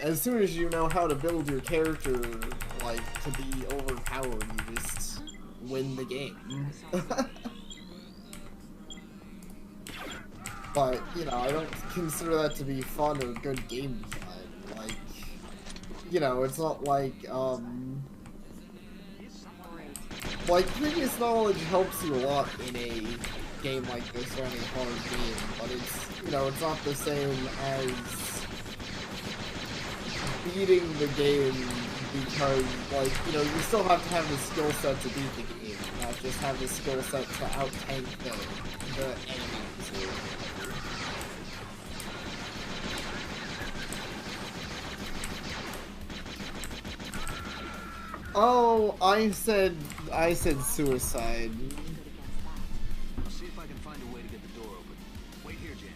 as soon as you know how to build your character, like, to be overpowered, you just win the game. But, you know, I don't consider that to be fun or good game design. Like, you know, it's not like, previous knowledge helps you a lot in a game like this or any hard game, but it's, you know, it's not the same as beating the game because, like, you know, you still have to have the skill set to beat the game, not just have the skill set to out-tank the enemies. Oh, I said suicide. I'll see if I can find a way to get the door open. Wait here, Jan.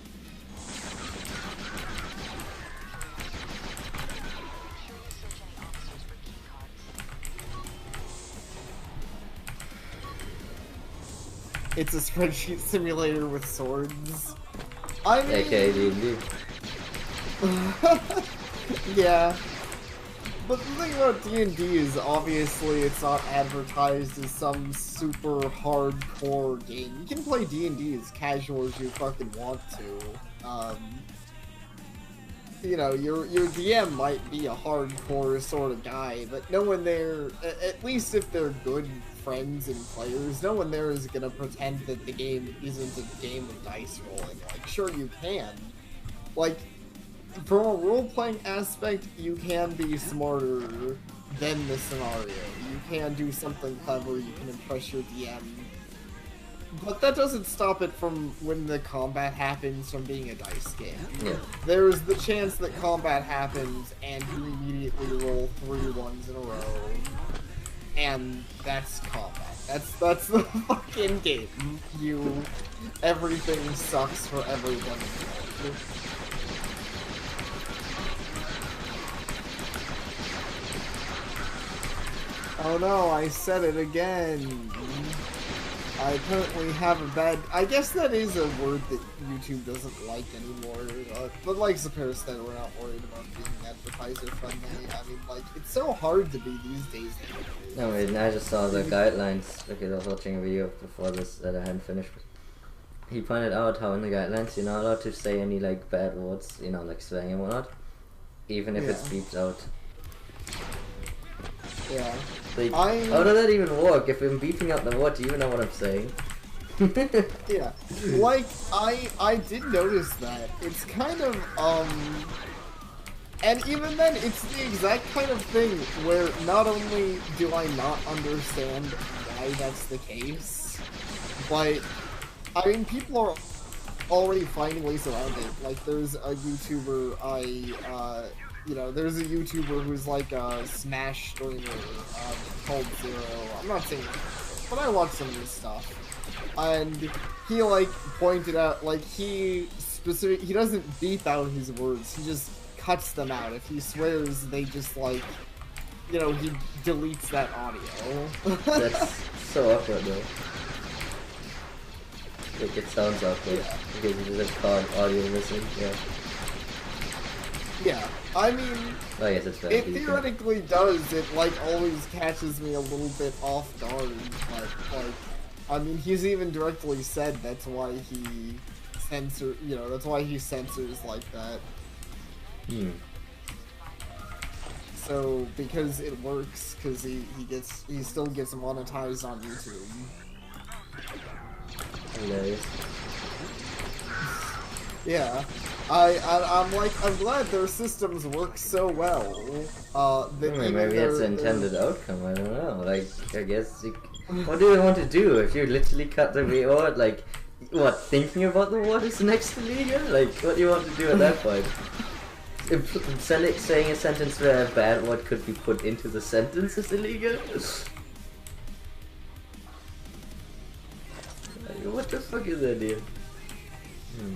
It's a spreadsheet simulator with swords. I mean... AKA D&D. Yeah. But the thing about D&D is, obviously, it's not advertised as some super hardcore game. You can play D&D as casual as you fucking want to. You know, your DM might be a hardcore sort of guy, but no one there, at least if they're good friends and players, no one there is gonna pretend that the game isn't a game of dice rolling. Like, sure you can. Like, from a role-playing aspect, you can be smarter than the scenario. You can do something clever, you can impress your DM. But that doesn't stop it from, when the combat happens, from being a dice game. Yeah. There's the chance that combat happens, and you immediately roll 3 ones in a row. And that's combat. That's the fucking game. Everything sucks for everyone involved. Oh no, I said it again. I apparently have a bad... I guess that is a word that YouTube doesn't like anymore. But like Sapir said, we're not worried about being advertiser friendly. I mean, like, it's so hard to be these days. No, wait, I just saw the guidelines because I was watching a video before this that I hadn't finished. He pointed out how in the guidelines you're not allowed to say any like bad words, you know, like swearing and whatnot, even if it's beeped out. Yeah. Like, how does that even work? If I'm beeping out the word, do you even know what I'm saying? Yeah. Like, I did notice that. It's kind of, and even then, it's the exact kind of thing where not only do I not understand why that's the case, but, I mean, people are already finding ways around it. Like, there's a YouTuber you know, there's a YouTuber who's like a Smash streamer called Zero. I'm not saying it, but I watch some of his stuff. And he, like, pointed out, like, he doesn't beep out his words, he just cuts them out. If he swears, they just, like, you know, he deletes that audio. That's so awkward, though. Like, it sounds awkward, because you just called audio missing, yeah. Yeah, I mean, oh, yes, it's it theoretically does. It, like, always catches me a little bit off guard, but, like, I mean, he's even directly said that's why he that's why he censors like that. So, because it works, because he still gets monetized on YouTube. Hilarious. Yeah. I'm glad their systems work so well. Maybe it's the intended outcome, I don't know. Like, I guess, what do you want to do if you literally cut the word? Like, what, thinking about the word is next to legal? Like, what do you want to do at that point? Saying a sentence where a bad word could be put into the sentence is illegal? What the fuck is that, dude?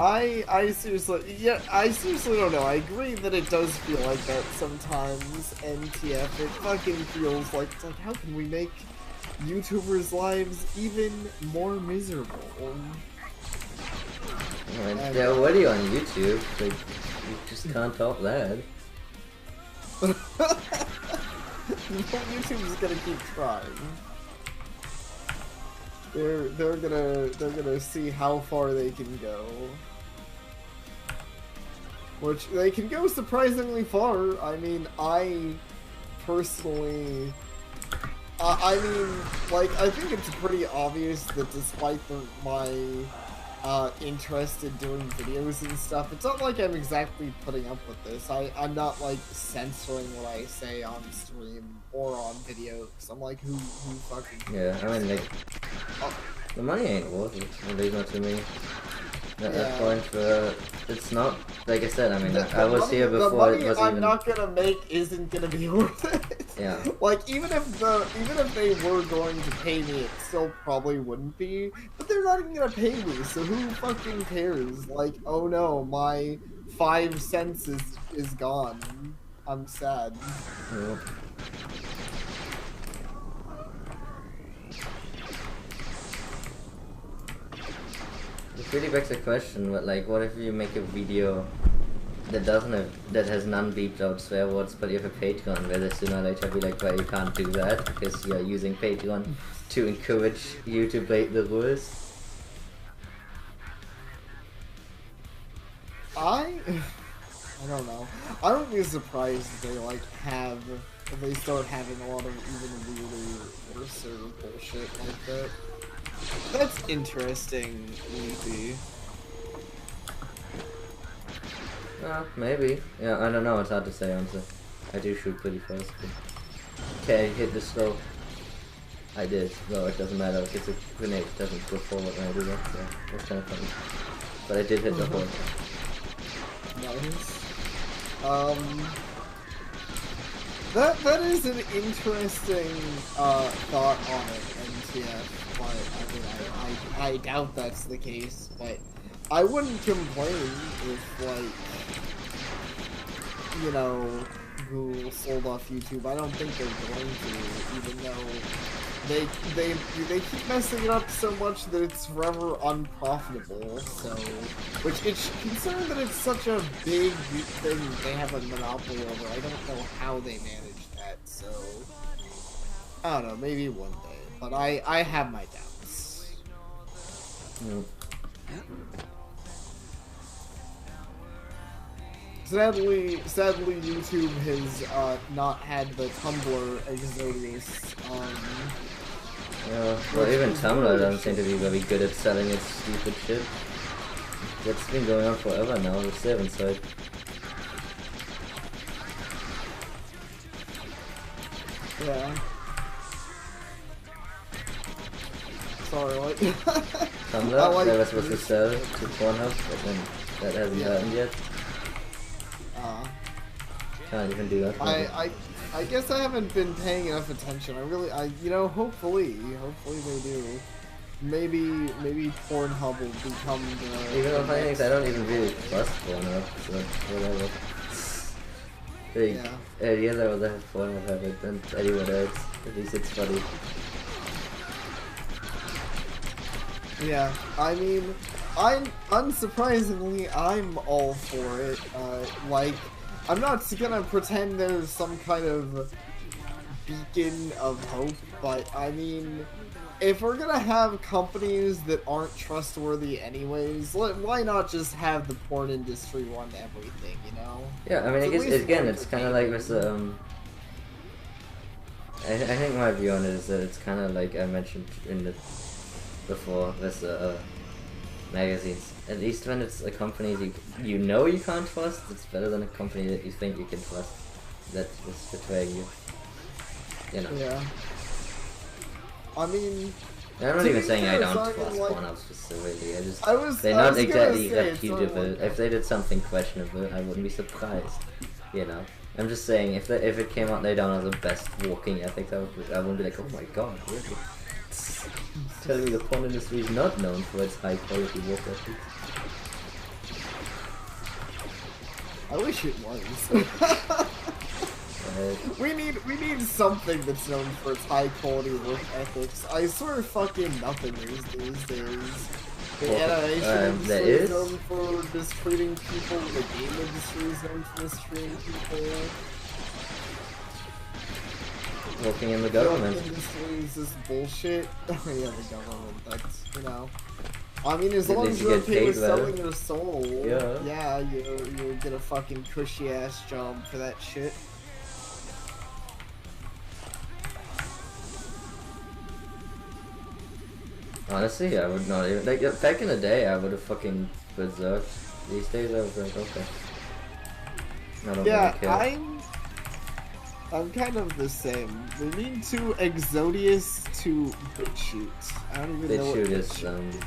I seriously don't know. I agree that it does feel like that sometimes, NTF. It fucking feels like, it's like, how can we make YouTubers' lives even more miserable? They're already on YouTube, like, you just can't top that. YouTube's gonna keep trying. They're gonna see how far they can go. Which they can go surprisingly far. I mean, I personally, I mean, like, I think it's pretty obvious that despite my interest in doing videos and stuff, it's not like I'm exactly putting up with this. I'm not like censoring what I say on stream or on video, because I'm like, who fucking cares? Yeah, I mean, like, the money ain't worth it. And there's not too many. At that point, it's not, like I said, I mean, I was here before the money it was I'm even... not gonna make isn't gonna be worth it. Yeah. Like, even if they were going to pay me, it still probably wouldn't be. But they're not even gonna pay me, so who fucking cares? Like, oh no, my 5 cents is gone. I'm sad. Yeah. It really begs the question, but like, what if you make a video that has none beeped out swear words, but you have a Patreon where they sooner or later be like, well, you can't do that because you're using Patreon to encourage you to break the rules? I don't know. I wouldn't be surprised if they if they start having a lot of even weirder, worser bullshit like that. That's interesting, Leafy. Maybe. Yeah, I don't know, it's hard to say, honestly. I do shoot pretty fast. Okay, hit the slope. I did. No, it doesn't matter. If it's a grenade, it doesn't go forward when I do that, so that's kind of funny. But I did hit the hole. Nice. That is an interesting thought on it, NTF. But I mean, I doubt that's the case. But I wouldn't complain if, like, you know, Google sold off YouTube. I don't think they're going to, even though they keep messing it up so much that it's forever unprofitable. So, which it's concerned that it's such a big thing they have a monopoly over. I don't know how they manage that. So, I don't know. Maybe one day. But I have my doubts. Mm. Sadly, YouTube has not had the Tumblr Exodus. Yeah, well, even Tumblr doesn't seem to be very good at selling its stupid shit. That's been going on forever now, the 7 side. Yeah. Sorry, what? Tumblr? Like that was supposed to sell to Pornhub, but then that hasn't happened yet. Can't even do that. I guess I haven't been paying enough attention. You know, hopefully they do. Maybe Pornhub will become the... Even though funny things, I don't even really trust Pornhub, so whatever. Yeah, I would have Pornhub have it than anyone else. At least it's funny. Yeah, I mean, unsurprisingly, I'm all for it. Like, I'm not gonna pretend there's some kind of beacon of hope, but I mean, if we're gonna have companies that aren't trustworthy anyways, why not just have the porn industry run everything, you know? Yeah, I mean, I guess, again, it's kind of like with, I think my view on it is that it's kind of like I mentioned before with magazines. At least when it's a company you know you can't trust, it's better than a company that you think you can trust that is betraying you. You know. Yeah. I mean, I'm not even saying I don't trust Pornhub specifically. They're not exactly reputable. If they did something questionable, I wouldn't be surprised. You know. I'm just saying, if it came out later on as the best walking ethics, I wouldn't be like, oh my god, really? Tell me the porn industry is not known for its high quality work ethic. I wish it was. We need something that's known for its high quality work ethics. I swear fucking nothing is these days. The animation industry is known for mistreating people, the game industry is known for mistreating people. working in the Film government. industry is this bullshit. Oh yeah, the government. That's, you know. I mean, as At long least as you you're get okay paid with well. selling your soul, Yeah. you get a fucking cushy ass job for that shit. Honestly, I would not even like back in the day. I would have fucking berserked. These days, I was like, okay, I don't Yeah, really care. I'm kind of the same. We need to Exodius to BitChute. I don't even know what BitChute is BitChute is.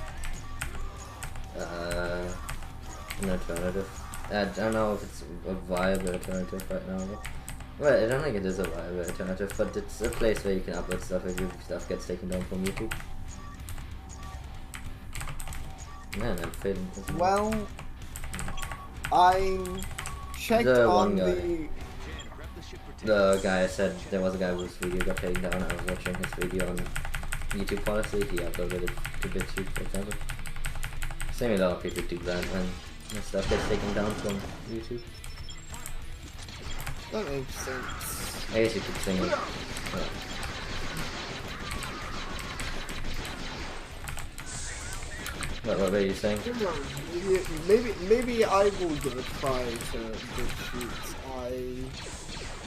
an alternative. I don't know if it's a viable alternative right now. Well, I don't think it is a viable alternative, but it's a place where you can upload stuff if your stuff gets taken down from YouTube. Man, I'm fading. Well, I checked The on one guy. the... The guy said there was a guy whose video got taken down. I was watching his video on YouTube policy. He uploaded it to BitChute, for example. Same, a lot of people do that when their stuff gets taken down from YouTube. That makes sense. I guess you could sing it. What were you saying? Maybe I will give a try to BitChute.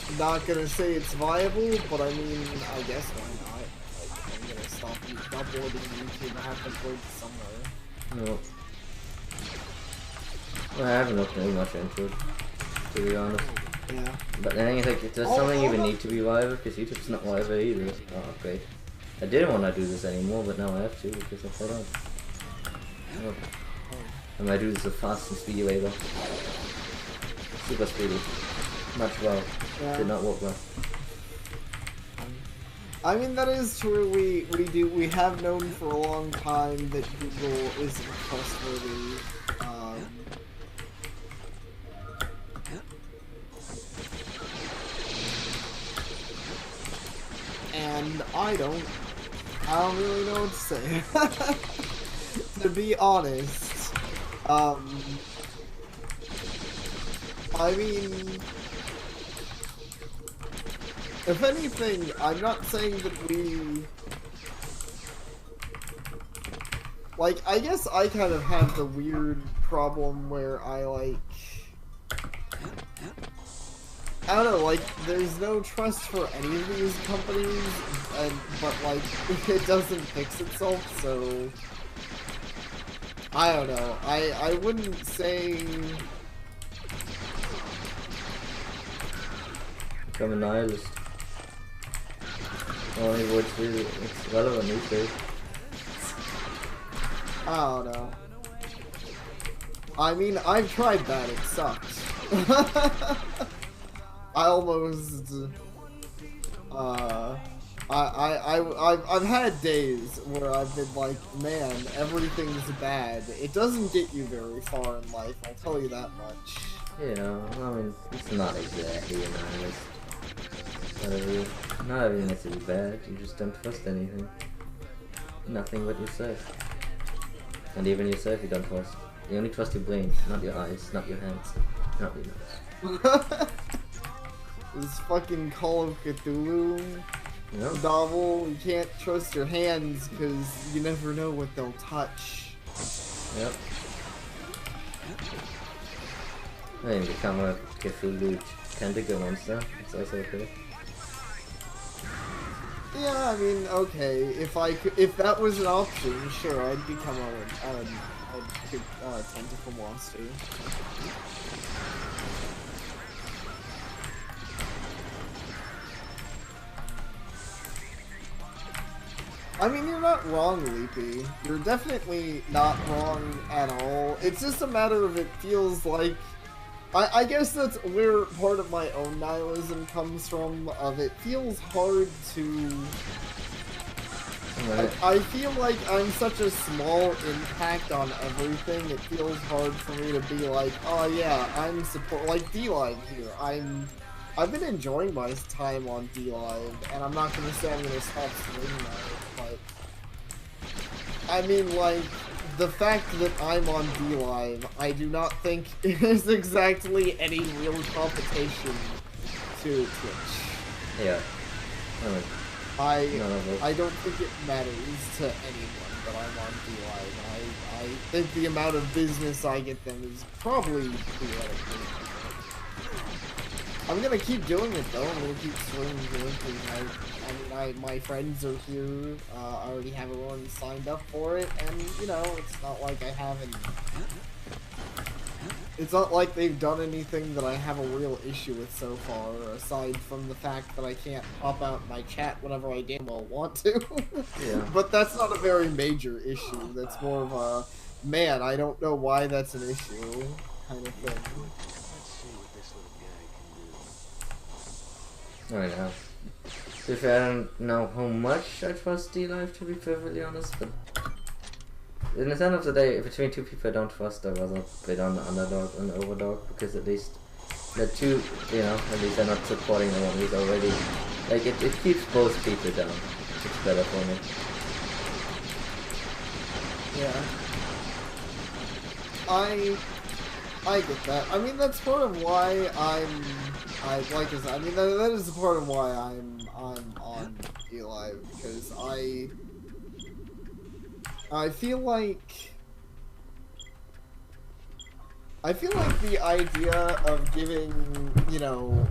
I'm not gonna say it's viable, but I mean, I guess why not? Like, I'm gonna stop uploading YouTube. I have to upload somewhere. No. Well, I haven't looked too much into it, to be honest. Yeah. But I think like, does something even need to be viable? Because YouTube's not viable either. Oh, great. I didn't want to do this anymore, but now I have to because if I don't. Oh. I might do this the fast and speedy way though. Super speedy. Much well. Yeah. Did not work well. I mean, that is true. We have known for a long time that Google isn't trustworthy. And I don't really know what to say. To be honest, I mean, if anything, I'm not saying that we... Like, I guess I kind of have the weird problem where I, like... I don't know, like, there's no trust for any of these companies, but, like, it doesn't fix itself, so... I don't know. I wouldn't say... Become a nihilist. Only words really, it's relevant these days. I don't know. I mean, I've tried that, it sucks. I almost... I've had days where I've been like, man, everything's bad. It doesn't get you very far in life, I'll tell you that much. Yeah, I mean, it's not exactly a nihilist. Not everything has to be bad, you just don't trust anything. Nothing but yourself. And even yourself you don't trust. You only trust your brain, not your eyes, not your hands, not your nose. This fucking Call of Cthulhu Yep. novel, you can't trust your hands because you never know what they'll touch. Yep. I mean, become a Cthulhu tentacle monster, it's also okay. Yeah, I mean, okay, if that was an option, sure, I'd become a tentacle monster. I mean, you're not wrong, Leapy. You're definitely not wrong at all. It's just a matter of it feels like... I guess that's where part of my own nihilism comes from, of it feels hard to... I feel like I'm such a small impact on everything, it feels hard for me to be like, oh yeah, I'm like D-Live here, I've been enjoying my time on D-Live, and I'm not gonna say I'm gonna stop streaming that, but... I mean, like, the fact that I'm on D-Live, I do not think is exactly any real competition to Twitch. Yeah. Alright. I don't think it matters to anyone that I'm on DLive. I think the amount of business I get them is probably theoretically. I'm gonna keep doing it though. I'm gonna keep streaming because my friends are here. I already have everyone signed up for it, and you know, it's not like I haven't. It's not like they've done anything that I have a real issue with so far, aside from the fact that I can't pop out my chat whenever I damn well want to. Yeah. But that's not a very major issue. That's more of a, man, I don't know why that's an issue kind of thing. Let's see what this little guy can do. Alright, now. To be fair, I don't know how much I trust DLive, to be perfectly honest, but in the end of the day, between two people I don't trust, I'd rather bid on the underdog and overdog, because at least the two, you know, at least they're not supporting the one who's already, like, it keeps both people down. It's better for me. Yeah. I get that. I mean, that's part of why I mean, that is part of why I'm on DLive, because I feel like the idea of giving, you know,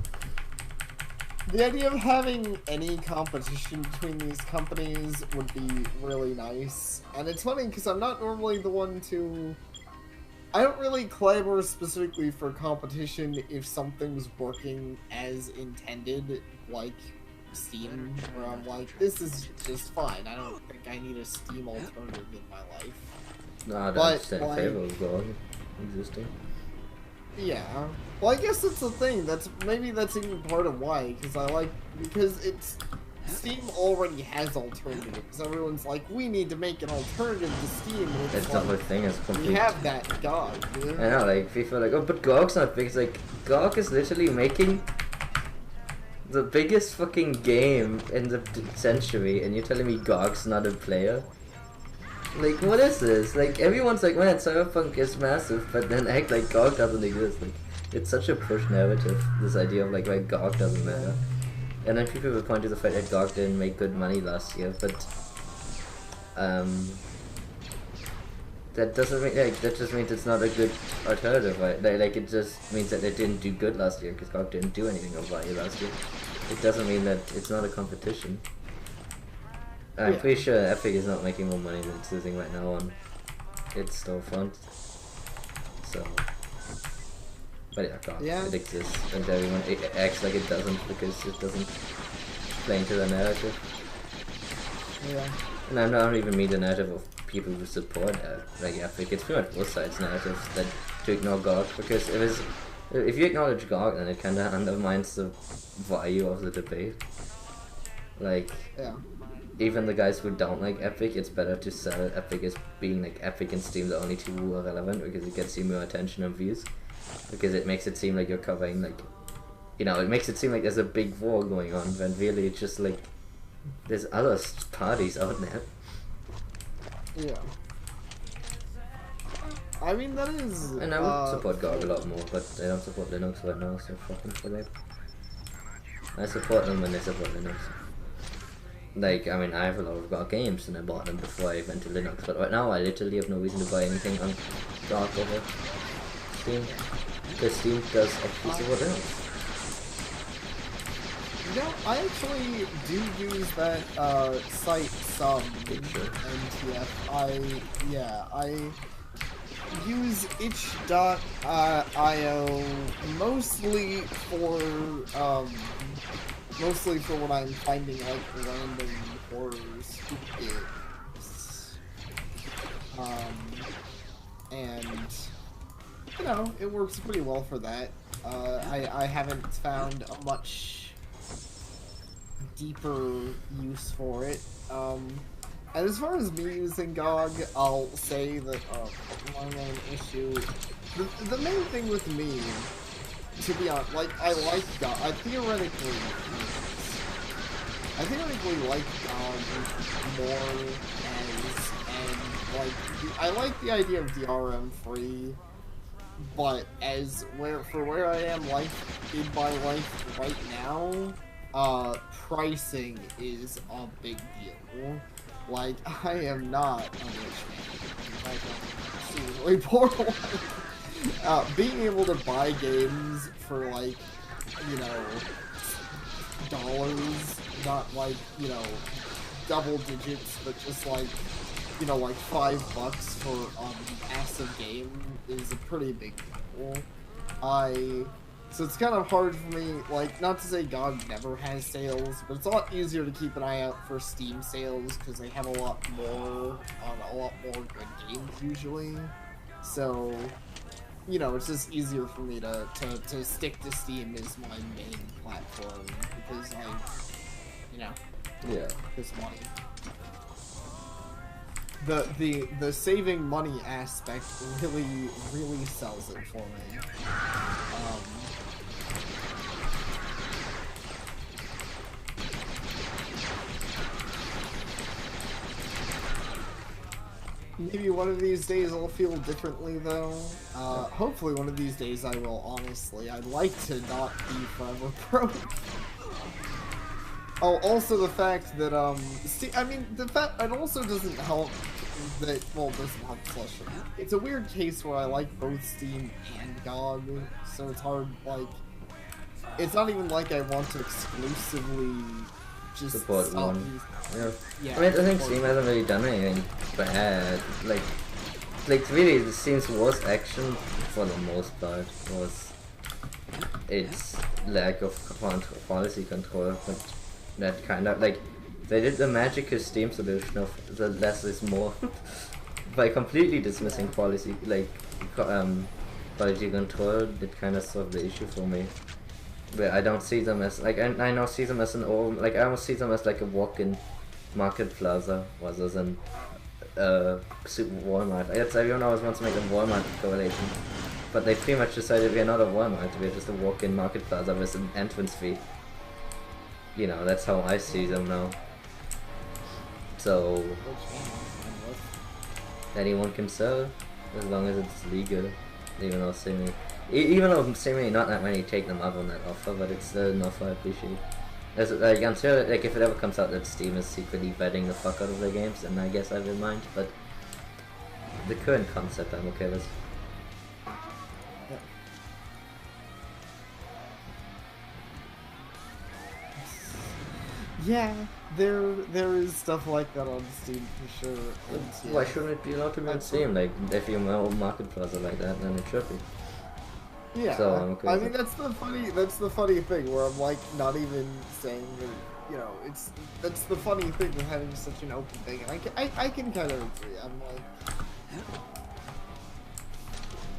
the idea of having any competition between these companies would be really nice. And it's funny because I'm not normally the one to, I don't really clamor specifically for competition if something's working as intended, like Steam, where I'm like, this is just fine. I don't think I need a Steam alternative in my life. No, But, that's in like, favor of God existing. Yeah. Well, I guess that's the thing. Maybe that's even part of why, because it's Steam already has alternatives. Everyone's like, we need to make an alternative to Steam. And That's the whole thing is complete. we have that GOG, dude. I know, like, people are like, oh, but GOG's not big. It's like, GOG is literally making the biggest fucking game in the century, and you're telling me GOG's not a player? Like, what is this? Like, everyone's like, man, Cyberpunk is massive, but then act like GOG doesn't exist. Like, it's such a push narrative, this idea of, like, why GOG doesn't matter. And then people will point to the fact that GOG didn't make good money last year, but, that doesn't mean, like, that just means it's not a good alternative, right? Like, it just means that they didn't do good last year, because GOG didn't do anything of value last year. It doesn't mean that it's not a competition. I'm pretty sure Epic is not making more money than it's losing right now on its storefront. So, but yeah, God, it exists, and everyone acts like it doesn't because it doesn't play into the narrative. Yeah. And I don't even mean the narrative of people who support like Epic. It's pretty much both sides' narratives that to ignore GOG, because if you acknowledge GOG, then it kind of undermines the value of the debate. Like. Yeah. Even the guys who don't like Epic, it's better to sell Epic as being like Epic and Steam, the only two who are relevant, because it gets you more attention and views. Because it makes it seem like you're covering, like, you know, it makes it seem like there's a big war going on, when really it's just like, there's other parties out there. Yeah. I mean, that is... And I would support GOG a lot more, but I don't support Linux right now, so fucking for that. I support them when they support Linux. Like, I mean, I have a lot of GOG games, and I bought them before I went to Linux, but right now I literally have no reason to buy anything on GOG over Steam, because Steam does actually support Linux. You know, I actually do use that site some NTF. I use itch.io mostly for when I'm finding like random horror skits. And you know, it works pretty well for that. I haven't found a much deeper use for it. And as far as me using GOG, I'll say that my main issue, the main thing with me, to be honest, like, I like GOG. I theoretically like GOG more I like the idea of DRM free, but for where I am in my life right now, pricing is a big deal. Like, I am not a rich man. Like, I'm seriously poor one. Being able to buy games for, like, you know, dollars, not like, you know, double digits, but just like, you know, like $5 for a massive game is a pretty big deal. So it's kind of hard for me, like, not to say GOG never has sales, but it's a lot easier to keep an eye out for Steam sales because they have a lot more good games usually. So, you know, it's just easier for me to stick to Steam as my main platform because you know, Yeah. this money. The saving money aspect really sells it for me. Maybe one of these days I'll feel differently though. Hopefully one of these days I will, honestly. I'd like to not be forever broke. Oh, also the fact that, I mean, the fact, it also doesn't help that, well, it doesn't help Slusher. It's a weird case where I like both Steam and GOG, so it's hard, like, it's not even like I want to exclusively just support one. Yeah, I mean, I think Steam hasn't really done anything bad. Like really, the Steam's worst action, for the most part, was its lack of policy control. But that kind of, like, they did the magical Steam solution of the less is more by completely dismissing policy, like, quality control. It kind of solved the issue for me. Where I don't see them as, like, I now see them as an like, I almost see them as like a walk-in market plaza rather than super Walmart. Everyone always wants to make a Walmart correlation, but they pretty much decided we're not a Walmart, we're just a walk-in market plaza with an entrance fee. You know, that's how I see them now. So anyone can sell as long as it's legal, even though seemingly not that many take them up on that offer, but it's still an offer I appreciate. Like, I'm sure, like, if it ever comes out that Steam is secretly vetting the fuck out of their games, then I guess I will mind, but the current concept I'm okay with. Yeah, there is stuff like that on Steam for sure. And, Why shouldn't it be allowed to be on Steam? Like, if you're a market plaza like that, then it should be. Yeah, so I'm okay I with mean, it. that's the funny thing where I'm like not even saying that, you know, that's the funny thing with having such an open thing, and I can kind of agree. I'm like,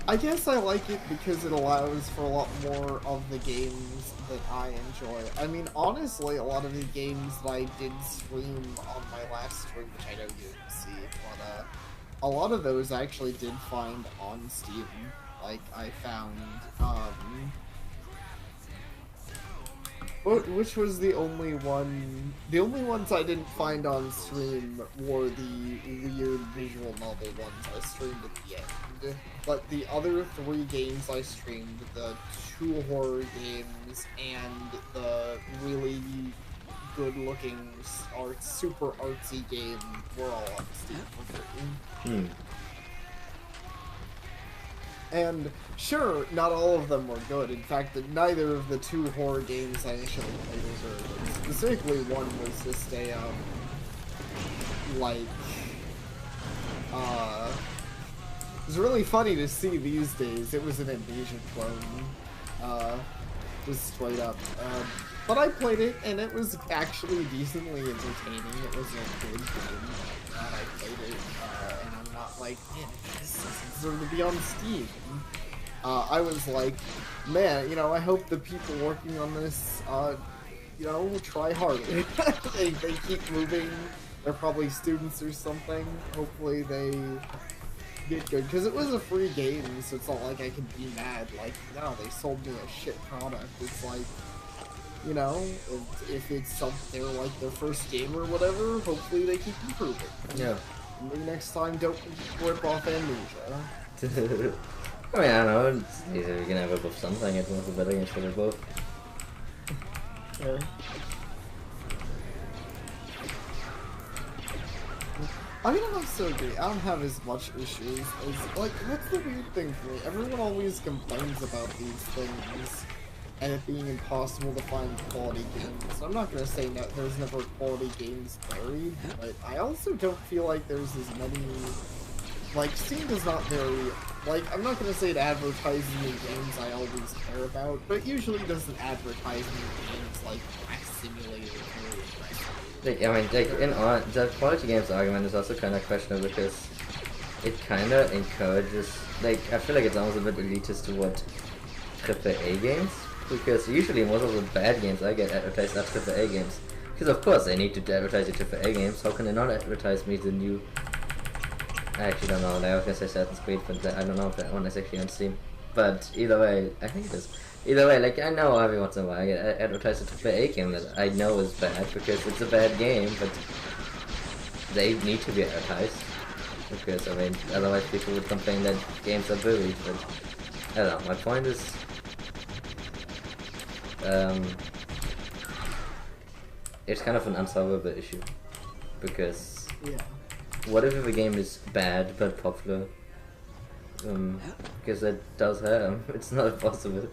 I guess I like it because it allows for a lot more of the games that I enjoy. I mean, honestly, a lot of the games that I did stream on my last stream, which I know you didn't see, but a lot of those I actually did find on Steam. Like, I found, which was the only ones I didn't find on stream were the weird visual novel ones I streamed at the end. But the other 3 games I streamed, the 2 horror games, and the really good-looking super artsy game were all on Steam for free. And sure, not all of them were good. In fact, neither of the 2 horror games I initially played were good. Specifically, one was just a, it was really funny to see these days. It was an Amnesia clone. Just straight up. But I played it, and it was actually decently entertaining. It was a good game. Glad I played it, and I'm not like, man, this deserves to be on Steam. I was like, man, you know, I hope the people working on this, you know, try harder. they keep moving. They're probably students or something. Hopefully they get good, because it was a free game, so it's not like I could be mad. Like, no, they sold me a shit product. It's like, you know, if it's they're like their first game or whatever, hopefully they keep improving. Yeah. Maybe next time don't rip off Amnesia. I mean, I don't know, it's either you can have it with something, it's one of the better games for both. Yeah. I mean, I'm so agree. I don't have as much issues as, like, that's the weird thing for me. Everyone always complains about these things and it being impossible to find quality games. I'm not gonna say no, there's never quality games buried, but I also don't feel like there's as many. Like, Steam does not very. Like, I'm not gonna say it advertises me games I always care about, but it usually doesn't advertise me games like Crash Simulator very aggressively. Like, I mean, like, in the quality games argument is also kind of questionable because it kind of encourages, like, I feel like it's almost a bit elitist toward AAA games, because usually most of the bad games I get advertised are AAA games. Because of course they need to advertise the AAA games, how can they not advertise me the new... I actually don't know, I was gonna say Assassin's Creed, but I don't know if that one is actually on Steam. But either way, I think it is. Either way, like, I know every once in a while I get advertised a AAA game that I know is bad because it's a bad game, but they need to be advertised. Because, I mean, otherwise people would complain that games are buried, but I don't know, my point is... it's kind of an unsolvable issue. Because... Yeah. What if a game is bad but popular? Because that does happen. It's not possible.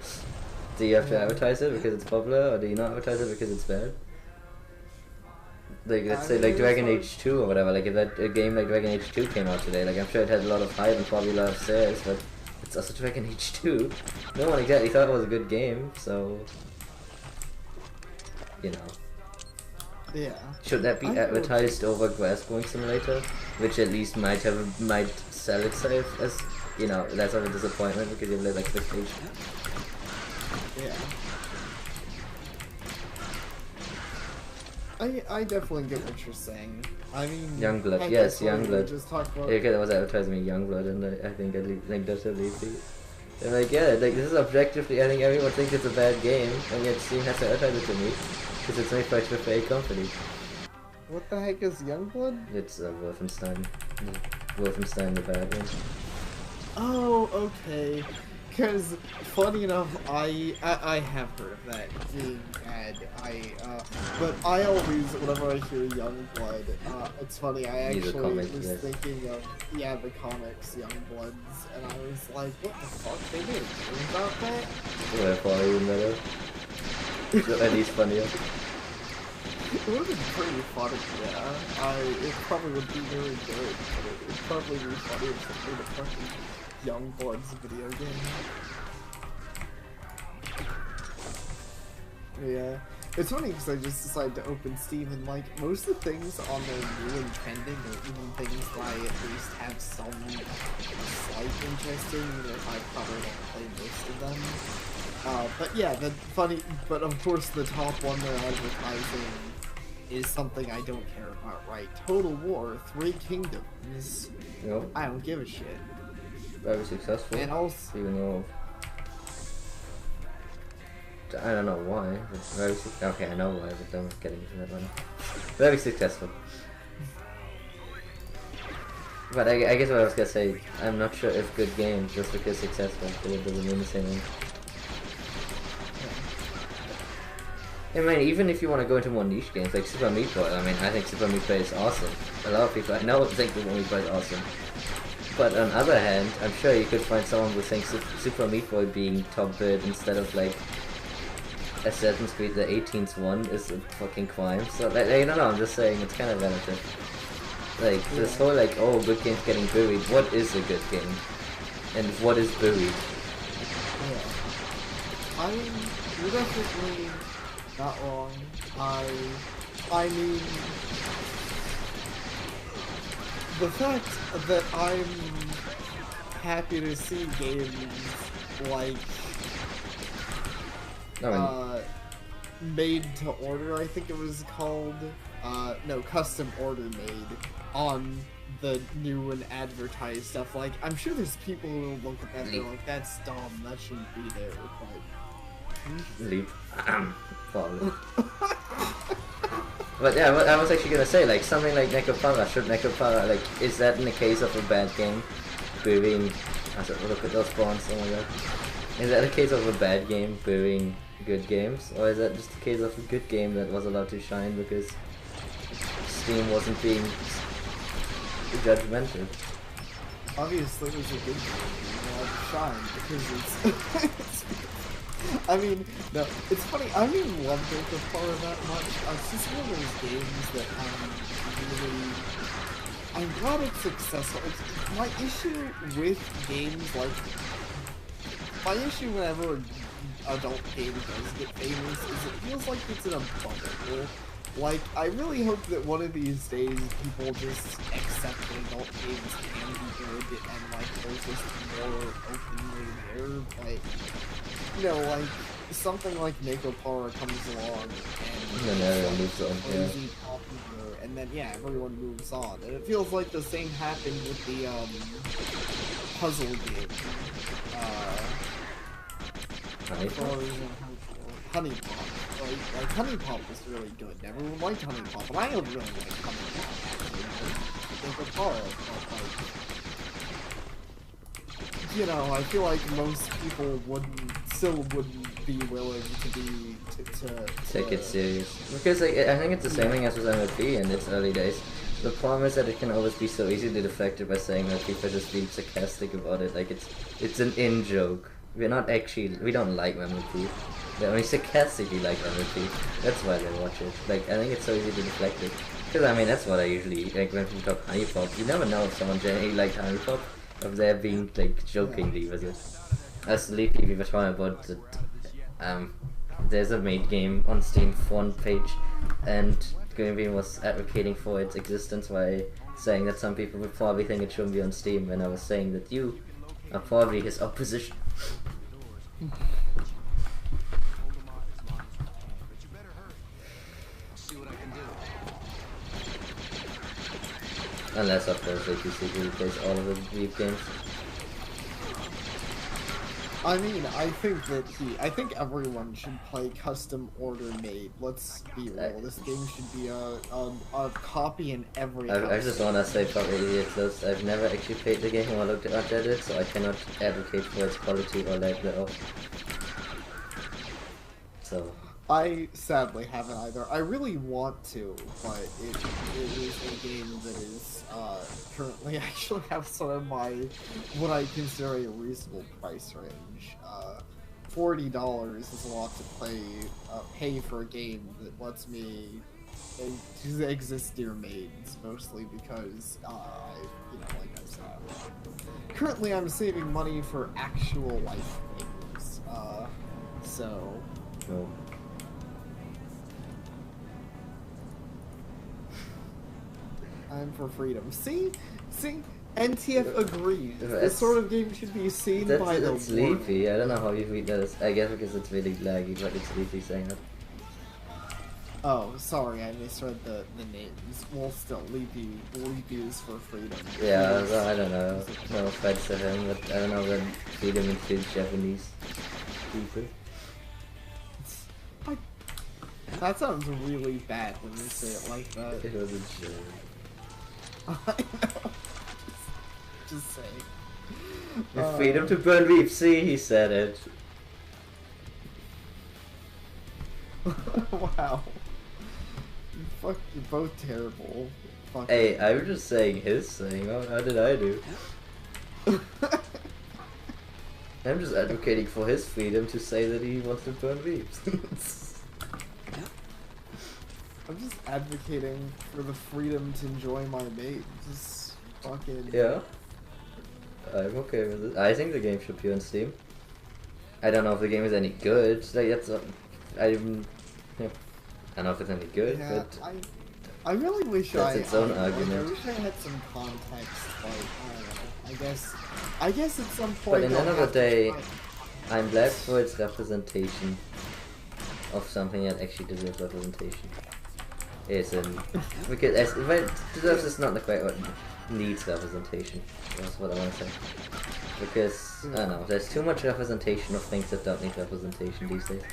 Do you have to advertise it because it's popular, or do you not advertise it because it's bad? Like, let's say like Dragon Age 2 or whatever, like if a game like Dragon Age 2 came out today, like I'm sure it had a lot of hype and probably a lot of sales, but it's also Dragon Age 2. No one exactly thought it was a good game, so... You know. Yeah. Should that be advertised over Grass Growing Simulator? Which at least might sell itself as, you know, less of a disappointment because you have less expectation. Yeah. I definitely get what you're saying. I mean, Youngblood, yes, Youngblood. Just talk about. Okay, that was advertising me Youngblood, and I think that's a leafy. And like, yeah, like this is objectively, I think everyone thinks it's a bad game, and yet Steam has to advertise it to me because it's made by a AAA company. What the heck is Youngblood? It's Wolfenstein. Wolfenstein, the bad one. Oh, okay. Because, funny enough, I have heard of that being bad. But I always, whenever I hear Youngblood, it's funny, I actually was thinking of, yeah, the comics, Youngbloods, and I was like, what the fuck, they made a game about that? Yeah, probably even better. At least funnier. It would have been pretty funny, yeah. It probably would be really good, but it would probably be funny if they made a fucking Youngbloods video game. Yeah. It's funny because I just decided to open Steam and like most of the things on there new and trending or even things that I at least have some slight interest in, even if I probably don't play most of them. But yeah, but of course the top one they're advertising is something I don't care about, right? Total War, 3 Kingdoms. Yep. I don't give a shit. Very successful. And also, even though I don't know why, but very okay, I know why, but I'm not getting into that one. Very successful. But I guess what I was gonna say, I'm not sure if good games just because successful, but it doesn't mean the same thing. I mean, even if you want to go into more niche games like Super Meat Boy, I mean, I think Super Meat Boy is awesome. A lot of people I know think Super Meat Boy is awesome. But on the other hand, I'm sure you could find someone who thinks Super Meat Boy being top bid instead of like Assassin's Creed the 18th one is a fucking crime. So like, I don't know, I'm just saying it's kind of relative. Like this whole like, oh, good game's getting buried. What is a good game? And what is buried? Yeah. You're definitely not wrong. I mean, the fact that I'm happy to see games like Made to Order, I think it was called, no, Custom Order Made, on the new and advertised stuff. Like, I'm sure there's people who will look at that and they're like, that's dumb, that shouldn't be there, but... Leap. Probably. But yeah, I was actually gonna say, like, something like Necropara, like, is that in the case of a bad game? Burying, look at those spawns, oh my god. Is that a case of a bad game burying good games, or is that just a case of a good game that was allowed to shine because Steam wasn't being judgmental? Obviously, it was a good game. Shine because it's. I mean, no, it's funny. I don't even love Maker Horror that much. It's just one of those games that really. I'm glad it's successful. My issue with games like. My issue whenever an adult game does get famous is it feels like it's in a bubble. Like, I really hope that one of these days people just accept that adult games can be good and, like, there's just more openly there, but, you know, like, something like Mako Para comes along and then everyone moves on, crazy popular, and then, yeah, everyone moves on. And it feels like the same happened with the, puzzle game. Honey Pop. Like Honey Pop was really good. Everyone liked Honey Pop, and I don't really like Honey Pop. But, you know, I feel like most people still wouldn't be willing to be to take it serious. Because like, I think it's the same thing as with MLP in its early days. The problem is that it can always be so easily deflected by saying that people are just being sarcastic about it. Like it's an in-joke. We don't like MLP. They only sarcastically like MLP. That's why they watch it. Like, I think it's so easy to deflect it. Because, I mean, that's what I usually, like, when people talk Honey Pop, you never know if someone genuinely liked Honey Pop, if they're being, like, jokingly with it. As Leafy, we were talking about that, there's a made game on Steam front page, and Greenbean was advocating for its existence by saying that some people would probably think it shouldn't be on Steam, when I was saying that you are probably his opposition. Unless, of course, like you secretly plays all of the Weep games. I mean, I think everyone should play custom order made. Let's be real. This game should be a copy in every house. I just wanna say probably Deathless. I've never actually played the game or looked at it, so I cannot advocate for its quality or lack thereof. So I sadly haven't either. I really want to, but it is a game that is currently actually outside of what I consider a reasonable price range. $40 is a lot to pay for a game that lets me exist near maids, mostly because you know, like I said, currently I'm saving money for actual life games. So. no. I'm for freedom. See, NTF agrees. This sort of game should be seen by the It's Leafy. I don't know how you read that. I guess because it's really laggy, but it's Leafy saying that. Oh, sorry, I misread the names. Well, still, Leafy is for freedom. Yeah, well, I don't know. No offense to him, but I don't know when freedom includes Japanese people. That sounds really bad when you say it like that. It was a joke. I know. Just saying. Freedom to burn Weep. See, he said it. Wow. You're both terrible. Fuck. Hey, I was just saying his thing. How did I do? I'm just advocating for his freedom to say that he wants to burn Weeps. I'm just advocating for the freedom to enjoy my mate. Just fucking. Yeah. I'm okay with it. I think the game should be on Steam. I don't know if the game is any good. Like, that's I don't know if it's any good, Yeah, but I really wish that's its own I argument. wish I had some context. Like, I don't know. I guess at some point. But at the end of the I'll have to day, try. I'm glad for its representation of something that actually deserves representation. Because deserves is not the correct word. Needs representation. That's what I want to say. Because I don't know, there's too much representation of things that don't need representation these days.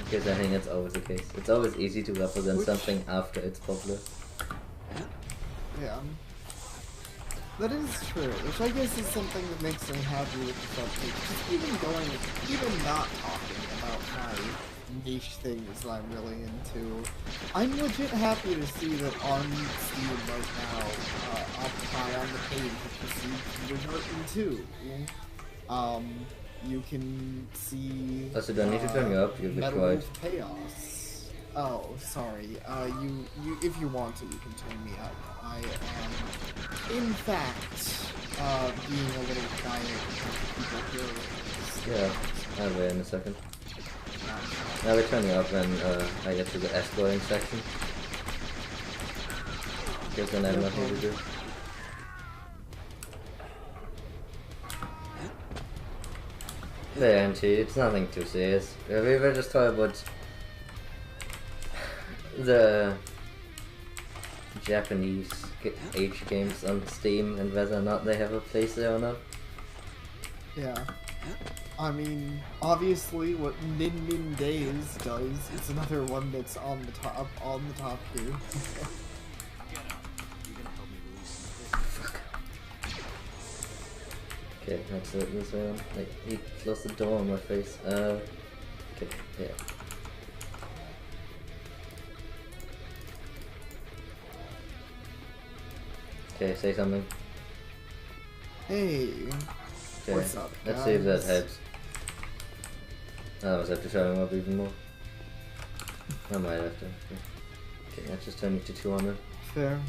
Because I think that's always the case. It's always easy to represent something after it's popular. Yeah. That is true, which I guess is something that makes me happy with the subject. Just even not talking about my niche things that I'm really into. I'm legit happy to see that on Steam right now, up high on the page, you can see Kingdom 2. You can see. Also, do I need to turn you up? You're a bit Metal quiet. Wolf Chaos. Oh, sorry. You, if you want to, you can turn me up. I am, in fact, being a little quiet because people hear. Yeah, I'll wait in a second. Now we turn you up when I get to the escorting section. Because then I have nothing to do. Yeah, it's nothing too serious. We were just talking about the Japanese age games on Steam and whether or not they have a place there or not. Yeah. I mean, obviously, what Nin Nin Days does, it's another one that's on the top here. Okay, that's it. This way on. Like, he closed the door on my face. Okay, yeah. Okay, say something. Hey. Okay, What's up, let's see if that guys? helps. I almost have to turn him up even more. I might have to. Okay, let's just turn it to 200. Fair.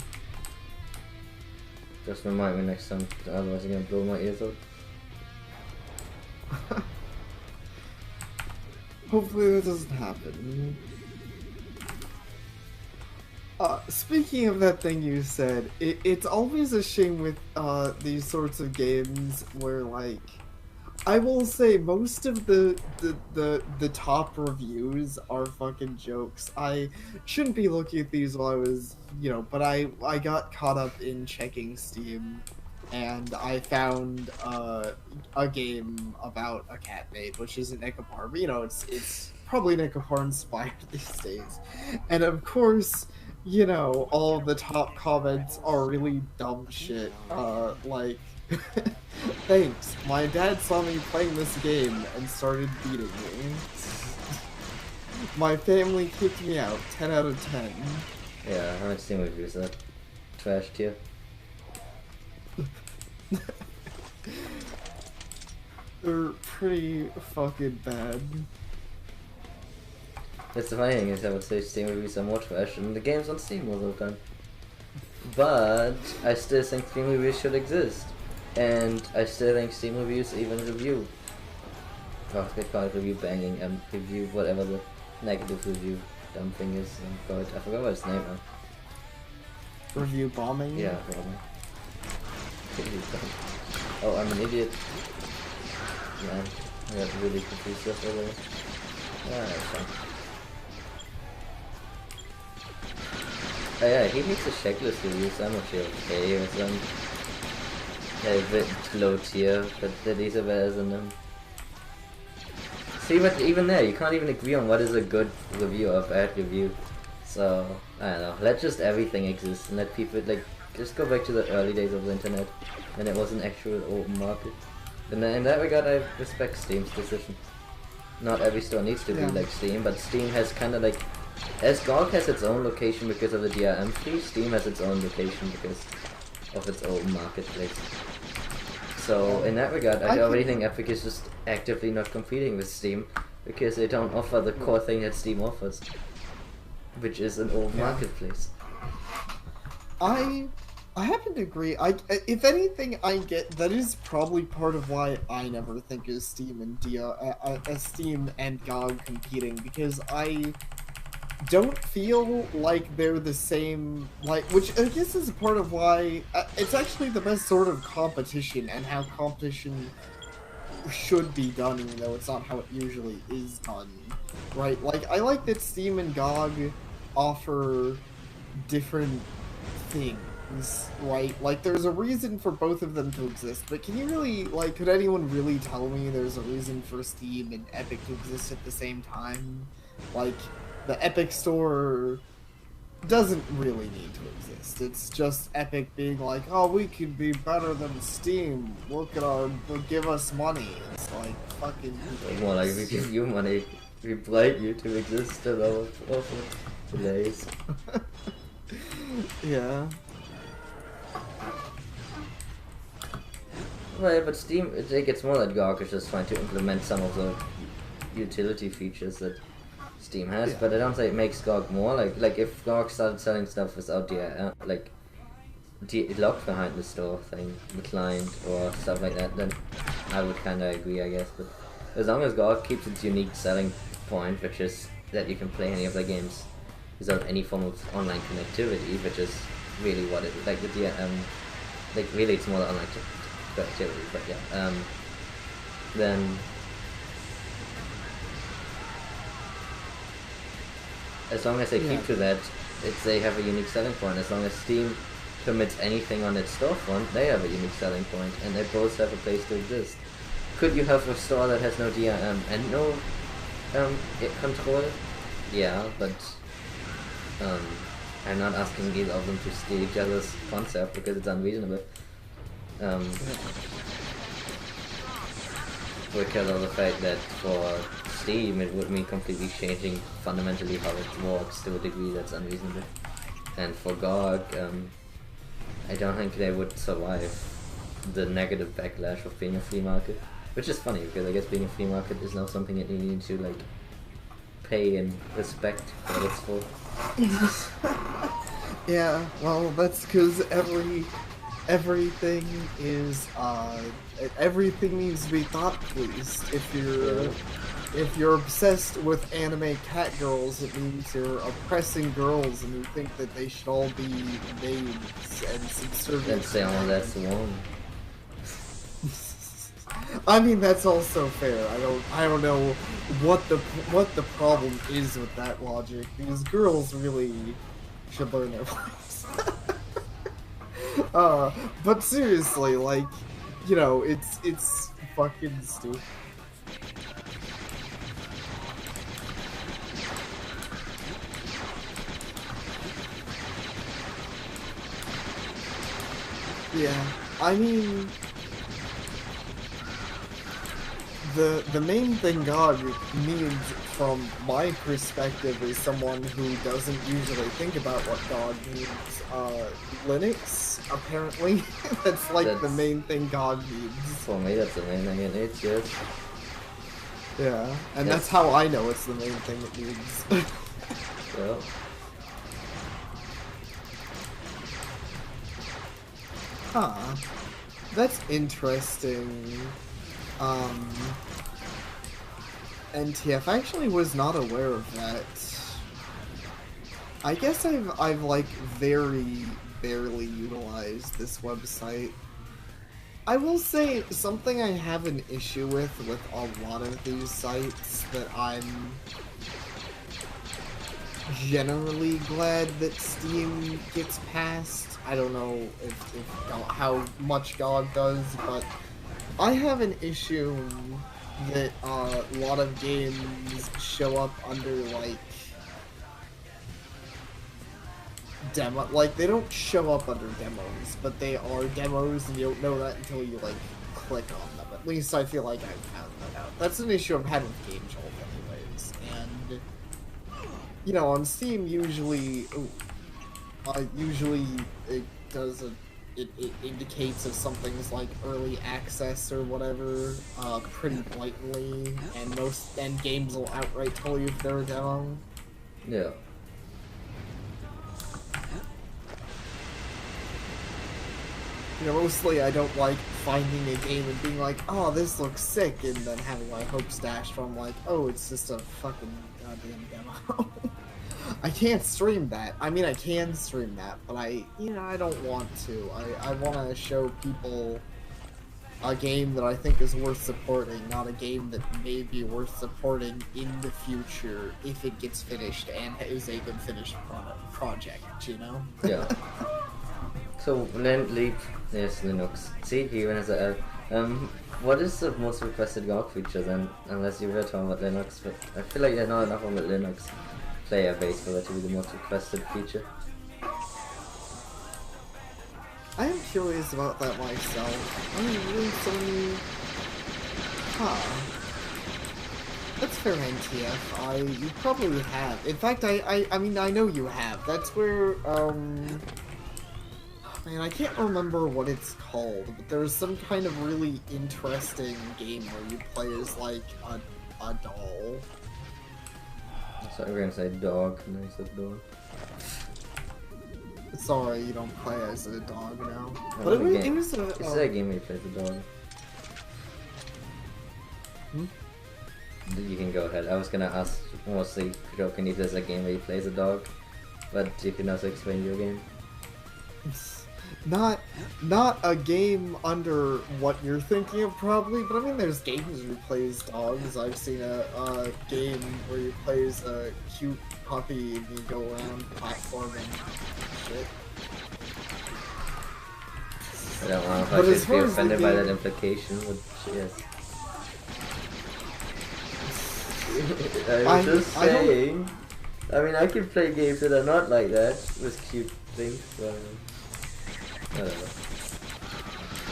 Just remind me next time, otherwise I'm gonna blow my ears out. Hopefully that doesn't happen. Speaking of that thing you said, it's always a shame with these sorts of games where, like, I will say most of the top reviews are fucking jokes. I shouldn't be looking at these while I was, but I got caught up in checking Steam, and I found a game about a cat maid, which isn't Nekopar, but it's probably Nekopar inspired these days, and of course, all the top comments are really dumb shit, like. Thanks. My dad saw me playing this game and started beating me. My family kicked me out. 10 out of 10. Yeah, how much Steam reviews that? Trash tier. They're pretty fucking bad. That's the funny thing is I would say Steam reviews are more trash than the games on Steam most of the time. But I still think Steam reviews should exist. And I still think Steam reviews even review. Oh, they call it review banging and review whatever the negative review dumb thing is. I forgot what its name now. Review bombing? Yeah, probably. Oh, I'm an idiot. Man, I got really confused yesterday. Yeah, that's fine. Oh yeah, he makes a checklist reviews. I'm actually okay with them. They're a bit low tier, but these are better than them. See, but even there, you can't even agree on what is a good review or a bad review. So, I don't know, let just everything exist and let people, like, just go back to the early days of the internet when it was an actual open market. And in that regard, I respect Steam's decision. Not every store needs to be like Steam, but Steam has kind of like, as GOG has its own location because of the DRM fee, Steam has its own location because of its own marketplace. So in that regard, I already think Epic is just actively not competing with Steam because they don't offer the core thing that Steam offers, which is an old marketplace. I happen to agree. If anything, I get that is probably part of why I never think of Steam and Steam and GOG competing, because I don't feel like they're the same, like, which I guess is part of why it's actually the best sort of competition and how competition should be done, even though it's not how it usually is done, right? Like, I like that Steam and GOG offer different things, right? Like, there's a reason for both of them to exist, but can you really, like, could anyone really tell me there's a reason for Steam and Epic to exist at the same time? Like, the Epic Store doesn't really need to exist. It's just Epic being like, oh, we could be better than Steam. Look at our, give us money. It's like, fucking... More like we give you money. We blight you to exist in our awful delays. Yeah. Well, but Steam, I think it's more that GOG is just trying to implement some of the utility features that Steam has, Yeah. but I don't think it makes GOG more like if GOG started selling stuff without the locked behind the store thing, the client or stuff like that, then I would kind of agree, I guess. But as long as GOG keeps its unique selling point, which is that you can play any of their games without any form of online connectivity, which is really what it like with the like really it's more the online connectivity, but yeah, then as long as they keep to that, they have a unique selling point. As long as Steam permits anything on its storefront, they have a unique selling point, and they both have a place to exist. Could you have a store that has no DRM and no control? Yeah, but I'm not asking either of them to steal each other's concept because it's unreasonable. Because of the fact that for Steam it would mean completely changing fundamentally how it works to a degree that's unreasonable. And for GOG, I don't think they would survive the negative backlash of being a flea market. Which is funny because I guess being a flea market is now something that you need to like pay and respect what it's for. Yeah, well, that's because everything is everything needs to be thought pleased. If you're obsessed with anime cat girls, it means you're oppressing girls and you think that they should all be babes and subservient. Let's say, oh, that's the one. I mean, that's also fair. I don't know what the problem is with that logic, because girls really should learn their place. But seriously, like, you know, it's fucking stupid. Yeah, I mean, the main thing God means from my perspective is someone who doesn't usually think about what God means. Linux, apparently. That's the main thing God means. For me, that's the main thing it needs, yes. Yeah, and that's how I know it's the main thing it needs. Well. Huh. That's interesting. NTF, I actually was not aware of that. I guess I've like very barely utilized this website. I will say something I have an issue with a lot of these sites that I'm generally glad that Steam gets past. I don't know how much GOG does, but I have an issue that a lot of games show up under like demo. Like, they don't show up under demos, but they are demos, and you don't know that until you like click on them. At least I feel like I've found that out. That's an issue I've had with Game Jolt, anyways. And you know, on Steam, usually it does it indicates if something's like early access or whatever, pretty blatantly, and games will outright tell you if they're a demo. Yeah. You know, mostly I don't like finding a game and being like, oh, this looks sick, and then having my hopes dashed from like, oh, it's just a fucking goddamn demo. I can't stream that. I mean, I can stream that, but I don't want to. I want to show people a game that I think is worth supporting, not a game that may be worth supporting in the future if it gets finished and is a good finished project, you know? Yeah. So, leap, yes, Linux. See, even as a, what is the most requested GOG feature then? Unless you were talking about Linux, but I feel like there's not enough on the Linux player base for that to be the most requested feature. I am curious about that myself. I mean, really, Sony... Huh. That's fair, NTF. You probably have. In fact, I mean, I know you have. That's where, man, I can't remember what it's called, but there's some kind of really interesting game where you play as, like, a doll. So we're gonna say dog, and I said dog. Sorry, you don't play as a dog now. Oh, But it was a... It's a game where you play the dog. Hmm? You can go ahead. I was gonna ask mostly joking if there's a game where you play as a dog, but you can also explain your game. Not a game under what you're thinking of, probably, but I mean, there's games where you play as dogs. I've seen a game where you play as a cute puppy and you go around platforming shit. I don't know if But I as should far be as the offended by that game- implication, but yes. I I- was just I don't- saying. I mean, I can play games that are not like that, with cute things, but... I don't know.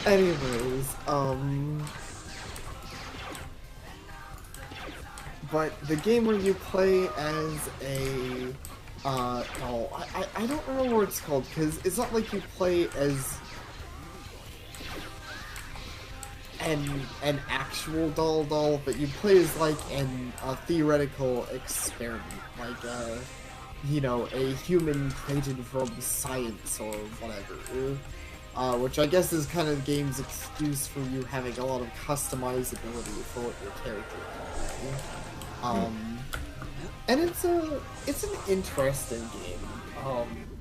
Anyways, but the game where you play as a, doll, I don't remember what it's called, because it's not like you play as an actual doll, but you play as, like, a theoretical experiment, like, you know, a human created from science or whatever. Which I guess is kind of the game's excuse for you having a lot of customizability for what your character can do. And it's an interesting game.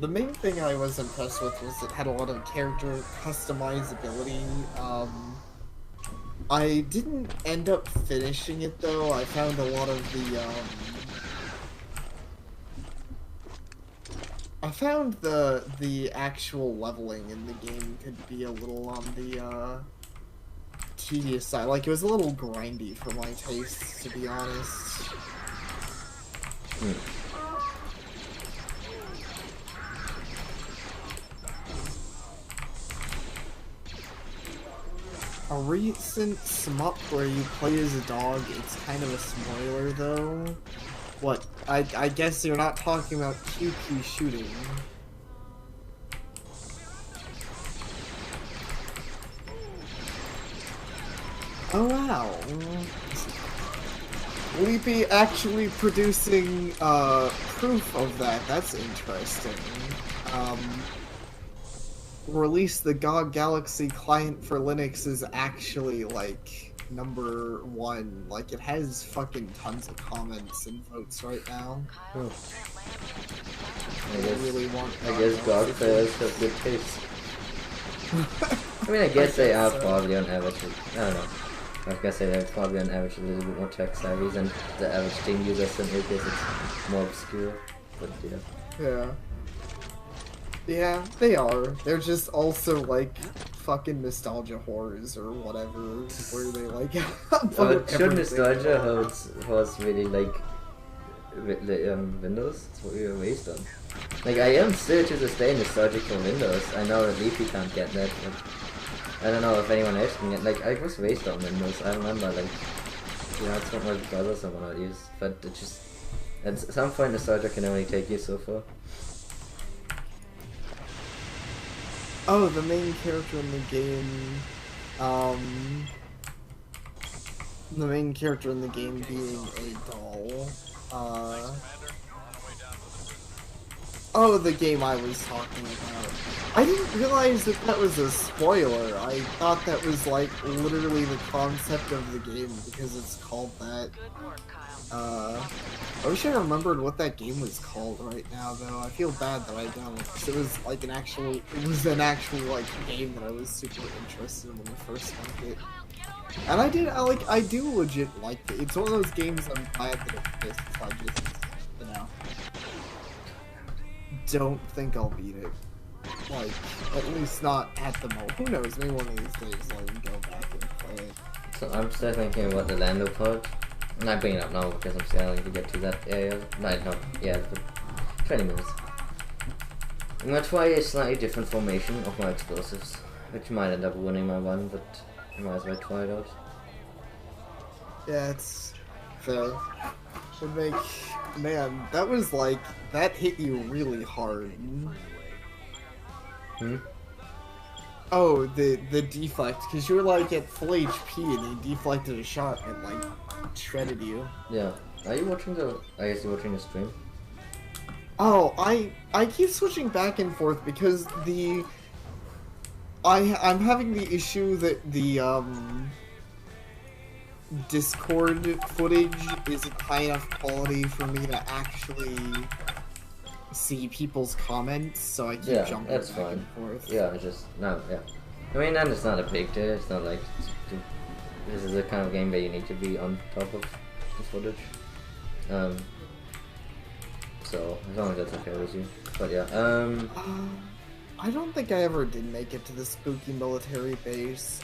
The main thing I was impressed with was it had a lot of character customizability. I didn't end up finishing it though. I found a lot of the I found the actual leveling in the game could be a little on the tedious side. Like, it was a little grindy for my tastes, to be honest. A recent shmup where you play as a dog, it's kind of a spoiler though. What? I guess you're not talking about QQ shooting. Oh wow. Leapy actually producing proof of that. That's interesting. Release the GOG Galaxy client for Linux is actually like #1. Like, it has fucking tons of comments and votes right now. Oh. I I guess GOG players have good taste. I mean, I guess they are probably on average. I don't know. I was gonna say they're probably on average a little bit more tech savvy than the average Steam user, so in case it's more obscure. But yeah. Yeah. Yeah, they are. They're just also like fucking nostalgia whores or whatever, where they like. Should nostalgia was really like Windows? That's what we were raised on. Like, I am still to this day nostalgic for Windows. I know that Leafy can't get that, but I don't know if anyone else can get. Like, I was raised on Windows. I remember, like, you know, it's what my brothers and whatnot used, but it just at some point nostalgia can only take you so far. Oh, the main character in the game, the main character in the game being a doll, oh, the game I was talking about. I didn't realize that that was a spoiler. I thought that was, like, literally the concept of the game because it's called that. I wish I remembered what that game was called right now, though. I feel bad that I don't, because it was like an actual like game that I was super interested in when I first liked it. And I do legit like it. It's one of those games I'm glad that it exists. I just, you know, don't think I'll beat it. Like, at least not at the moment. Who knows? Maybe one of these days I'll go back and play it. So I'm still thinking about the Lando part. And I bring it up now because I'm still going to get to that area. No, yeah, 20 minutes. I'm going to try a slightly different formation of my explosives, which might end up ruining my run, but I might as well try it out. Yeah, it's Fair. Would make... Man, that was like... That hit you really hard. Hmm? Oh, the deflect, because you were like at full HP and he deflected a shot and like shredded you. Yeah. Are you watching the... I guess you're watching the stream? Oh, I keep switching back and forth because I'm having the issue that the Discord footage isn't high enough quality for me to actually see people's comments, so I keep jumping that's back fine. and forth. Yeah, just no, yeah. I mean, and it's not a big deal. It's not like this is the kind of game where you need to be on top of the footage. So as long as that's okay with you. But yeah, I don't think I ever did make it to the spooky military base.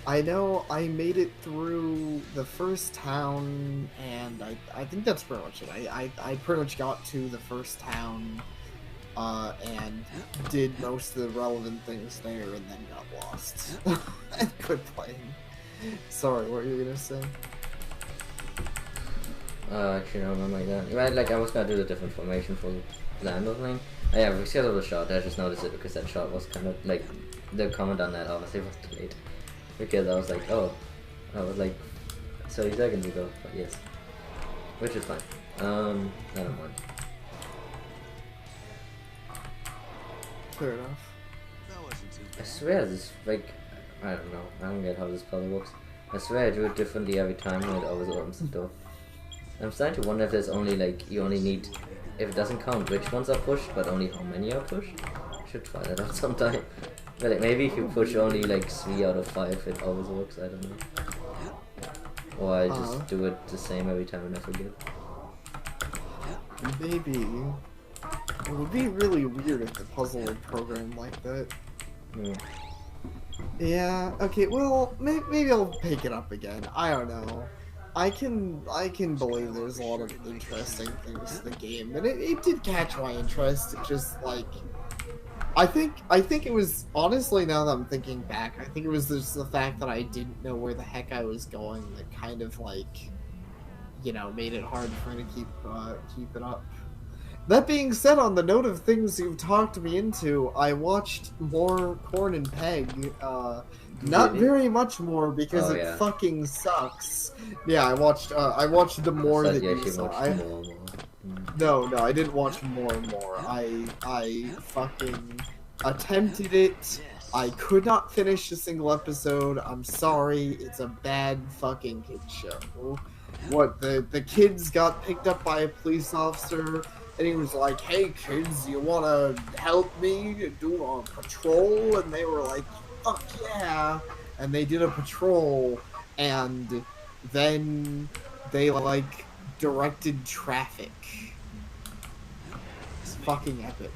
I know I made it through the first town, and I think that's pretty much it. I pretty much got to the first town, and did most of the relevant things there, and then got lost. And quit playing. Sorry, what were you gonna say? actually no, not like that. Right, like I was gonna do the different formation for the land thing. Yeah, we scheduled the shot. I just noticed it because that shot was kind of like the comment on that obviously was too late. Because I was like, oh, I was like 30 seconds ago, but yes. Which is fine. I don't mind. Fair enough. I swear this, like, I don't know, I don't get how this color works. I swear I do it differently every time and it always opens the door. I'm starting to wonder if there's only like, you only need, if it doesn't count which ones are pushed, but only how many are pushed. I should try that out sometime. But like, maybe if you push only like 3 out of 5, it always works, I don't know. Or I just do it the same every time and I forget. Maybe. It would be really weird if the puzzle would program like that. Yeah. Yeah, okay, well, maybe I'll pick it up again. I don't know. I can believe there's a lot of interesting things to the game, and it did catch my interest. It just, like... I think it was, honestly, now that I'm thinking back, I think it was just the fact that I didn't know where the heck I was going that kind of, like, you know, made it hard for me to keep it up. That being said, on the note of things you've talked me into, I watched more Corn and Peg. Not very much more because it fucking sucks. Yeah, I watched the more that you saw. No, I didn't watch more. I fucking attempted it. I could not finish a single episode. I'm sorry. It's a bad fucking kid show. What, the kids got picked up by a police officer, and he was like, "Hey kids, you wanna help me do a patrol?" And they were like, "Fuck yeah!" And they did a patrol, and then they like directed traffic. It's fucking epic.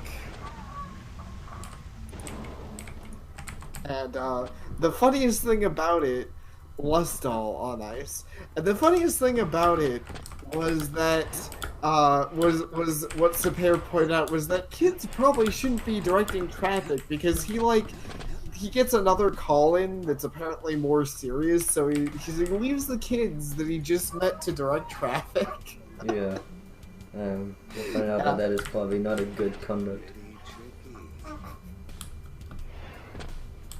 And the funniest thing about it, Lustall on ice. And the funniest thing about it was that was what Sapir pointed out was that kids probably shouldn't be directing traffic because he gets another call in that's apparently more serious, so he leaves the kids that he just met to direct traffic. Yeah. We'll find out that is probably not a good conduct.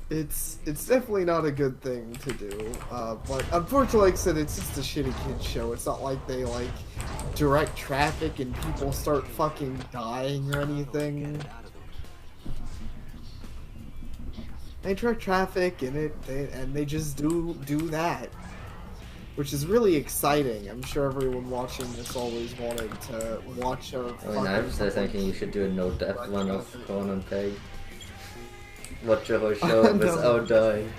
It's definitely not a good thing to do, but unfortunately, like I said, it's just a shitty kids show. It's not like they like direct traffic and people start fucking dying or anything. They direct traffic and they just do that, which is really exciting. I'm sure everyone watching this always wanted to watch a. I mean, I'm just thinking you should do a no-death one of Corn and Peg. Watch a whole show without dying.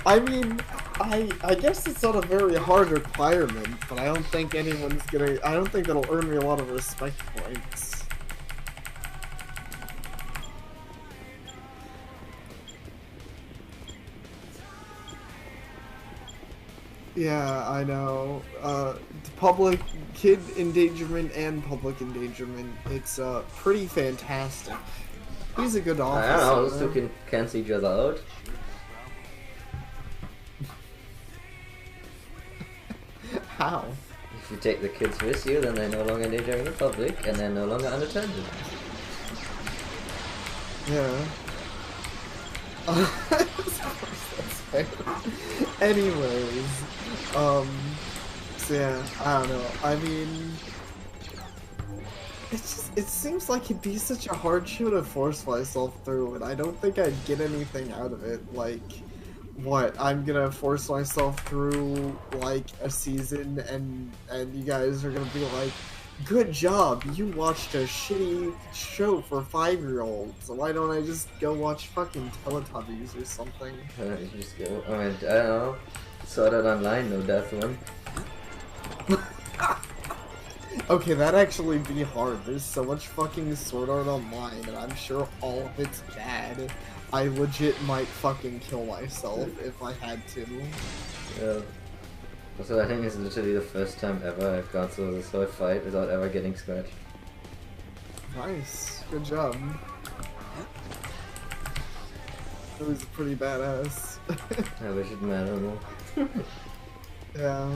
I mean, I guess it's not a very hard requirement, but I don't think anyone's gonna. I don't think that'll earn me a lot of respect points. Yeah, I know. Public kid endangerment and public endangerment. It's pretty fantastic. He's a good officer. I don't know, those two can cancel each other out. How? If you take the kids with you, then they're no longer endangering the public, and they're no longer unattended. Yeah. That's fair. Anyways, so yeah, I don't know. I mean, it seems like it'd be such a hard show to force myself through, and I don't think I'd get anything out of it. Like, what? I'm gonna force myself through like a season, and you guys are gonna be like, "Good job, you watched a shitty show for 5-year-olds. Why don't I just go watch fucking Teletubbies or something?" You just go, I mean, I don't know. Saw that online, no death one. Okay, that'd actually be hard. There's so much fucking Sword Art Online, and I'm sure all of it's bad. I legit might fucking kill myself if I had to. Yeah. Also, I think it's literally the first time ever I've gone through this whole fight without ever getting scratched. Nice. Good job. It was pretty badass. I wish it mattered more. Yeah.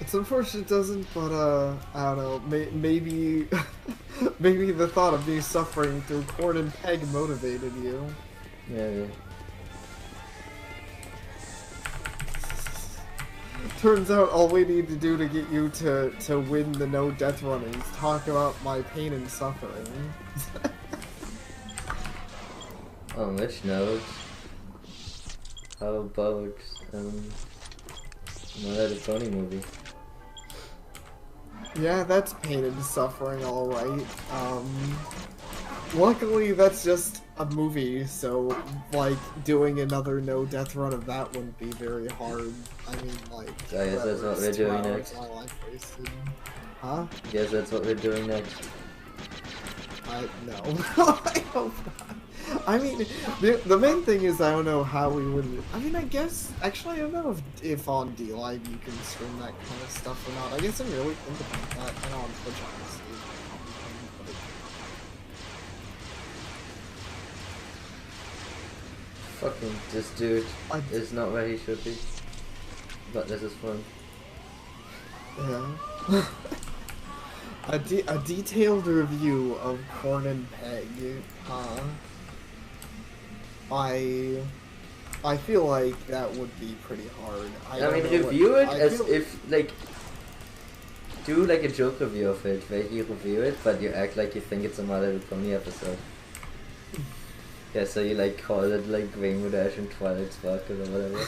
It's unfortunate it doesn't, but I don't know, maybe maybe the thought of me suffering through corn and peg motivated you. Maybe. Turns out all we need to do to get you to win the no death run is talk about my pain and suffering. On which note, how about My Little Pony movie? Yeah, that's pain and suffering, alright. Luckily that's just a movie, so, like, doing another no death run of that wouldn't be very hard. I mean, like, So I guess that's what we're doing next. My life wasted. Huh? Guess that's what we're doing next. No. I hope not. I mean, the main thing is I don't know how we would. I mean, I guess actually I don't know if on D-Live you can stream that kind of stuff or not. I guess I didn't really think about that. I know on Twitch obviously. Fucking this dude is not where he should be. But this is fun. Yeah. A detailed review of Corn and Peg. I feel like that would be pretty hard. I mean, review it as if, like, do like a joke review of it, where you review it, but you act like you think it's a My Little Pony episode. Yeah, so you like call it like Rainbow Dash and Twilight Sparkle or whatever.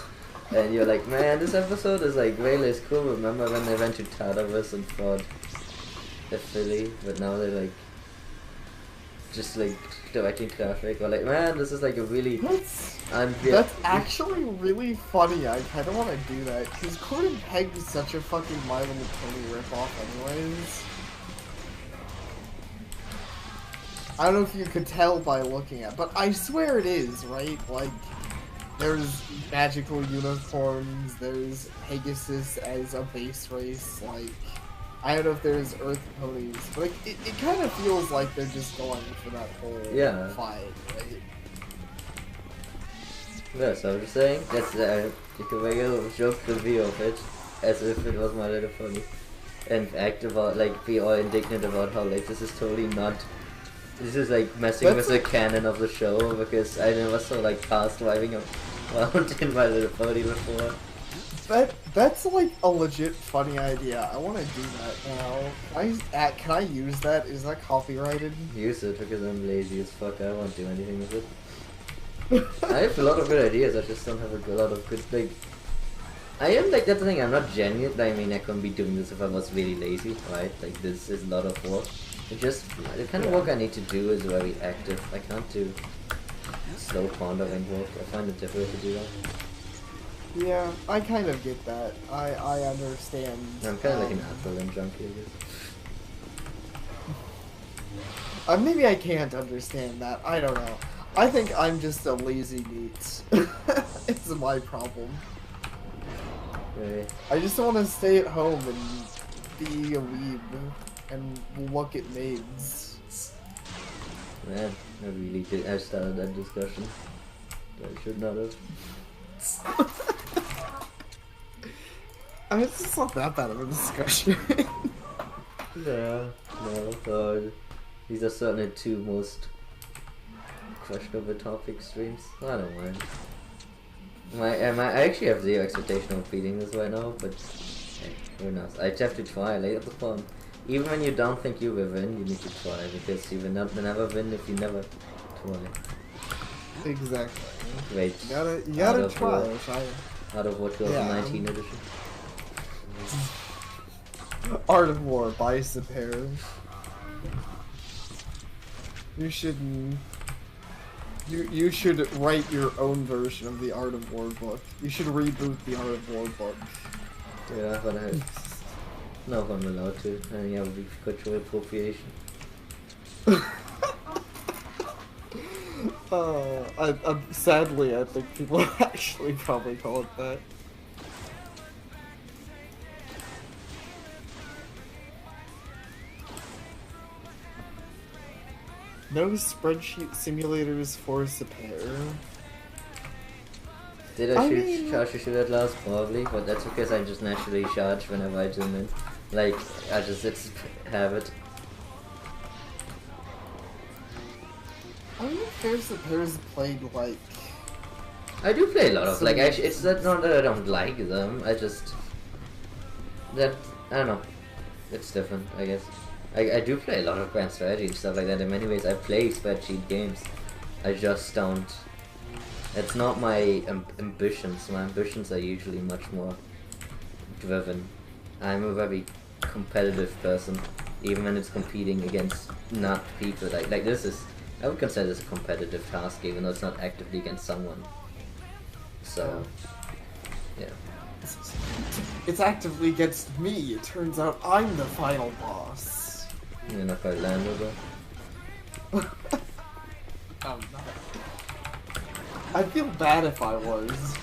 And you're like, man, this episode is like way less cool. Remember when they went to Tartarus and fought a filly, but now they're like just like directing traffic, or like, man, this is like a really that's actually really funny. I kind of want to do that because Corn and Peg is such a fucking My Little Pony ripoff, anyways. I don't know if you could tell by looking at, but I swear it is, right? Like, there's magical unicorns, there's Pegasus as a base race, like, I don't know if there's Earth ponies, but like, it kind of feels like they're just going for that whole fight, right? Yeah, so I'm just saying, that's you can make a joke review of it, as if it was My Little Pony, and act about, like, be all indignant about how, like, this is totally not. This is like messing with the canon of the show, because I never saw like cars driving around in My Little Pony before. That's like a legit funny idea. I want to do that now. Can I use that? Is that copyrighted? Use it, because I'm lazy as fuck. I won't do anything with it. I have a lot of good ideas. I just don't have a lot of good, like. I am like, that's the thing. I'm not genuine. I mean, I couldn't be doing this if I was really lazy, right? Like, this is a lot of work. It just, the kind of work I need to do is very active. I can't do slow pondering work. I find it difficult to do that. Yeah, I kind of get that. I understand. I'm kind of like an adrenaline junkie, I guess. Maybe I can't understand that. I don't know. I think I'm just a lazy neat. It's my problem. Really? I just want to stay at home and be a weeb. And look at maids. Man, I really did. I started that discussion. I should not have. I mean, it's not that bad of a discussion. Yeah, no, these are certainly two most questionable topic streams. I don't mind. I actually have zero expectation of beating this right now, but hey, who knows? I just have to try later the fun. Even when you don't think you will win, you need to try, because you will never win if you never try. Exactly. Wait, You gotta try. Out of what was 19 edition? Art of War by Sapir. You should write your own version of the Art of War book. You should reboot the Art of War book. Yeah, but I no if I'm allowed to. I mean, yeah, would be cultural appropriation. Sadly, I think people actually probably call it that. No spreadsheet simulators for Sapir. Did I charge to shoot at last? Probably, but that's because I just naturally charge whenever I zoom in. Like, it's habit. I mean, Sapir's played like... I do play a lot of, like, actually, it's not that I don't like them, I just... I don't know. It's different, I guess. I do play a lot of grand strategy and stuff like that. In many ways, I play spreadsheet games. I just don't... It's not my ambitions. My ambitions are usually much more driven. I'm a very competitive person, even when it's competing against not people. Like this is... I would consider this a competitive task, even though it's not actively against someone. So... yeah. It's actively against me. It turns out I'm the final boss. You're not quite Lando though. I'm not. I'd feel bad if I was.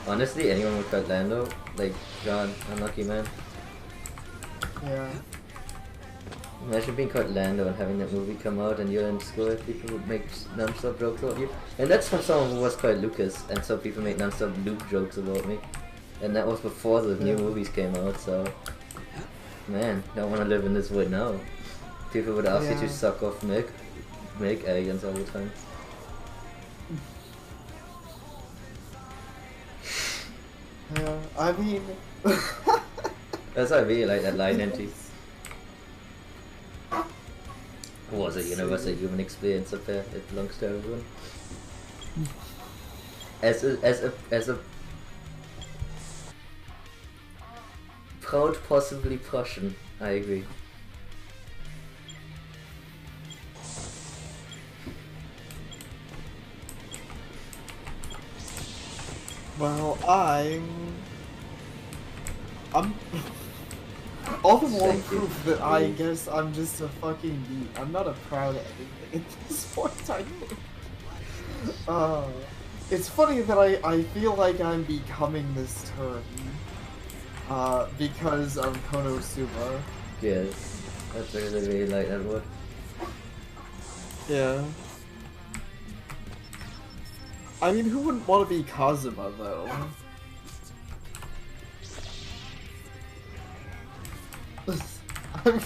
Honestly, anyone would cut Lando, like John, unlucky man. Yeah. Imagine being called Lando and having that movie come out and you're in school, people would make non-stop jokes about you. And that's from someone who was called Lucas, and so people made non-stop Luke jokes about me. And that was before the new movies came out, so... Man, don't want to live in this world now. People would ask you to suck off milk aliens all the time. Yeah, I mean... That's why I really like that line entry. Was a universal human experience up there, it belongs to everyone. As a proud, possibly Prussian, I agree. Well, I'm all the more proof that I guess I'm just a fucking geek. I'm not a proud of anything at this point, I think. It's funny that I feel like I'm becoming this term because of Konosuba. Yes, that's really, really like that word. Yeah. I mean, who wouldn't want to be Kazuma, though?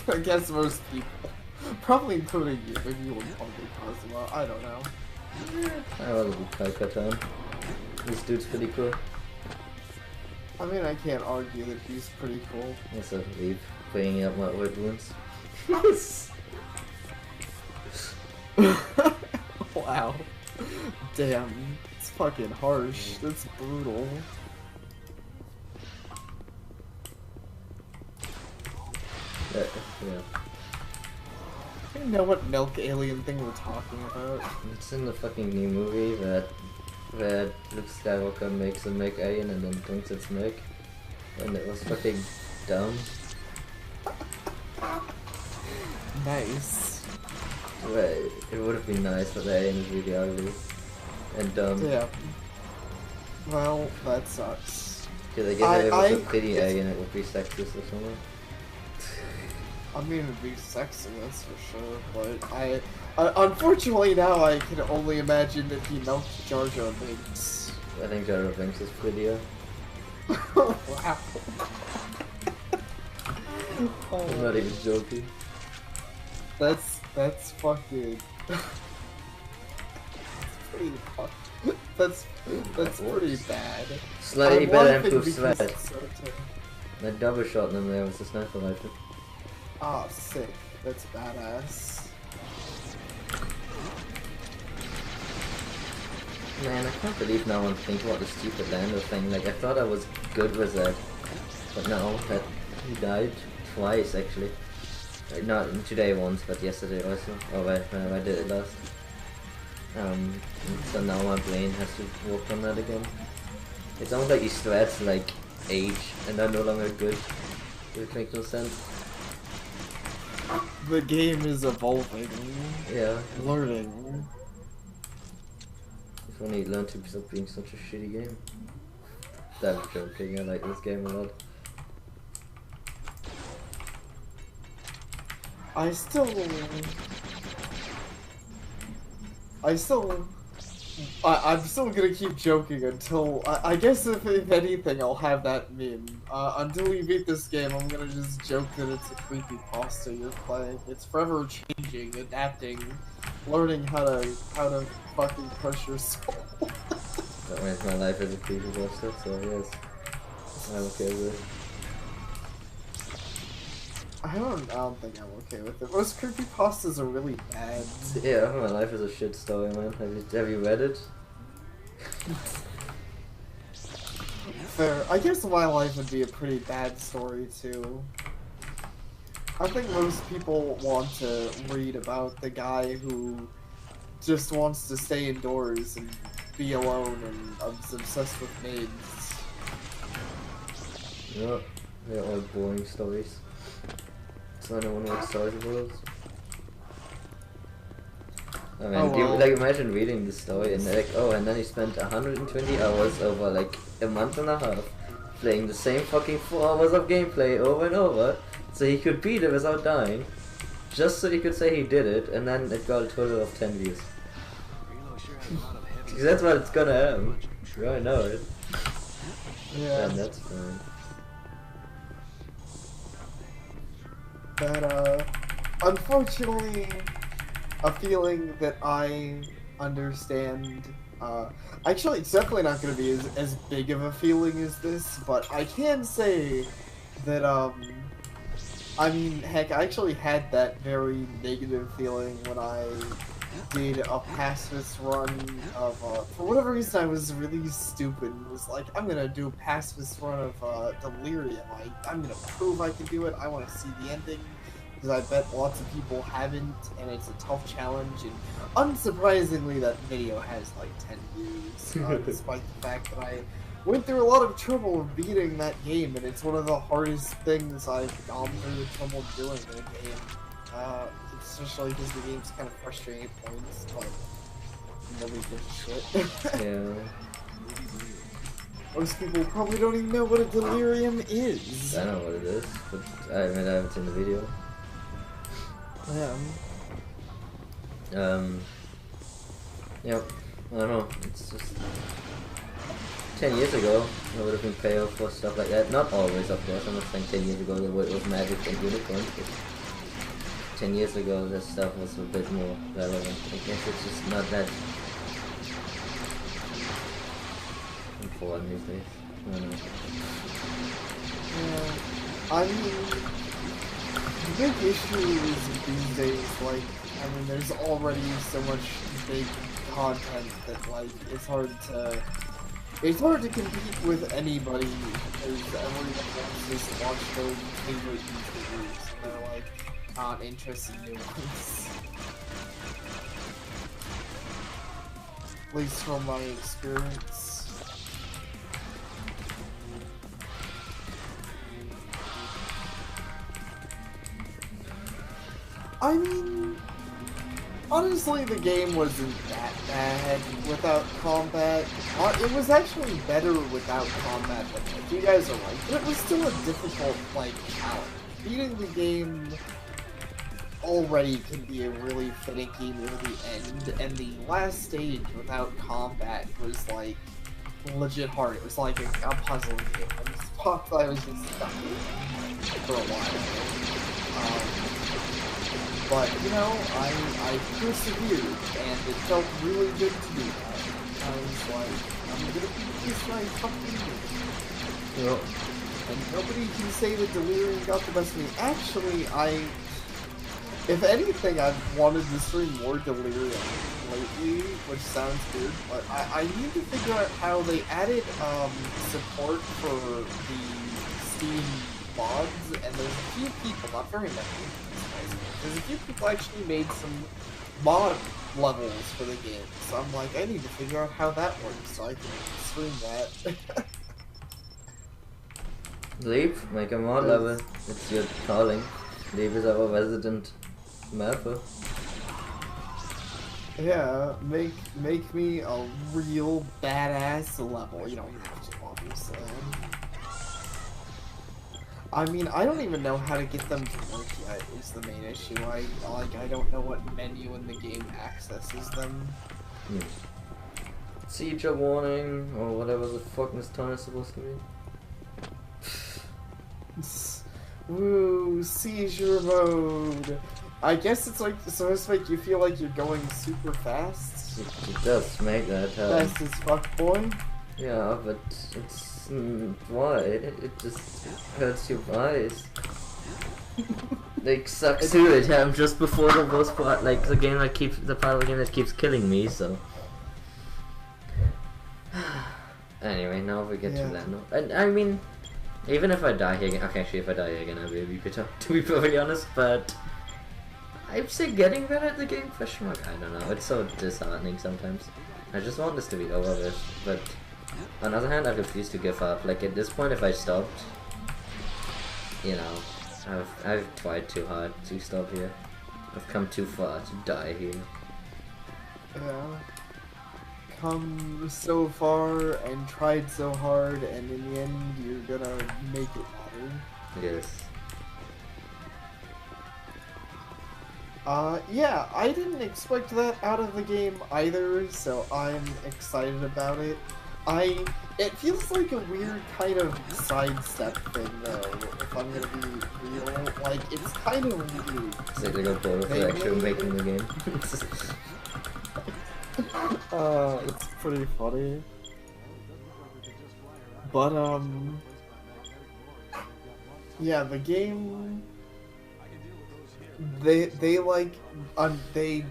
I guess most people. Probably including you, if you wouldn't want to be Kazuma. I don't know. I want to be Kai-Katan. This dude's pretty cool. I mean, I can't argue that he's pretty cool. What's up, Leap? Bringing up my word wounds. Wow. Damn. It's fucking harsh. That's brutal. Yeah. I don't know what milk alien thing we're talking about. It's in the fucking new movie where Luke Skywalker makes a milk alien and then thinks it's milk. And it was fucking dumb. Nice. Well, it would have been nice, but the alien is really ugly. And dumb. Yeah. Well, that sucks. Because I guess if it was a pretty alien, it would be sexist or something. I mean, it'd be sexy, that's for sure, but I unfortunately now I can only imagine that he melts Jar Jar Binks. I think Jar Jar Binks is prettier. Wow. I'm not even joking. That's fucking. pretty fuck. That's pretty bad. Slightly better laughing improved because sweat. it's so terrible. That double shot them there was a sniper rifle. Ah, sick. That's badass. Man, I can't believe no one thinks about the stupid Lando thing. Like, I thought I was good with that. But no, that he died twice actually. Like, not today once, but yesterday also. Or when I did it last. So now my brain has to work on that again. It's almost like these threats like age and are no longer good. It makes no sense. The game is evolving. Yeah. Learning. If only it learned to stop being such a shitty game. I'm joking, I like this game a lot. I'm still gonna keep joking until I guess if anything I'll have that meme. Until we beat this game, I'm gonna just joke that it's a creepypasta you're playing. It's forever changing, adapting, learning how to fucking crush your soul. That means my life is a creepypasta, so yes, I'm okay with it. I don't think I'm okay with it. Most creepypastas are really bad. Yeah, my life is a shit story, man. Have you read it? Fair. I guess my life would be a pretty bad story too. I think most people want to read about the guy who just wants to stay indoors and be alone and is obsessed with maids. Yeah, they're all boring stories. So no one wants stories about those. I mean, well. like imagine reading this story and like, oh, and then he spent 120 hours over like a month and a half playing the same fucking 4 hours of gameplay over and over, so he could beat it without dying, just so he could say he did it, and then it got a total of 10 views. Because that's what it's gonna happen. You already know it. Yeah. And that's fine. But unfortunately, a feeling that I understand. Actually, it's definitely not going to be as big of a feeling as this, but I can say that, I mean, heck, I actually had that very negative feeling when I did a pacifist run of, for whatever reason I was really stupid and was like, I'm gonna do a pacifist run of, Delirium. I'm gonna prove I can do it, I want to see the ending. Because I bet lots of people haven't, and it's a tough challenge, and unsurprisingly that video has like 10 views, despite the fact that I went through a lot of trouble beating that game, and it's one of the hardest things I've gone through the trouble doing in a game, especially because the game's kind of frustrating at points, but nobody gives a shit. Yeah. Most people probably don't even know what a delirium is. I know what it is, but I haven't seen the video. Yeah. Yep, I don't know, it's just 10 years ago I would have been pale for stuff like that. Not always, of course. I'm not saying 10 years ago it was magic and unicorns, but 10 years ago this stuff was a bit more relevant. I guess it's just not that important these days. I don't know. Yeah. I mean, the big issue is these days, like, I mean, there's already so much big content that, like, it's hard to compete with anybody, because everyone wants to just watch their favorite YouTubers, and they're, like, not interested in new ones. At least from my experience. I mean, honestly, the game wasn't that bad without combat. It was actually better without combat, but like, you guys are right. But it was still a difficult, like, challenge. Beating the game already can be a really finicky near the end, and the last stage without combat was, like, legit hard. It was like a puzzle game. I was just stuck for a while. But, you know, I persevered, and it felt really good to do that. I was like, I'm gonna beat this right fucking game. Yep. And nobody can say that Delirium got the best of me. Actually, if anything, I've wanted to stream more Delirium lately, which sounds weird, but I need to figure out how they added support for the Steam mods, and there's a few people, not very many, there's a few people actually made some mod levels for the game, so I'm like, I need to figure out how that works so I can stream that. Leave, make a mod level. It's your calling. Leave is our resident mapper. Yeah, make me a real badass level. You don't have to, obviously. I mean, I don't even know how to get them to work yet, is the main issue. I don't know what menu in the game accesses them. Seizure warning, or whatever the fuck this time is supposed to be. Woo, seizure mode. I guess it's like supposed to make you feel like you're going super fast. It does make that Fast as fuck, boy. Yeah, but it's why? It just hurts your eyes. Like sucks to it. I'm just before the worst part, like the game that keeps the part of the game that keeps killing me. So anyway, now we get to that note. And I mean, even if I die here again, okay, actually, if I die here again, I'll be a bit bitter, to be perfectly honest. But I'd say getting better at the game? Question mark. I don't know. It's so disheartening sometimes. I just want this to be over with, but on the other hand, I refuse to give up. Like at this point, if I stopped, you know, I've tried too hard to stop here. I've come too far to die here. Yeah. Come so far and tried so hard, and in the end, you're gonna make it matter. Yes. Yeah, I didn't expect that out of the game either, so I'm excited about it. It feels like a weird kind of sidestep thing, though, if I'm gonna be real. Like, it's kind of weird. It's like they got bored of actually making the game. It's pretty funny. But, yeah, the game... They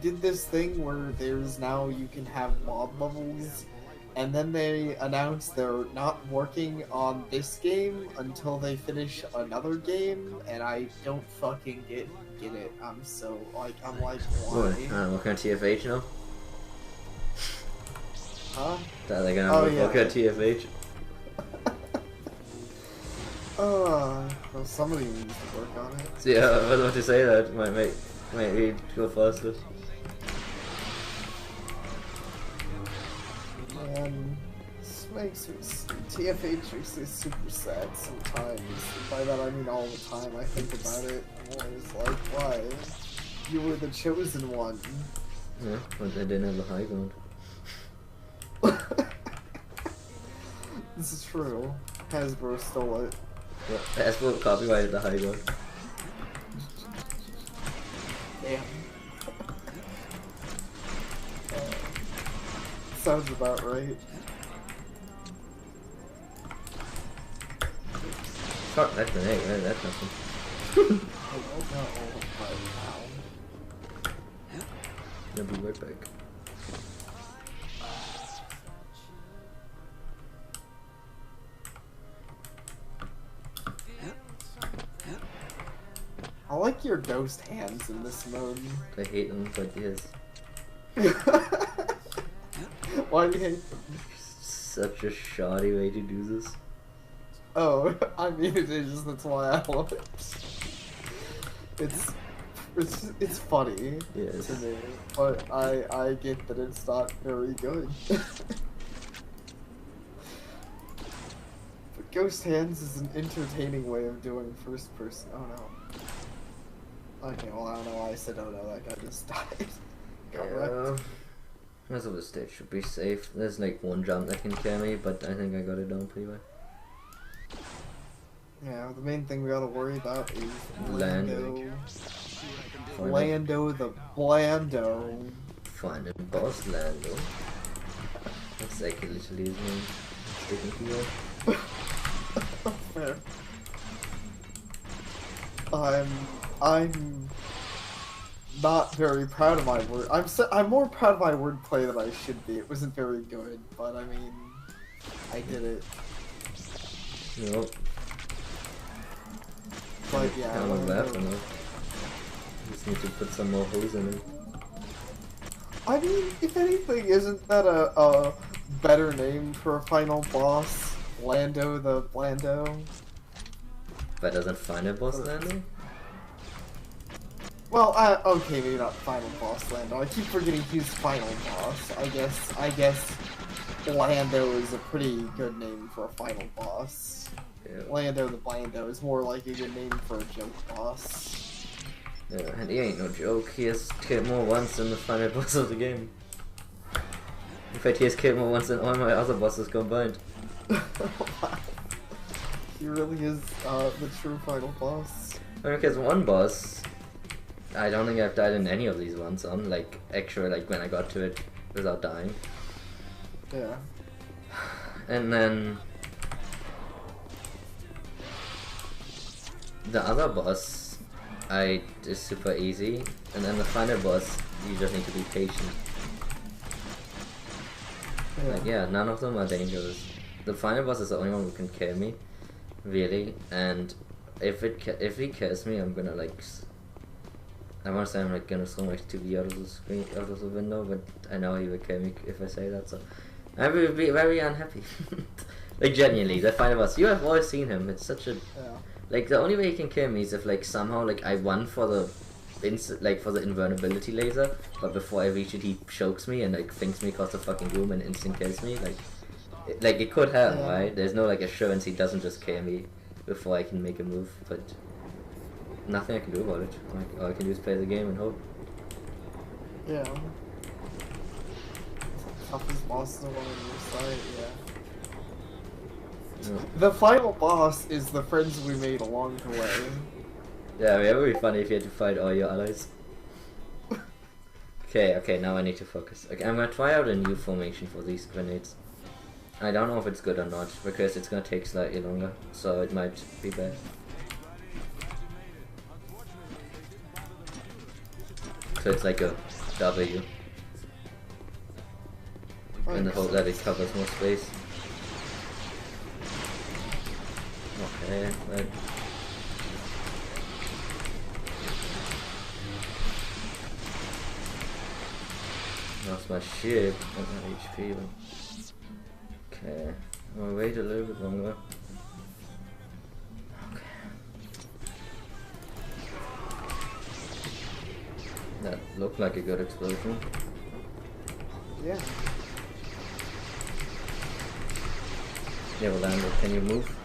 did this thing where there's now you can have mob levels, and then they announced they're not working on this game until they finish another game, and I don't fucking get it. I'm like, why? What? I don't know, what kind of TFH now? Huh? That they're gonna work at TFH? Well, somebody needs to work on it. So, yeah, I was about to say that. Might me go faster. Man, this makes me... TFH makes me super sad sometimes. By that I mean all the time I think about it. I'm always like, why? You were the chosen one. Yeah, but I didn't have the high ground. This is true. Hasbro stole it. Yeah, Hasbro copyrighted the high ground. Damn. Sounds about right. Fuck, that's an egg, right? That's nothing. I don't know right now. I'll be right back. I like your ghost hands in this mode. I hate them, but yes. Why do you hate them? Such a shoddy way to do this. Oh, I mean it is, that's why I love it. It's funny Yes. to me, but I get that it's not very good. But ghost hands is an entertaining way of doing first person. Oh no. Okay, well I don't know why I said oh no, that guy just died. Got wrecked. Yeah. The rest of the stage should be safe. There's like one jump that can kill me, but I think I got it down pretty well. Yeah, the main thing we gotta worry about is Lando. Lando the Blando. Find a boss, Lando. That's like literally his name. Sticking to it. Fair. I'm not very proud of my word. I'm more proud of my wordplay than I should be. It wasn't very good, but I mean, I did it. Nope. But yeah, I'm not laughing though. Just need to put some more holes in it. I mean, if anything, isn't that a better name for a final boss? Lando the Blando? Better than final boss, Lando? Well, okay, maybe not final boss Lando. I keep forgetting he's final boss. I guess Lando is a pretty good name for a final boss. Yeah. Lando the Blando is more like a good name for a joke boss. Yeah, and he ain't no joke. He has killed more once than the final boss of the game. In fact, he has killed more once than all my other bosses combined. He really is the true final boss. I mean, because one boss, I don't think I've died in any of these ones on, like, actually, like, when I got to it without dying. Yeah. And then the other boss is super easy, and then the final boss you just need to be patient. Yeah. Like, yeah, none of them are dangerous. The final boss is the only one who can kill me, really, and if he kills me, I'm gonna like, I wanna say I'm like gonna throw my TV out of the screen, out of the window, but I know he will kill me if I say that, so I will be very unhappy. Like, genuinely, the final boss, you have all seen him, it's such a, like, the only way he can kill me is if, like, somehow, like, I won for the for the invulnerability laser, but before I reach it he chokes me and, like, thinks me across the fucking room and instant kills me, like, it could happen, right? There's no, like, assurance he doesn't just kill me before I can make a move, but nothing I can do about it. Like, all I can do is play the game and hope. Yeah. Toughest boss is the one on your side, yeah. The final boss is the friends we made along the way. Yeah, it would be funny if you had to fight all your allies. Okay, now I need to focus. Okay, I'm gonna try out a new formation for these grenades. I don't know if it's good or not, because it's gonna take slightly longer, so it might be bad. So it's like a W. In the hope that it covers more space. Okay, right. Lost my shield and my HP. Okay, I'll wait a little bit longer. Okay. That looked like a good explosion. Yeah. Yeah, well, Lando, can you move?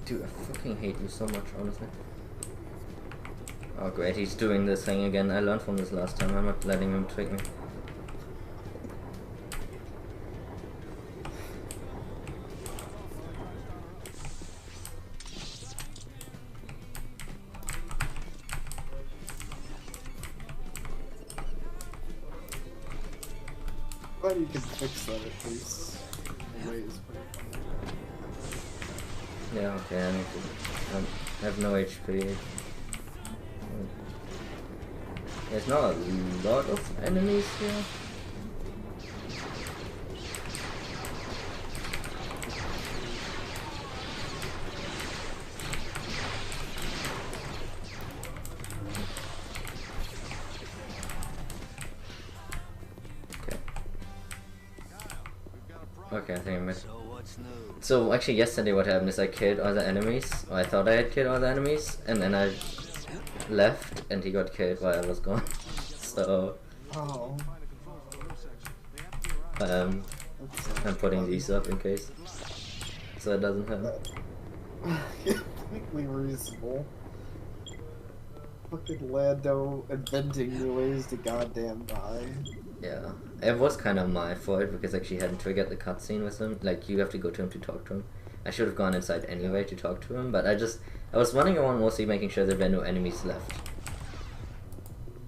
Dude, I fucking hate you so much, honestly. Oh great, he's doing this thing again. I learned from this last time. I'm not letting him trick me. Glad you can fix that at least. The way is pretty funny. Yeah, okay, I need to. I have no HP. There's not a lot of enemies here. Okay, I think I missed. So actually yesterday what happened is I killed all the enemies, or I thought I had killed all the enemies, and then I left and he got killed while I was gone. So Oh. I'm putting these up in case, so it doesn't happen. Completely reasonable. Fucking Lando inventing new ways to goddamn die. Yeah, it was kind of my fault because like she hadn't triggered the cutscene with him. Like you have to go to him to talk to him. I should have gone inside anyway to talk to him, but I was running around mostly making sure there were no enemies left.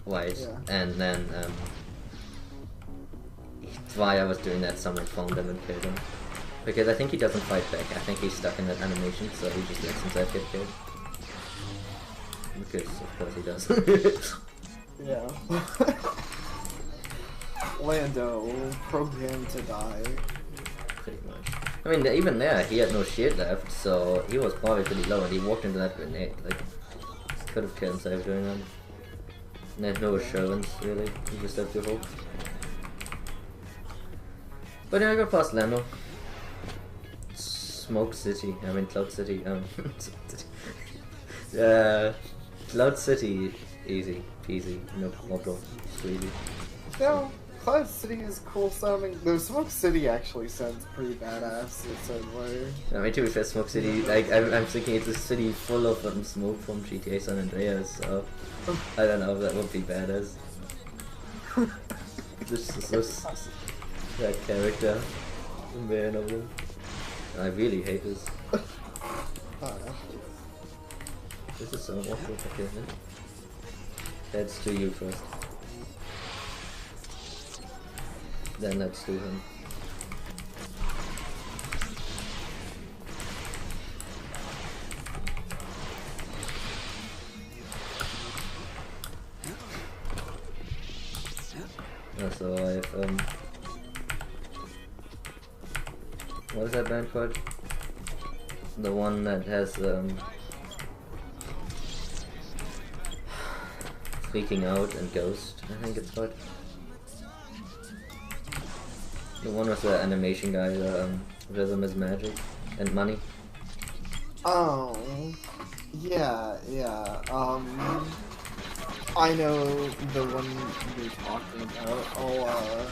Right, Yeah. and then while I was doing that, someone found him and killed him. Because I think he doesn't fight back. I think he's stuck in that animation, so he just lets himself get killed. Because of course he does. Yeah. Lando, programmed to die. Pretty much. I mean, even there, he had no shield left, so he was probably pretty low, and he walked into that grenade. Like, could have killed himself doing that. And there's no assurance, really. You just have to hope. But yeah, I got past Lando. Smoke City. I mean, Cloud City. Cloud City, easy peasy, no problem, sweetie. No, Cloud City is cool sounding. No, Smoke City actually sounds pretty badass in its own way. I mean, to be fair, Smoke City, like, I'm thinking it's a city full of smoke from GTA San Andreas, so I don't know if that would be badass. That character, man of them. I really hate this. This is so awkward. Okay, man. Let's do you first. Then let's do him. So I have what is that band called? The one that has Freaking Out and Ghost, I think it's called. The one with the animation guy, the Rhythm is Magic and Money. Oh, yeah. I know the one you're talking about. Oh,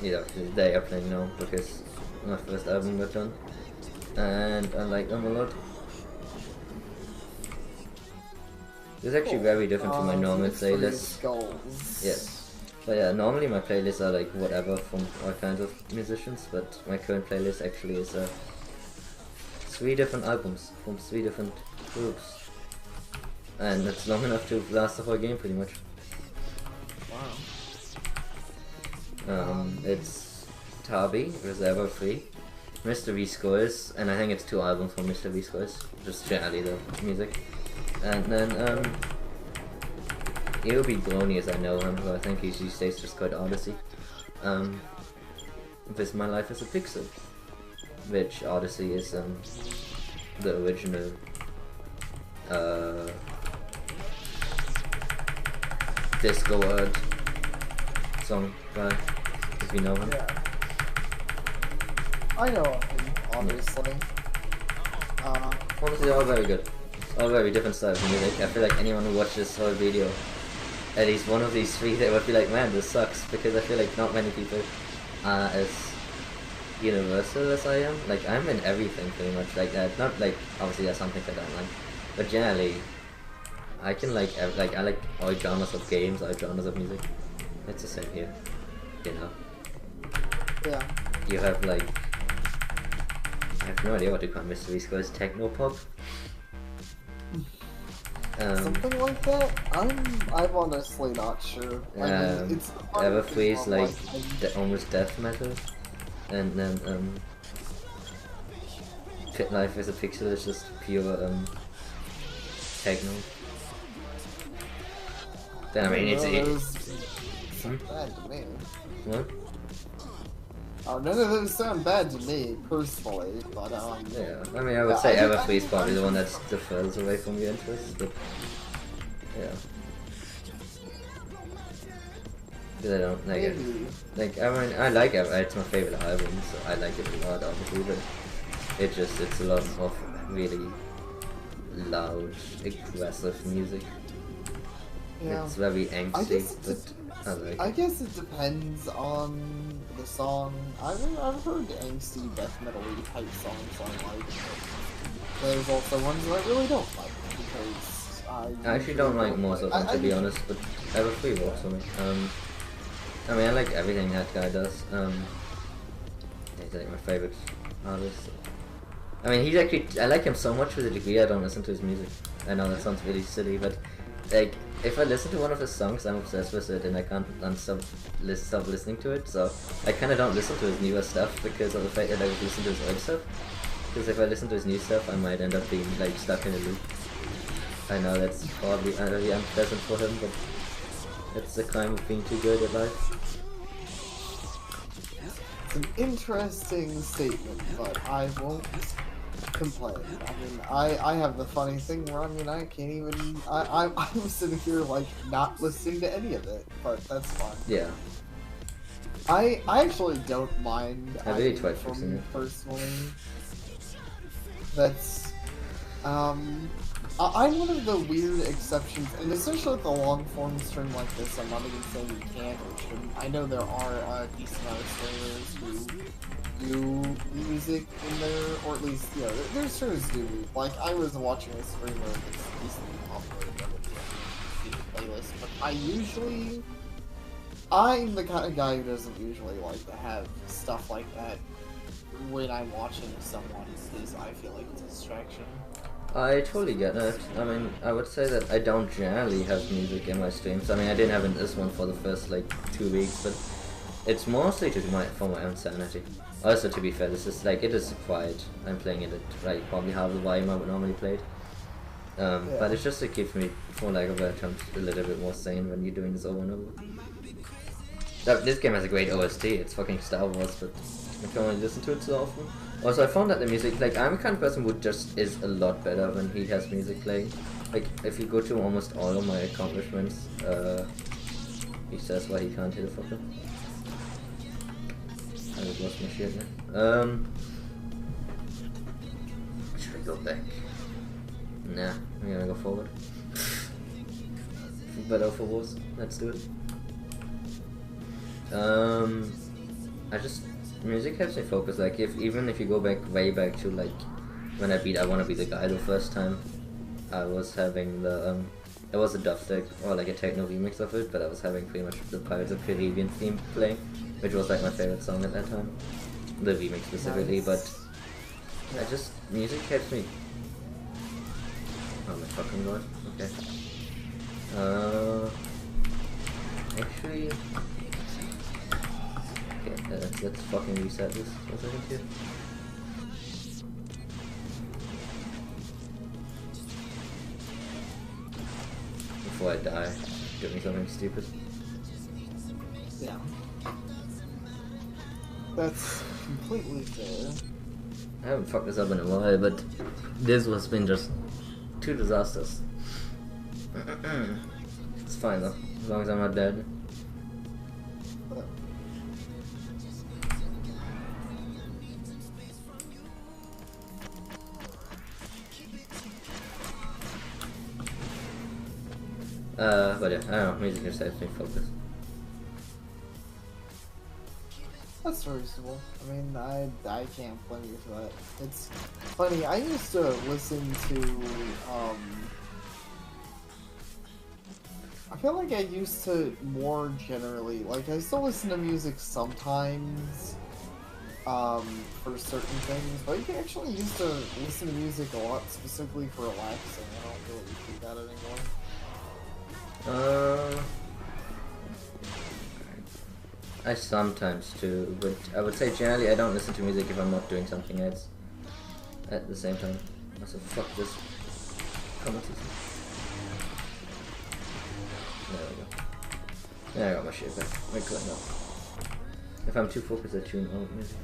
Yeah, they are playing now because my first album got done, and I like them a lot. It's actually very different from my normal playlist. Skulls. Yes. But yeah, normally my playlists are like whatever from all kinds of musicians, but my current playlist actually is 3 different albums from 3 different groups. And it's long enough to last the whole game pretty much. Wow. It's Tabi, Reserva Free, Mr. V Scores, and I think it's 2 albums from Mr. V Scores, just generally the music. And then it'll be Brony as I know him, but I think he stays just called Odyssey. This My Life as a Pixel, which Odyssey is the original disco art song by, if you know him. Yeah. I know of him, obviously. Honestly, they're all very good. All very different styles of music. I feel like anyone who watched this whole video, at least one of these 3, they would be like, man, this sucks, because I feel like not many people are as universal as I am. Like, I'm in everything pretty much like that. Not like, obviously there's something that I don't like, but generally, I can like, I like all genres of games, all genres of music. It's the same here, you know. Yeah. You have like, I have no idea what to call Mystery Scores, techno pop. Something like that? I'm honestly not sure. I mean, it's Everfree's like almost death metal, and then Pit Life as a Pixel is just pure techno. Then I mean it's bad to me. What? Oh, none of those sound bad to me personally, but yeah, I mean I would say Everfree is probably the one that's the furthest away from your interest, but yeah. Because I don't like it. Like I mean I like it. It's my favorite album, so I like it a lot, obviously. But it's a lot of really loud, aggressive music. Yeah. It's very I angsty, guess but I like I it. guess it depends on the song. I've heard angsty death metal type songs I like. There's also ones that I really don't like because I actually don't like most of them, to be usually- honest, but I have a free walks on me. I mean, I like everything that guy does. He's like my favorite artist. I mean, he's actually, I like him so much to the degree I don't listen to his music. I know that sounds really silly, but like, if I listen to one of his songs, I'm obsessed with it and I can't stop listening to it, so I kind of don't listen to his newer stuff because of the fact that I would listen to his old stuff. Because if I listen to his new stuff, I might end up being like stuck in a loop. I know that's probably utterly unpleasant for him, but it's the crime of being too good at life. It's an interesting statement, but I won't complain. I mean, I have the funny thing where, I mean, I can't even, I'm sitting here, like, not listening to any of it, but that's fine. Yeah. I actually don't mind. I really mean, tried from fixing it. personally. That's, I'm one of the weird exceptions, and especially with a long form stream like this, I'm not even saying you can't or shouldn't. I know there are a decent amount of streamers who do music in there, or at least, you know, there's streamers who do. Like, I was watching a streamer that's decently popular in the playlist, but I'm the kind of guy who doesn't usually like to have stuff like that when I'm watching someone, because I feel like it's a distraction. I totally get it. I mean, I would say that I don't generally have music in my streams. I mean, I didn't have in this one for the first like 2 weeks, but it's mostly for my own sanity. Also, to be fair, this is like, it is quiet. I'm playing it at like probably half the volume I would normally play it. But it's just to keep me, for lack of a better term, a little bit more sane when you're doing this over and over. This game has a great OST. It's fucking Star Wars, but I can only listen to it so often. Also, I found that the music, like, I'm the kind of person who just is a lot better when he has music playing. Like, if you go to almost all of my accomplishments, he says why he can't hit a fucker. I just lost my shit now. Should I go back? Nah, I'm gonna go forward. For better or for worse, let's do it. Music helps me focus. Like, even if you go way back to like when I Wanna Be the Guy the first time, I was having the it was a dubstep or like a techno remix of it, but I was having pretty much the Pirates of the Caribbean theme playing, which was like my favorite song at that time, the remix specifically. Nice. But music helps me. Oh my fucking god. Okay. Actually. Okay, let's fucking reset this for a second here. Before I die, doing something stupid. Yeah. That's completely fair. I haven't fucked this up in a while, but this has been just two disasters. It's fine though, as long as I'm not dead. But yeah, I don't know, music just helps me focus. That's reasonable. I mean, I can't blame you for that. It's funny, I used to listen to, I feel like I used to more generally, like, I still listen to music sometimes, for certain things, but I actually used to listen to music a lot specifically for relaxing. I don't really do that anymore. I sometimes do, but I would say generally I don't listen to music if I'm not doing something else at the same time. Also, fuck this commentating. There we go. Yeah, I got my shit back. We're good now. If I'm too focused, I tune out music.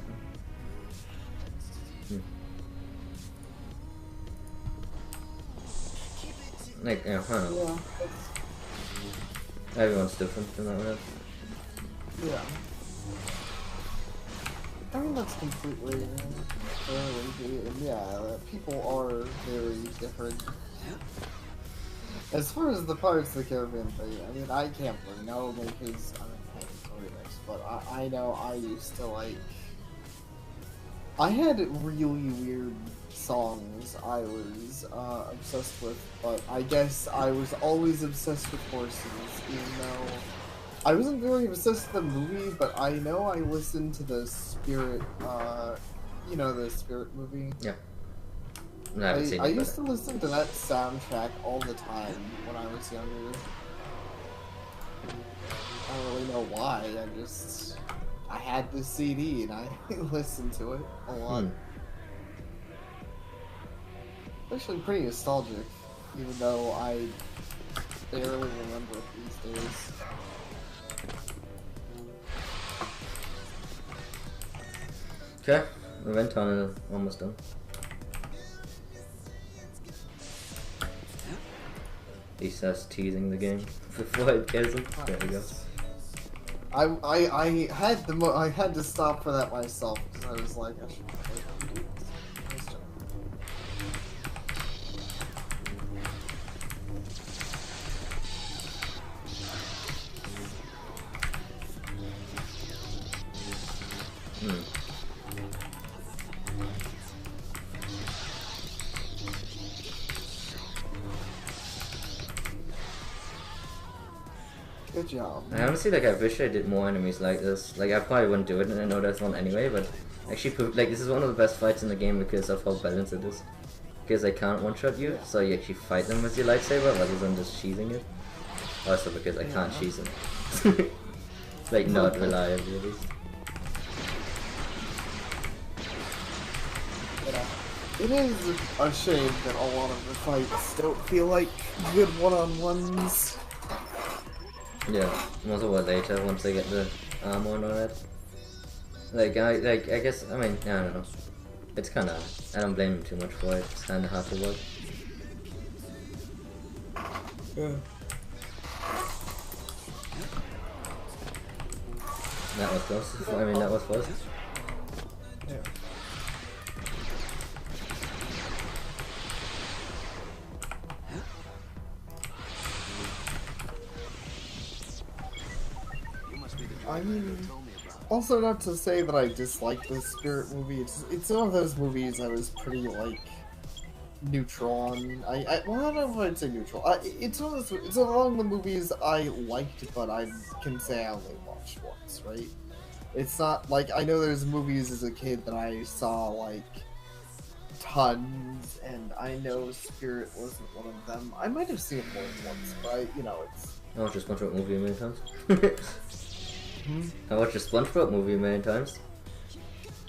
Like, yeah, I don't know. Yeah, Everyone's different in that way. yeah. I mean, that's completely fair, and yeah, people are very different. As far as the Pirates of the Caribbean thing, I mean, I can't really know because unintended remix, but I know I used to like. I had really weird songs I was obsessed with, but I guess I was always obsessed with horses, even though I wasn't very obsessed with the movie, but I know I listened to the Spirit, you know, the Spirit movie. Yeah. No, I haven't seen I it, used but to listen to that soundtrack all the time when I was younger. I don't really know why, I had this CD and I listened to it a lot. Actually pretty nostalgic, even though I barely remember it these days. okay, event tunnel almost done. He starts teasing the game before it kills him. There we go. I had to stop for that myself because I was like, I should probably do this. Good job. I honestly, like, I wish I did more enemies like this. Like, I probably wouldn't do it, and I know that's one anyway, but actually, like, this is one of the best fights in the game because of how balanced it is. Because they can't one-shot you, so you actually fight them with your lightsaber rather than just cheesing it. Also because I can't cheese them. Like, not reliable, at least. It is a shame that a lot of the fights don't feel like good one-on-ones. Yeah, most of what later once they get the armor and all that. Like I guess I mean I don't know. It's kinda I don't blame him too much for it. It's kinda hard to work. Yeah. That was close. I mean that was close. Yeah. I mean, also not to say that I dislike the Spirit movie. It's one of those movies I was pretty like neutral on. Well, I don't know if I'd say neutral. It's one of those. It's among the movies I liked, but I can say I only watched once. Right? It's not like I know there's movies as a kid that I saw like tons, and I know Spirit wasn't one of them. I might have seen it more than once, but you know, it's. I watched a SpongeBob movie a million times. I watched a SpongeBob movie a million times.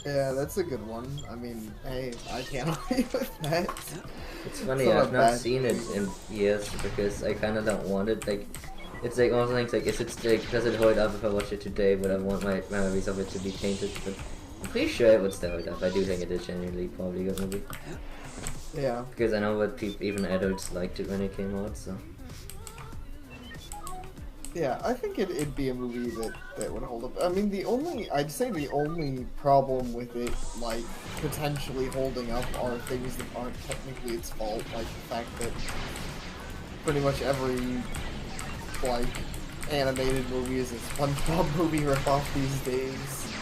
Yeah, that's a good one. I mean, hey, I can't argue with that. It's funny, I've not seen it in years because I kind of don't want it. Like, it's like one of the things like, is it like, does it hold up if I watch it today? Would I want my memories of it to be tainted? But I'm pretty sure it would still hold up. I do think it is genuinely probably a good movie. Yeah. Because I know that people, even adults, liked it when it came out. So. Yeah, I think it'd be a movie that would hold up. I mean, I'd say the only problem with it, like, potentially holding up are things that aren't technically its fault, like the fact that pretty much every, like, animated movie is a SpongeBob movie ripoff these days.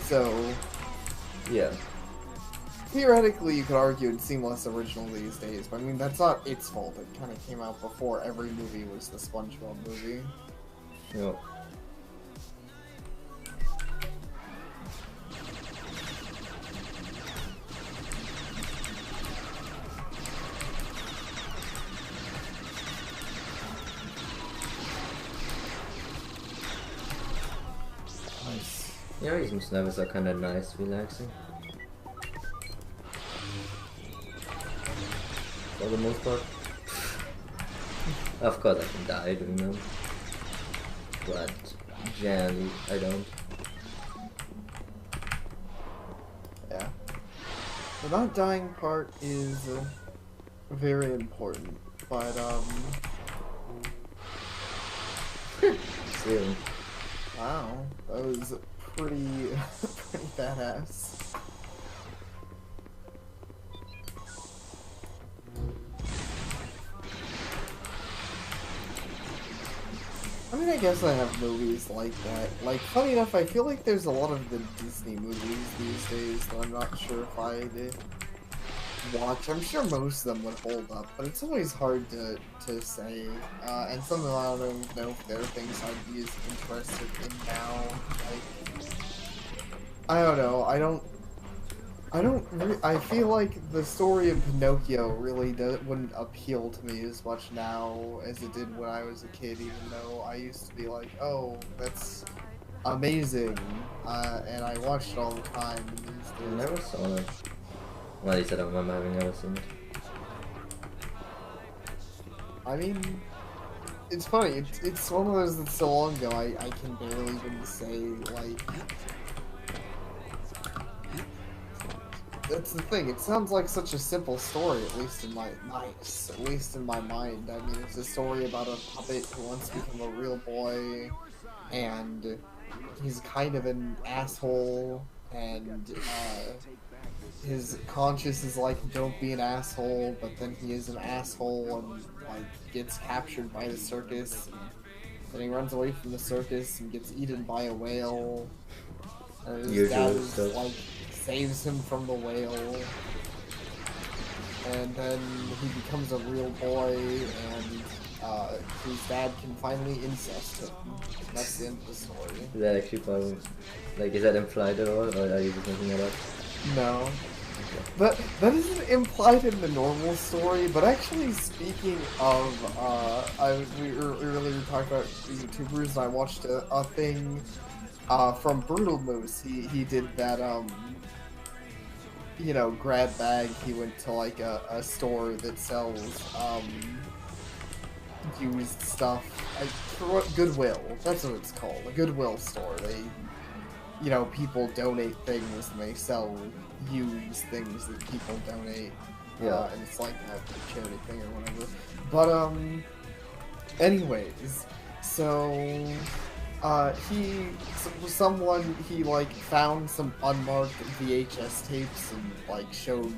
So, yeah. Theoretically, you could argue it'd seem less original these days, but I mean, that's not its fault. It kind of came out before every movie was the SpongeBob movie. Yep. Nice. Yeah, these levels are kind of nice, relaxing. For the most part. Of course I can die doing them. But generally I don't. Yeah. The not dying part is very important, but Soon. wow, that was pretty, pretty badass. I mean, I guess I have movies like that. Like, funny enough, I feel like there's a lot of the Disney movies these days that I'm not sure if I'd watch. I'm sure most of them would hold up, but it's always hard to say. And some of them I don't know if they're things I'd be as interested in now. Like, I don't know. I feel like the story of Pinocchio really wouldn't appeal to me as much now as it did when I was a kid, even though I used to be like, oh, that's amazing, and I watched it all the time. I never saw it. Well, you said I remember having never seen it. I mean, it's funny, it's one of those that's so long ago, I can barely even say, like... That's the thing. It sounds like such a simple story, at least in my mind. I mean, it's a story about a puppet who wants to become a real boy, and he's kind of an asshole, and his conscience is like, don't be an asshole, but then he is an asshole and like gets captured by the circus. Then he runs away from the circus and gets eaten by a whale. And his dad is like saves him from the whale, and then he becomes a real boy, and his dad can finally incest him. That's the end of the story. Is that actually part like, is that implied at all, or are you just making it up? No. That isn't implied in the normal story, but actually speaking of, we earlier talked about YouTubers, and I watched a thing from Brutal Moose. He did that, you know, grab bag. He went to like a store that sells used stuff. Goodwill. That's what it's called. A Goodwill store. They, you know, people donate things and they sell used things that people donate. Yeah. And it's like a charity thing or whatever. But anyways, so he like found some unmarked VHS tapes and like showed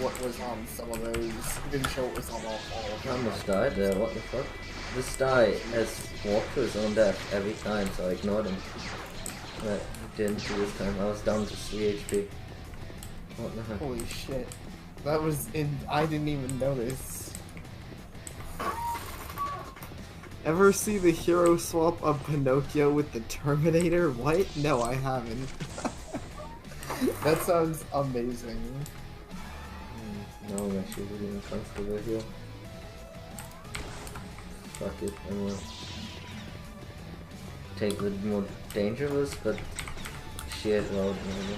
what was on some of those. He didn't show what was on all of them. Almost died there, what the fuck? This guy has walked to his own death every time, so I ignored him. I didn't do this time, I was down to 3 HP. What the heck? Holy shit. That was I didn't even notice. Ever see the hero swap of Pinocchio with the Terminator? What? No, I haven't. That sounds amazing. No, I'm actually really uncomfortable here. Fuck it, I'm gonna take the more dangerous but shit road maybe.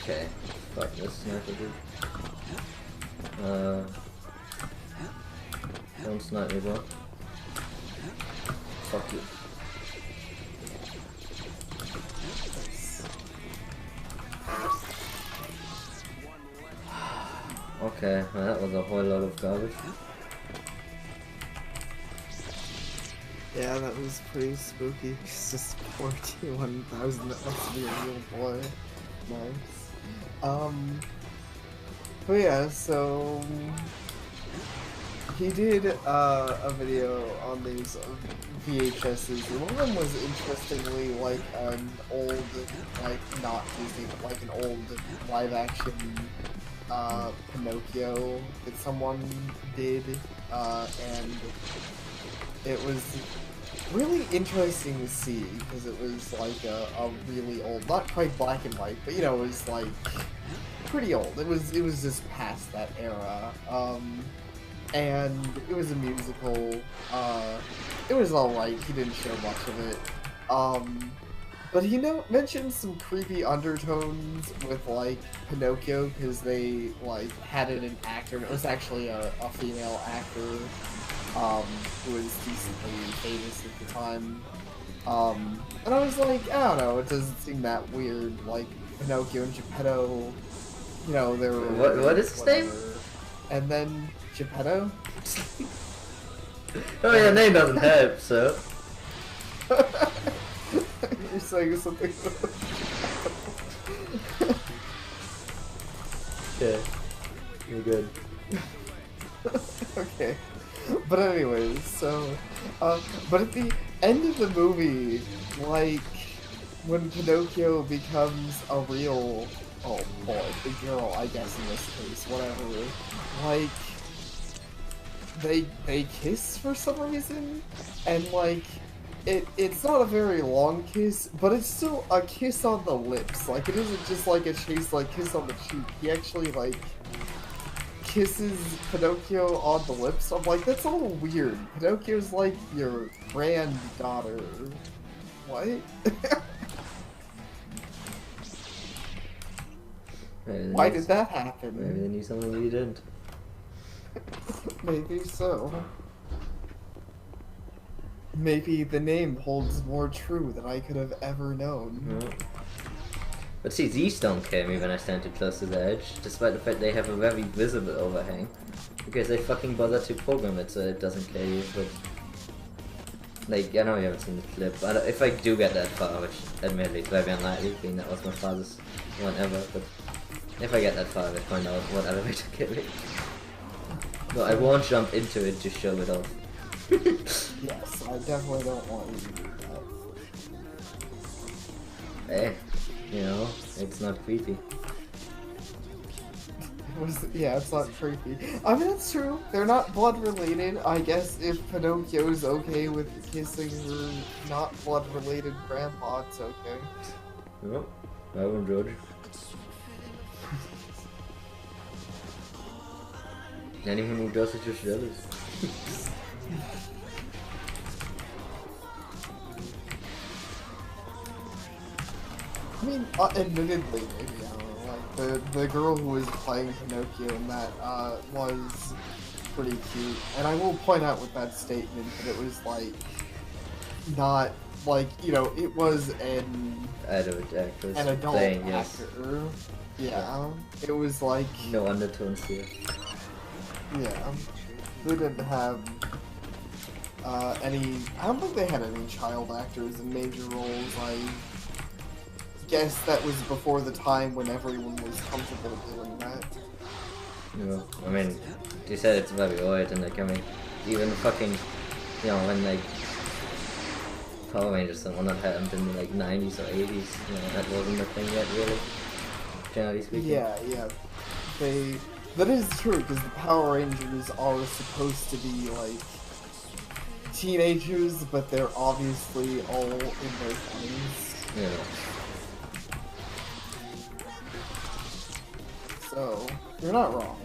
Okay, fuck this sniper dude. Don't snipe me, bro. Fuck you. Okay, well, that was a whole lot of garbage. Yeah, that was pretty spooky. It's just 41,000. That must be a real boy. Nice. But yeah, so he did a video on these VHSs, and one of them was interestingly like an old, like not Disney, but like an old live-action Pinocchio that someone did, and it was really interesting to see because it was like a really old, not quite black and white, but you know, it was like pretty old. It was just past that era, and it was a musical. It was all right. He didn't show much of it, But he mentioned some creepy undertones with like Pinocchio because they like had an actor, and it was actually a female actor who was decently famous at the time. And I was like, I don't know, it doesn't seem that weird. Like Pinocchio and Geppetto, you know, they were What is his name? And then Geppetto. Oh yeah, name doesn't help, so. You're saying something. Okay, you're good. Okay, but anyways, so, but at the end of the movie, like, when Pinocchio becomes a real, oh boy, the girl, I guess in this case, whatever, like, they kiss for some reason, and like, it's not a very long kiss, but it's still a kiss on the lips. Like, it isn't just like a chase, like, kiss on the cheek. He actually, like, kisses Pinocchio on the lips. I'm like, that's a little weird. Pinocchio's like your granddaughter. What? Why did that happen? Maybe they knew something we didn't. Maybe so. Maybe the name holds more true than I could have ever known. No. But see, these don't kill me when I stand too close to the edge, despite the fact they have a very visible overhang. Because they fucking bother to program it so it doesn't kill you, but... Like, I know you haven't seen the clip, but if I do get that far, which admittedly is very unlikely, being that was my father's one ever, but... If I get that far, I will find out what elevator kill me. No, I won't jump into it to show it off. Yes, I definitely don't want you to do that. Hey, you know, it's not creepy. Yeah, it's not creepy. I mean, that's true. They're not blood related. I guess if Pinocchio's okay with kissing her not blood related grandpa, it's okay. No, I won't judge. Anyone who does is just jealous. I mean, admittedly, maybe, I don't know, like, the girl who was playing Pinocchio in that, was pretty cute. And I will point out with that statement that it was, like, not, like, you know, it was an adult playing, actor. Yeah, it was like... No undertones here. Yeah, they didn't have, any... I don't think they had any child actors in major roles. I guess that was before the time when everyone was comfortable doing that. No, I mean, you said it's very old, and like, I mean, even fucking, you know, when like Power Rangers and whatnot happened in the like 90s or 80s, you know, that wasn't a thing yet, really, generally speaking. Yeah, that is true, because the Power Rangers are supposed to be like teenagers, but they're obviously all in their 20s. Yeah. So, you're not wrong.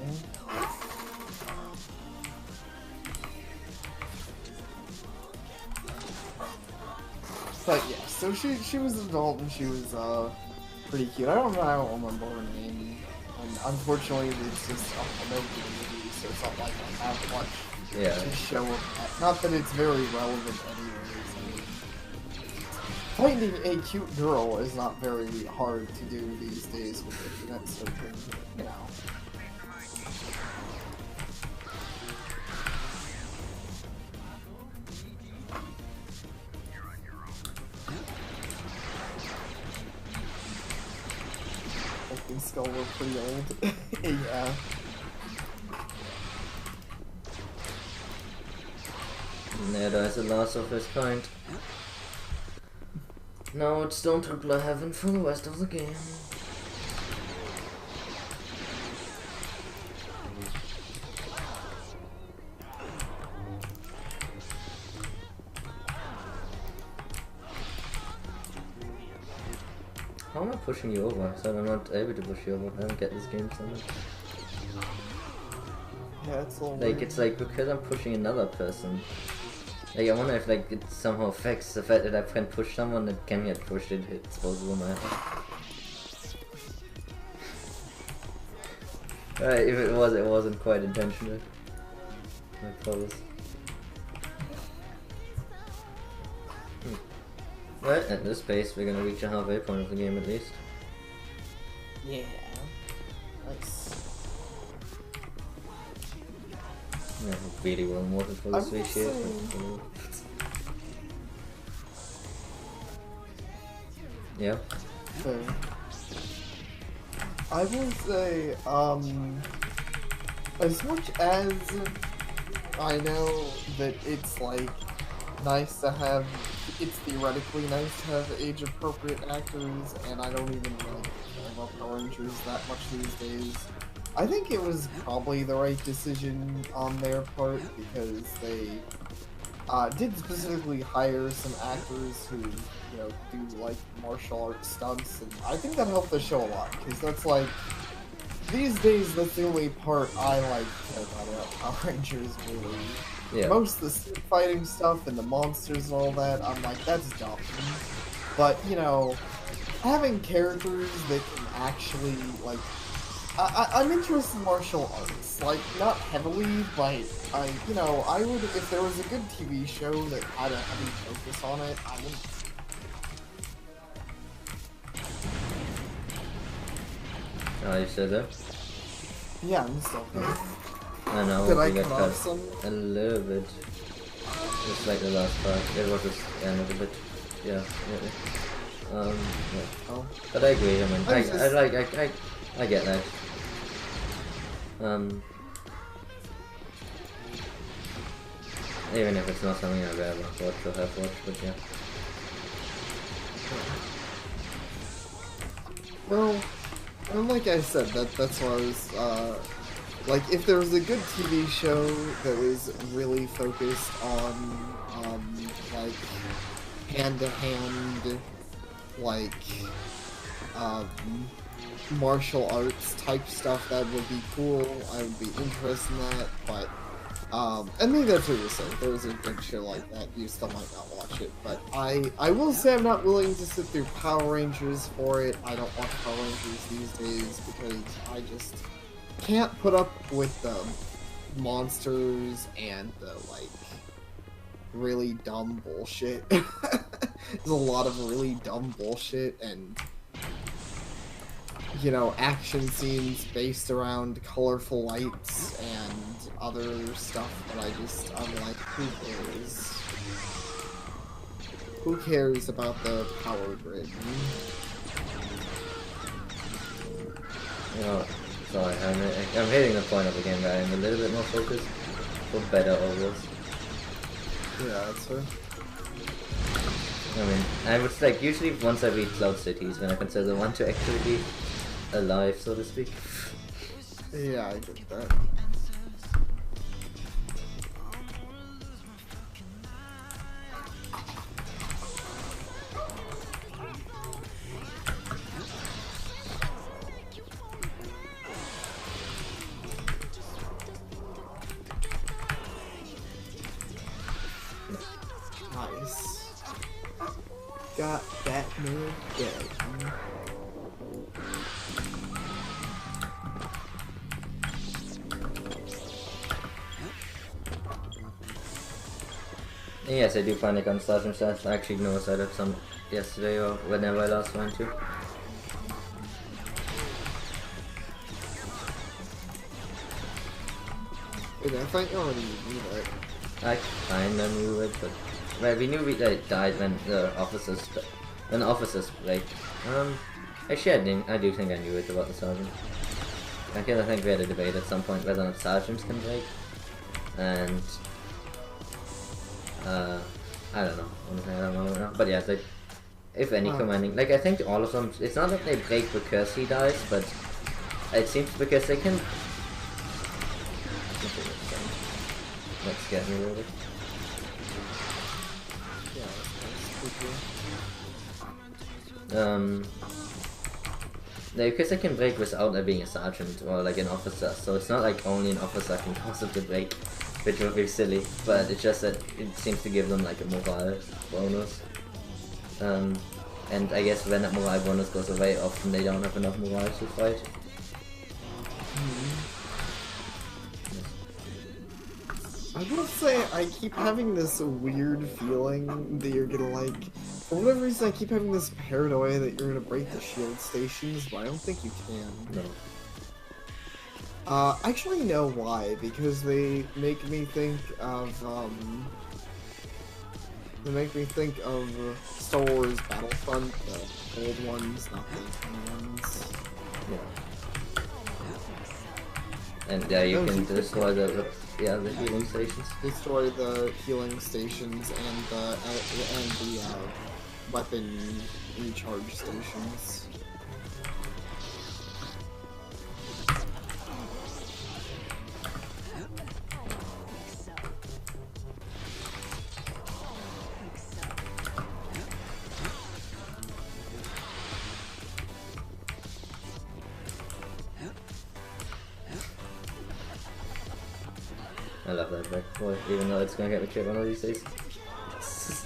But yeah, so she was an adult and she was pretty cute. I don't remember her name. And unfortunately, it's just a Pinocchio movie, so it's not like I have much to show of that. Not that it's very relevant anyways. I mean, finding a cute girl is not very hard to do these days with the internet, so you know. Skull were pretty old. Yeah. And there dies the last of his kind. Now it's Stone Templar heaven for the rest of the game. How am I pushing you over? So I'm not able to push you over. I don't get this game so much. Yeah, it's all like, it's like because I'm pushing another person. Like I wonder if like it somehow affects the fact that I can push someone that can get pushed, it's possible, man. If it was, it wasn't quite intentional. I promise. Well, at this pace, we're gonna reach a halfway point of the game at least. Yeah. Nice. Yeah, really well molded for this ratio. Yeah. So, I will say, as much as I know that it's like nice to have, it's theoretically nice to have age-appropriate actors, and I don't even really care about Power Rangers that much these days. I think it was probably the right decision on their part because they did specifically hire some actors who, you know, do like martial arts stunts, and I think that helped the show a lot because that's like these days that's the only part I like about Power Rangers really. Yeah. Most of the stick fighting stuff and the monsters and all that, I'm like, that's dumb. But you know, having characters that can actually like. I'm interested in martial arts, like, not heavily, but you know, I would, if there was a good TV show that had a heavy focus on it, I would. Oh, you said that? Yeah, I'm still here. I know, Did I we cut got off some? a little bit. Just like the last part. It was just a little bit. Yeah. Yeah. Oh. But I agree, I mean, I I get that. Even if it's not something I'd ever watch or have watched, but yeah. Well, and like I said, that's what I was, like, if there was a good TV show that was really focused on, like, hand-to-hand, like, martial arts type stuff, that would be cool. I would be interested in that, but and maybe that's what you're saying. If there was a good show like that, you still might not watch it. But I will say I'm not willing to sit through Power Rangers for it. I don't watch Power Rangers these days because I just can't put up with the monsters and the like really dumb bullshit. There's a lot of really dumb bullshit and, you know, action scenes based around colorful lights and other stuff that I'm like, who cares? Who cares about the power grid? Oh, sorry, I'm hitting the point of the game where I'm a little bit more focused, for better or worse. Yeah, that's fair. I mean, I would like, usually once I reach Cloud Cities when I consider the one to actually be alive, so to speak. Yeah, I get that. Nice. Got that move dead. Yes, I do find like on Sergeant stats. I actually noticed I did some yesterday or whenever I last went to. Wait, I thought you already knew that. I kinda knew it, but well, we knew we died when the officers like actually I do think I knew it about the sergeant. I think we had a debate at some point whether or not sergeants can break, and I don't know. Honestly, I don't know. But yeah, like if any commanding, like I think all of them. It's not that they break because he dies, but it seems because they can. Let's get me really. Because they can break without there being a sergeant or like an officer, so it's not like only an officer can possibly break. which would be silly, but it's just that it seems to give them like a morale bonus. And I guess when that morale bonus goes away, often they don't have enough morale to fight. I will say, I keep having this weird feeling that you're gonna like... For whatever reason, I keep having this paranoia that you're gonna break the shield stations, but I don't think you can. No. I actually know why, because they make me think of, They make me think of Star Wars Battlefront, the old ones, not the new ones. Yeah. And yeah, you can destroy the healing stations. Destroy the healing stations and the weapon recharge stations. I love that back boy, even though it's gonna get me killed one of these days. It's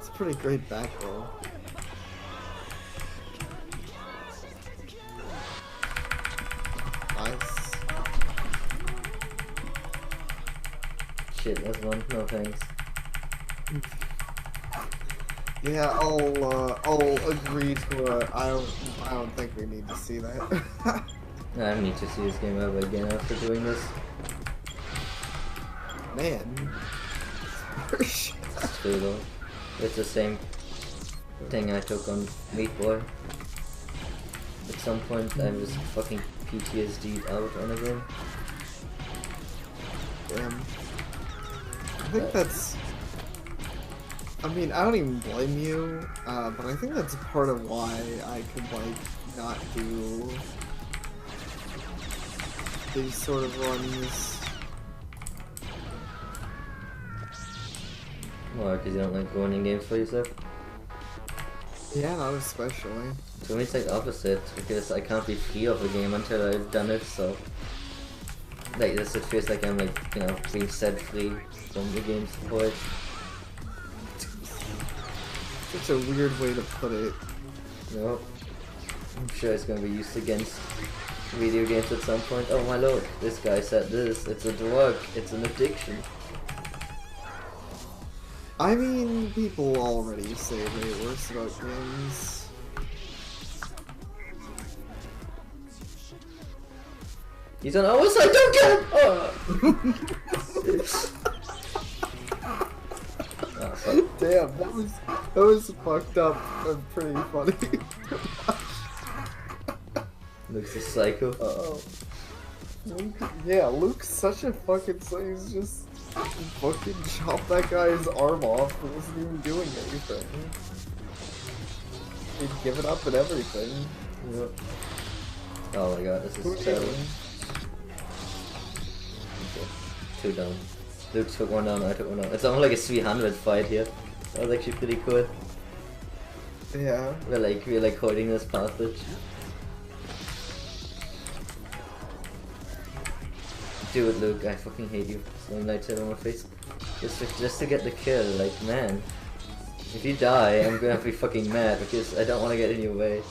a pretty great back roll. Nice. Shit, that's one. No thanks. Yeah, I'll agree to I don't think we need to see that. I need to see this game over again after doing this. Man. It's true though. It's the same thing I took on Meat Boy. At some point I was fucking PTSD'd out on a game. Damn. I think that's... I mean, I don't even blame you, but I think that's part of why I could, like, not do these sort of runs. Why? Because you don't like going in games for yourself? Yeah, not especially. To me it's like opposite, because I can't be free of a game until I've done it, so... Like this, it feels like I'm like, you know, being set free from the games for it. Such a weird way to put it. No. I'm sure it's gonna be used against video games at some point. Oh my lord, this guy said this, it's a drug, it's an addiction. I mean, people already say way worse about games. He's on our side, don't kill him! Oh, fuck. Damn, that was fucked up and pretty funny. Luke's a psycho. Oh. Yeah, Luke's such a fucking he's just fucking chopped that guy's arm off and wasn't even doing anything. He'd given up and everything. Yep. Oh my god, this is terrible. Okay. 2 down. Luke took 1 down, I took 1 down. It's almost like a 300 fight here. That was actually pretty cool. Yeah. We're like holding this passage. Do it, Luke. I fucking hate you. Throwing lights on my face. Just to get the kill. Like, man. If you die, I'm gonna be fucking mad because I don't want to get in your way.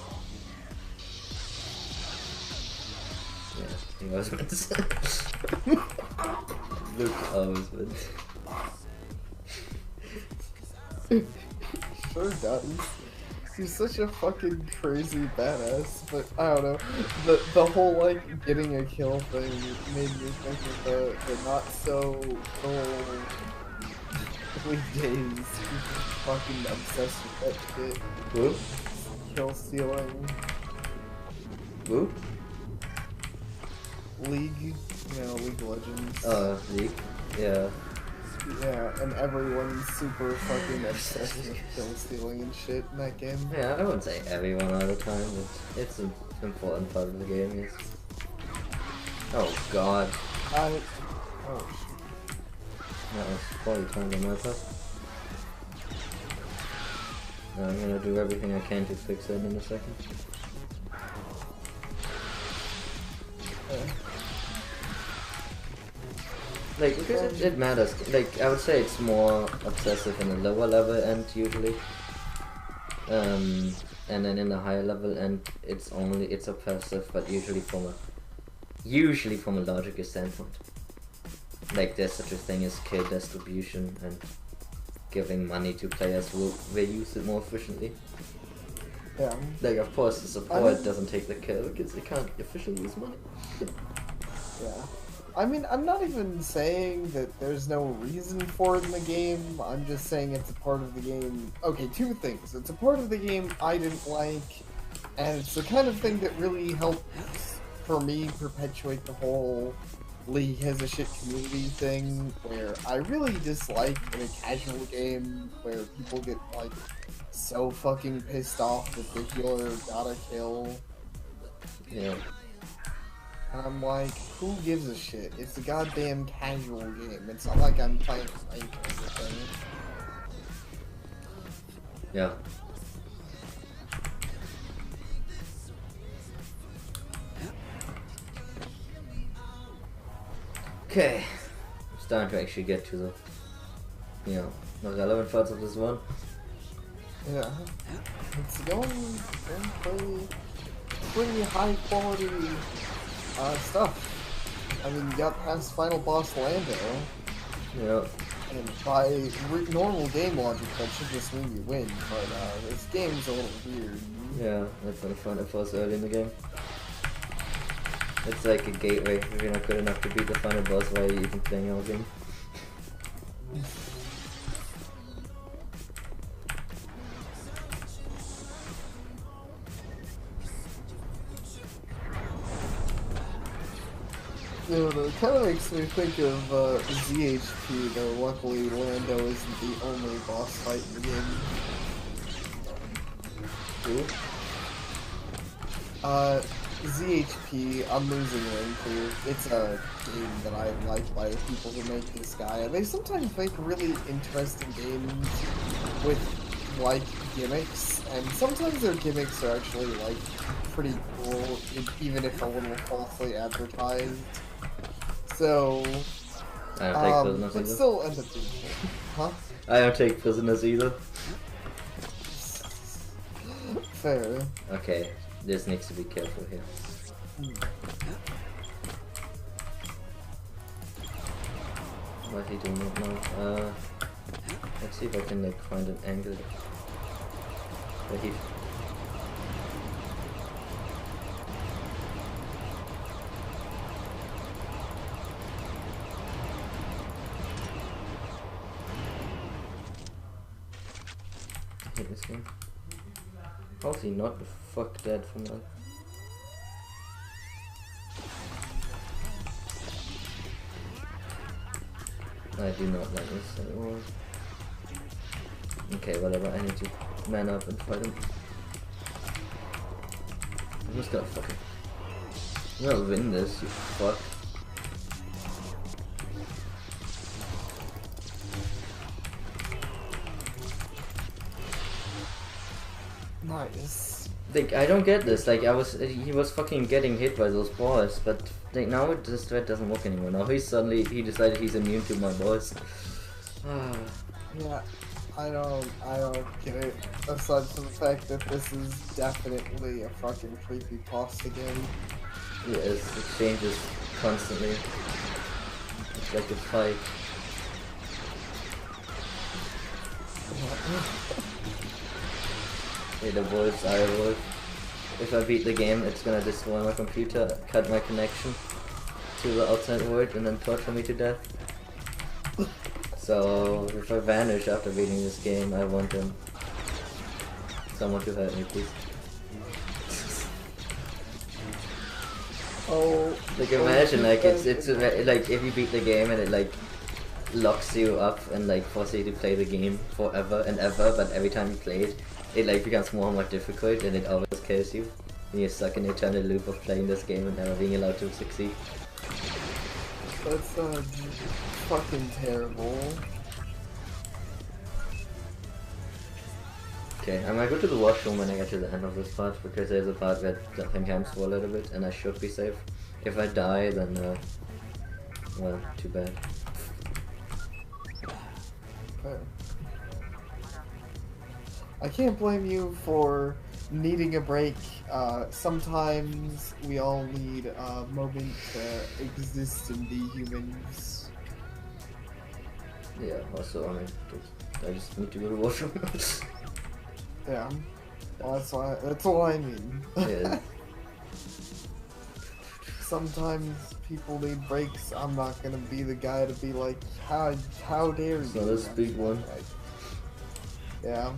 Yeah, he always wins. Luke always wins. Sure does. He's such a fucking crazy badass, but I don't know. The whole like getting a kill thing made me think of the not so early days. He's fucking obsessed with that shit. Who? Kill stealing. Who? League. You know, League of Legends. League. Yeah. Yeah, and everyone's super fucking obsessed with kill stealing and shit in that game. Yeah, I wouldn't say everyone all the time, but it's an important part of the game, yes. Oh god. Oh shit. That was probably timed on my part. Now I'm gonna do everything I can to fix it in a second. Like, because it matters. Like, I would say it's more obsessive in the lower level end usually. And then in the higher level end, it's obsessive, but usually from a logical standpoint. Like, there's such a thing as kill distribution and giving money to players who will use it more efficiently. Yeah. Like, of course, the support doesn't take the kill because they can't efficiently use money. Yeah. I mean, I'm not even saying that there's no reason for it in the game. I'm just saying it's a part of the game. Okay, two things. It's a part of the game I didn't like, and it's the kind of thing that really helps, for me, perpetuate the whole League has a shit community thing, where I really dislike in a casual game where people get, like, so fucking pissed off that the healer got a kill. Yeah. And I'm like, who gives a shit? It's a goddamn casual game. It's not like I'm playing rank or anything. Yeah. Okay. I'm starting to actually get to the, the relevant parts of this one. Yeah. It's going pretty high quality stuff. I mean, you got past final boss Lando. Yeah. And by normal game logic, that should just mean you win. But this game's a little weird. Yeah, that's what I found it first early in the game. It's like a gateway. If you're not good enough to beat the final boss, why are you even playing our game? It kind of makes me think of ZHP, though luckily Lando isn't the only boss fight in the game. Who? ZHP, I'm losing rank here. It's a game that I like by the people who make this guy. They sometimes make really interesting games with, like, gimmicks, and sometimes their gimmicks are actually, like, pretty cool, even if a little falsely advertised. So, I don't take prisoners but either. still end up being cool. Huh? I don't take prisoners either. Fair. Okay, this needs to be careful here. What he do not know. Let's see if I can like find an angle. Where he. I hate this game. How's he not the fuck dead from that? I do not like this at all. Okay, whatever, I need to man up and fight him. I'm just gonna fucking... I'm gonna win this, you fuck. Nice. Like, I don't get this, like, he was fucking getting hit by those balls, but like, now this threat doesn't work anymore. Now he decided he's immune to my balls. Yeah, I don't get it. Aside from the fact that this is definitely a fucking creepypasta game. Yes, it changes constantly. It's like a fight. Hey, the wolves are a wolf. If I beat the game, it's gonna destroy my computer, cut my connection to the outside world, and then torture me to death. So, if I vanish after beating this game, I want someone to help me, please. Oh, like imagine, like it's like if you beat the game and it like locks you up and like forces you to play the game forever and ever, but every time you play it, it like becomes more and more difficult and it always kills you. And you're stuck in an eternal loop of playing this game and never being allowed to succeed. That's fucking terrible. Okay, I'm gonna go to the washroom when I get to the end of this part, because there's a part where something comes for a little bit and I should be safe. If I die, then well, too bad. Fair. I can't blame you for needing a break. Sometimes we all need a moment to exist and be humans. Yeah, also, I mean, I just need to go to the washroom. Yeah. Well, that's what I mean. Yeah. Sometimes people need breaks. I'm not gonna be the guy to be like, how dare you? So this big one. Yeah.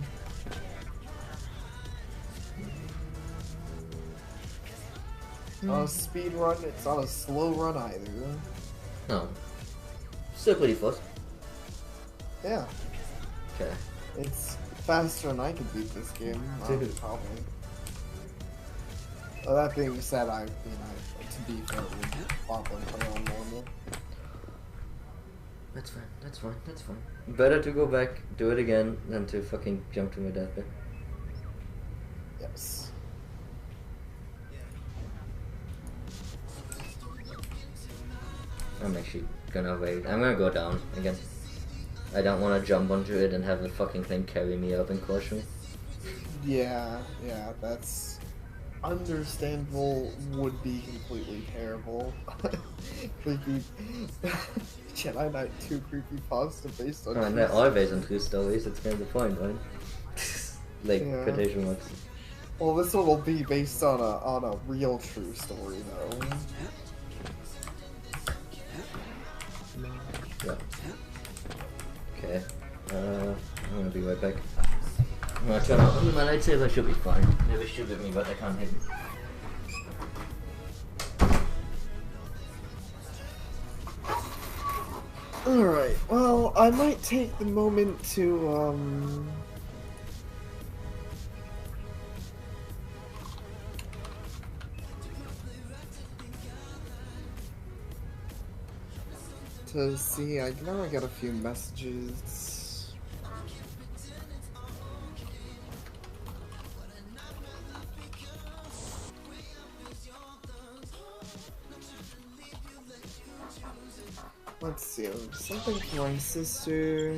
Not a speed run, it's not a slow run either. No. Still pretty fast. Yeah. Okay. It's faster than I could beat this game. Probably. Well, that being said, to be fair, would probably play on normal. That's fine, that's fine, that's fine. Better to go back, do it again, than to fucking jump to my deathbed. Yes. I'm actually gonna wait. I'm gonna go down again. I don't want to jump onto it and have the fucking thing carry me up and crush me. Yeah, that's understandable. Would be completely terrible. Creepy. Jedi Knight 2 creepypasta based on. Oh, and they're always on true stories. That's kind of the point, right? Like Yeah. quotation marks. Well, this one will be based on a real true story though. Yeah. Okay. I'm gonna be right back. I'm gonna turn on my lightsaber. Should be fine. Never shoot at me, but I can't hit him. Alright, well, I might take the moment to, to see, I know I got a few messages. Let's see, something for my sister.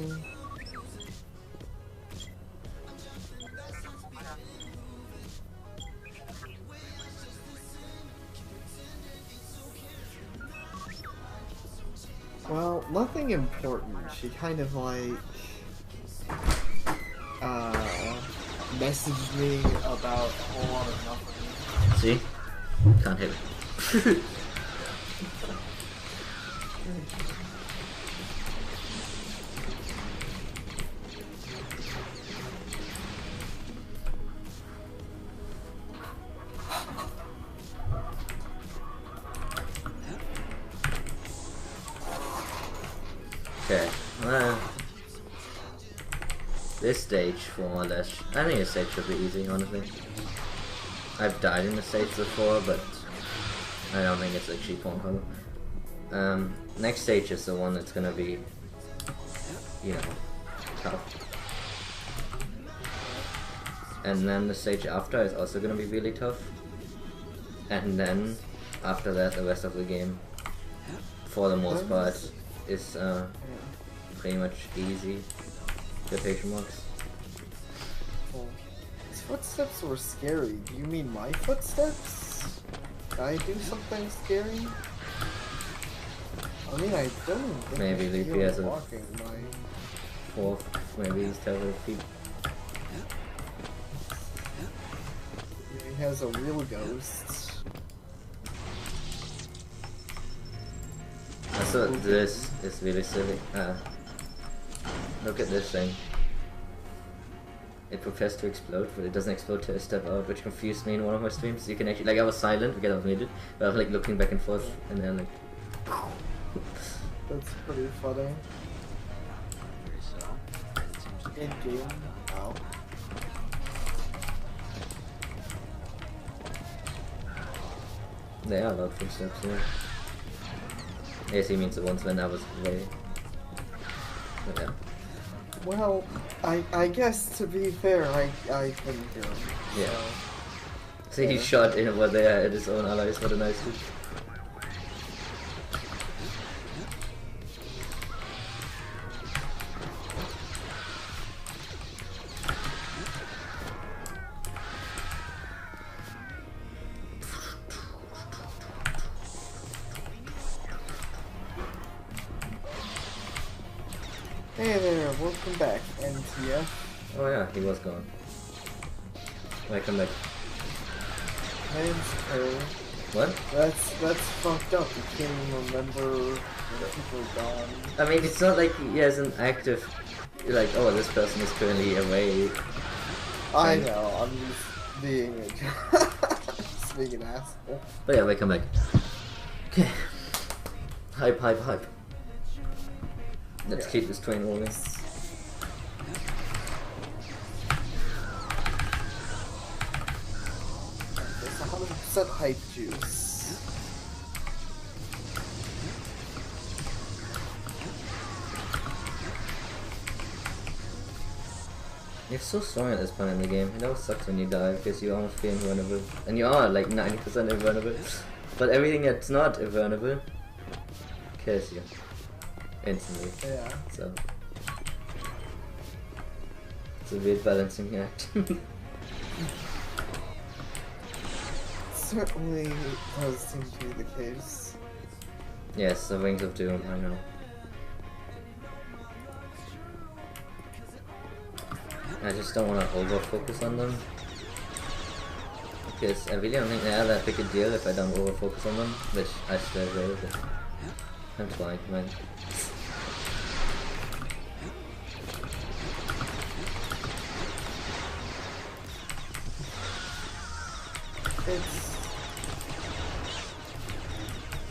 Well, nothing important. She kind of like messaged me about a whole lot of nothing. See? Can't hit him. Okay, this stage, more or less, I think this stage should be easy, honestly. I've died in the stage before, but I don't think it's actually porn color. Next stage is the one that's gonna be, you know, tough. And then the stage after is also gonna be really tough. And then, after that, the rest of the game, for the most part, is pretty much easy. Quotation marks. Oh. His footsteps were scary. Do you mean my footsteps? Did I do something scary? I mean, I don't think Maybe I Leafy feel has a walking my... fourth, maybe he's terrible feet. He has a real ghost. Also, this is really silly. Look at this thing. It prepares to explode, but it doesn't explode till I step out, which confused me in one of my streams. You can actually, like, I was silent because I was muted, but I was like looking back and forth, and then like. That's pretty funny. In game. Oh. There are loud footsteps here. AC means the ones when I was away. But yeah. Well, I guess to be fair, I couldn't hear him. Yeah. So. See, he shot in over there at his own allies. What a nice dude. Hey there, welcome back, NTF. Oh yeah, he was gone. Welcome back. Name's Perry. What? That's fucked up. You can't even remember when people are gone. I mean, it's not like he has an active, like, oh, this person is currently away. I know, I'm just being a just being an asshole. But yeah, welcome back. Okay. Hype, hype, hype. Let's keep this train rolling. There's 100% hype juice. You're so strong at this point in the game. It always sucks when you die because you almost feel invulnerable. And you are like 90% invulnerable. But everything that's not invulnerable kills you instantly. Yeah. So it's a weird balancing act. Certainly does seem to be the case. Yes, the Wings of Doom, I know. I just don't want to over-focus on them. Because I really don't think they are that big a deal if I don't over-focus on them, which I still will, but I'm fine, man.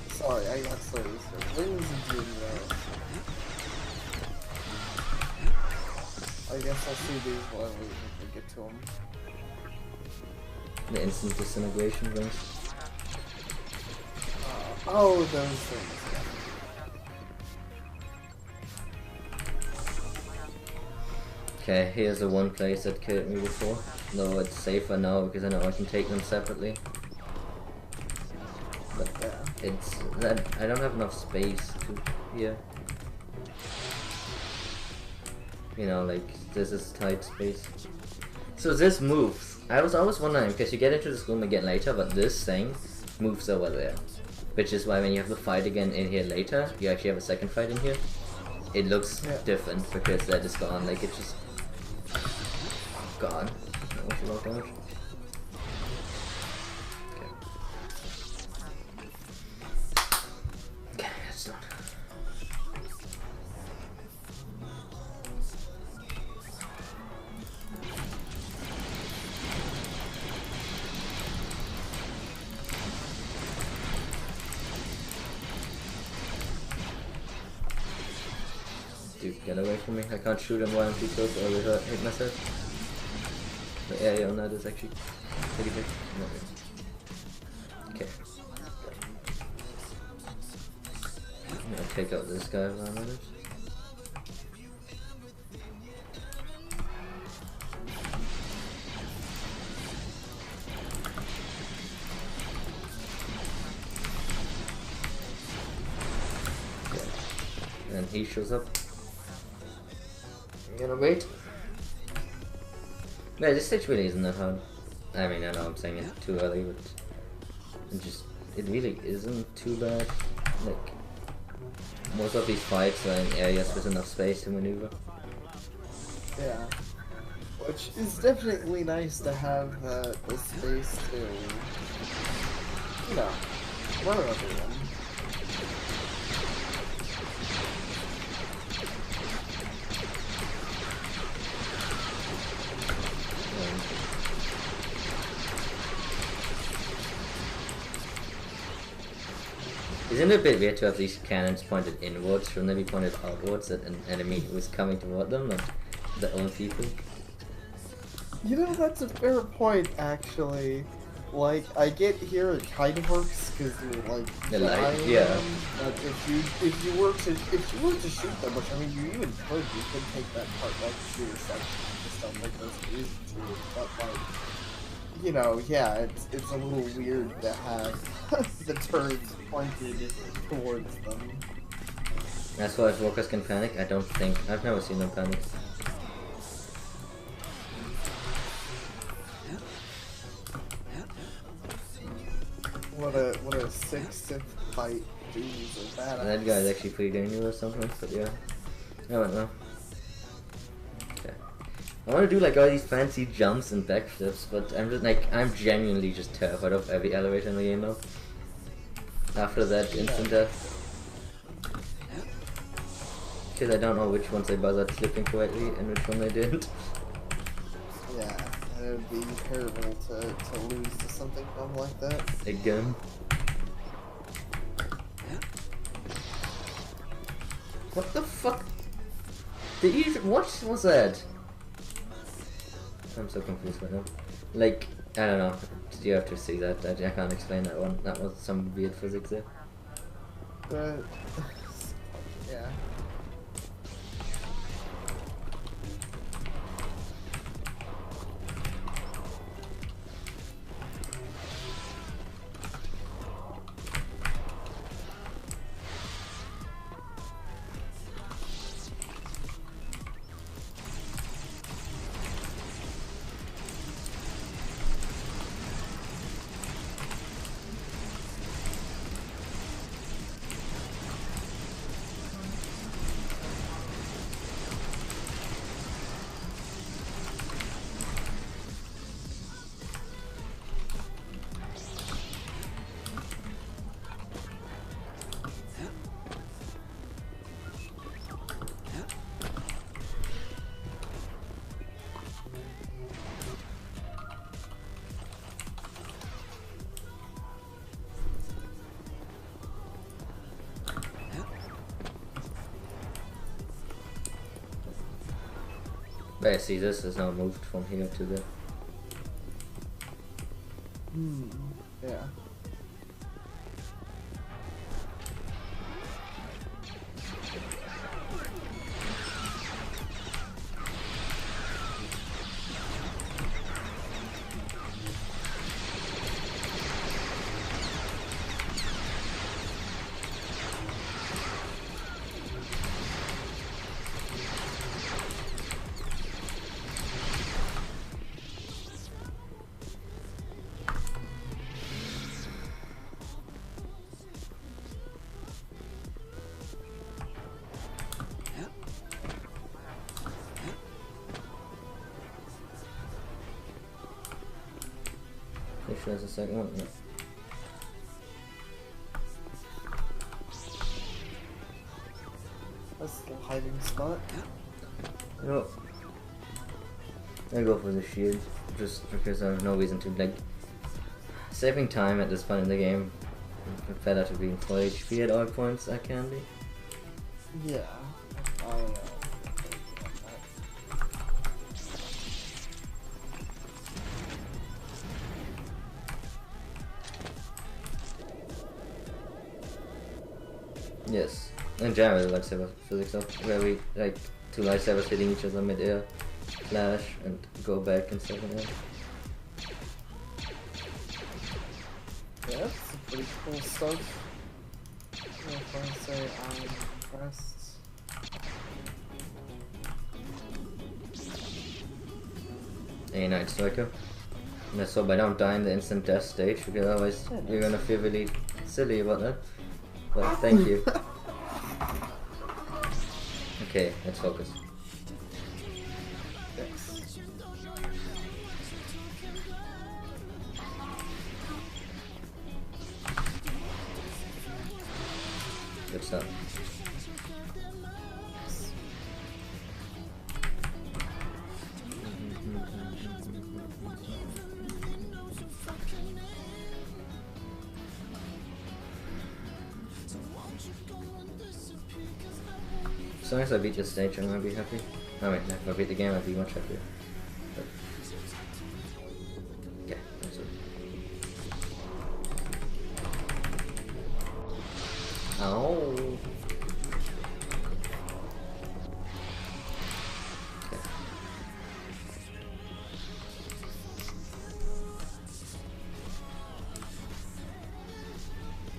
Sorry, I got so used to it. Wings and Doom, though. I guess I'll see these when we get to them. The instant disintegration rings. Oh, those things. Okay, here's the one place that killed me before. Though it's safer now because I know I can take them separately. But it's that I don't have enough space to here. You know, like this is tight space. So this moves. I was always wondering because you get into this room again later, but this thing moves over there. Which is why when you have the fight again in here later, you actually have a second fight in here. It looks different because that is gone. Like it's just gone. That was a lot of damage. Okay, that's done. Dude, get away from me. I can't shoot him while I'm too close or I'll hit myself. The area on that is actually pretty big. Okay. I'm gonna take out this guy with armor. Okay. And he shows up. I'm gonna wait. Yeah, this stage really isn't that hard. I mean, I know I'm saying it too early, but it really isn't too bad. Like, most of these fights are in areas with enough space to maneuver. Yeah. Which is definitely nice to have the space to, you know, run everyone. Isn't it a bit weird to have these cannons pointed inwards? Shouldn't they be pointed outwards that an enemy was coming toward them, not their own people? You know, that's a fair point, actually. Like, I get here it kind of works because you're like The light, flying yeah. them, but if you were to shoot them, which I mean you even could take that part like to yourself, just don't make those easy to, but like, you know, yeah, it's a little weird to have the turrets pointed towards them. As far as walkers can panic, I don't think I've never seen them panic. What a sick fight. Jesus, that That guy's actually pretty dangerous sometimes, but yeah. I don't know. I want to do like all these fancy jumps and backflips, but I'm just like, I'm genuinely just terrified of every elevator in the game now. After that instant death. Because I don't know which ones I buzzed slipping correctly and which one I didn't. Yeah, it would be terrible to lose to something dumb like that. Again. What the fuck? Did you? What was that? I'm so confused right now. Like, I don't know. You have to see that. I can't explain that one. That was some weird physics there. But yeah. But I see this has now moved from here to there. Yeah. Make sure there's a second one. Yeah. That's the hiding spot. You know, I go for the shield just because I have no reason to, like, saving time at this point in the game. Better to be in full HP at all points I can be. Yeah. Yes. In general, the lightsaber physics of where we, like, two lightsabers hitting each other mid-air, flash, and go back and stuff like that. Yeah, that's some pretty cool stuff. If I say I'm impressed. A Night Striker. And I hope I don't die in the instant death stage, because otherwise you're gonna feel really silly about that. But thank you. Okay, let's focus. Yes. Good stuff. As long as I beat this stage, I'm gonna be happy. I mean, if I beat the game, I'd be much happier. But yeah, that's it. Ow!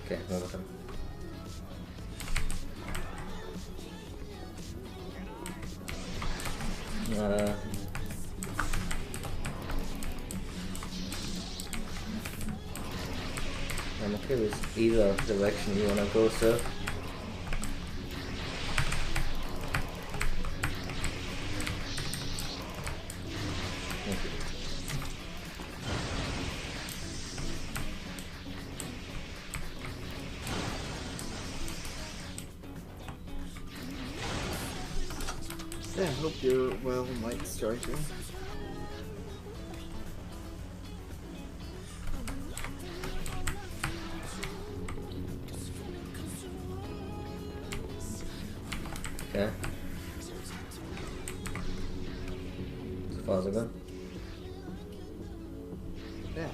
Okay, one more time. I'm okay with either direction you wanna go, sir. Yeah, I hope you're well, Night Striker. Okay. So far so good. Yeah.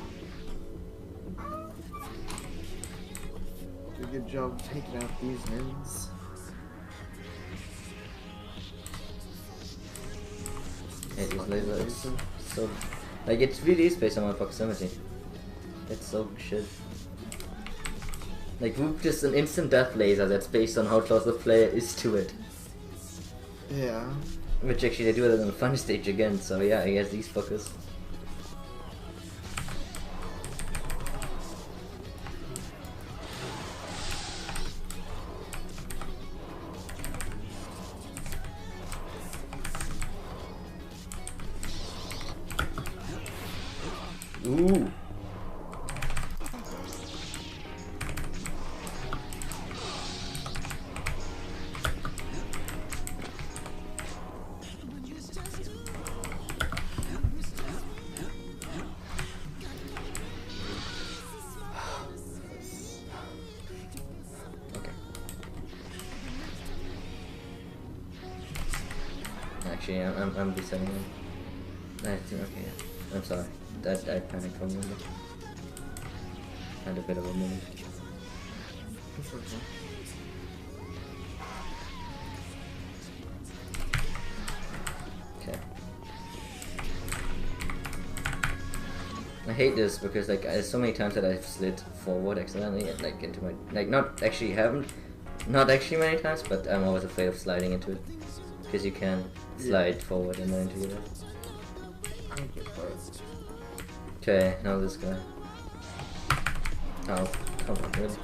Do a good job taking out these mins. Yeah, these lasers, it's so... Like, it really is based on my proximity. It's so shit. Like, Whoop just an instant death laser that's based on how close the player is to it. Yeah. Which actually they do it on the fun stage again, so yeah, I guess these fuckers. Ooh. Actually, I'm descending him. I think, okay, yeah. I'm sorry. I panicked for a moment. Had a bit of a moment. Okay. I hate this because like there's so many times that I've slid forward accidentally and like into my not actually many times, but I'm always afraid of sliding into it because you can slide forward and then into it. Okay, now this guy. Oh, come on, really?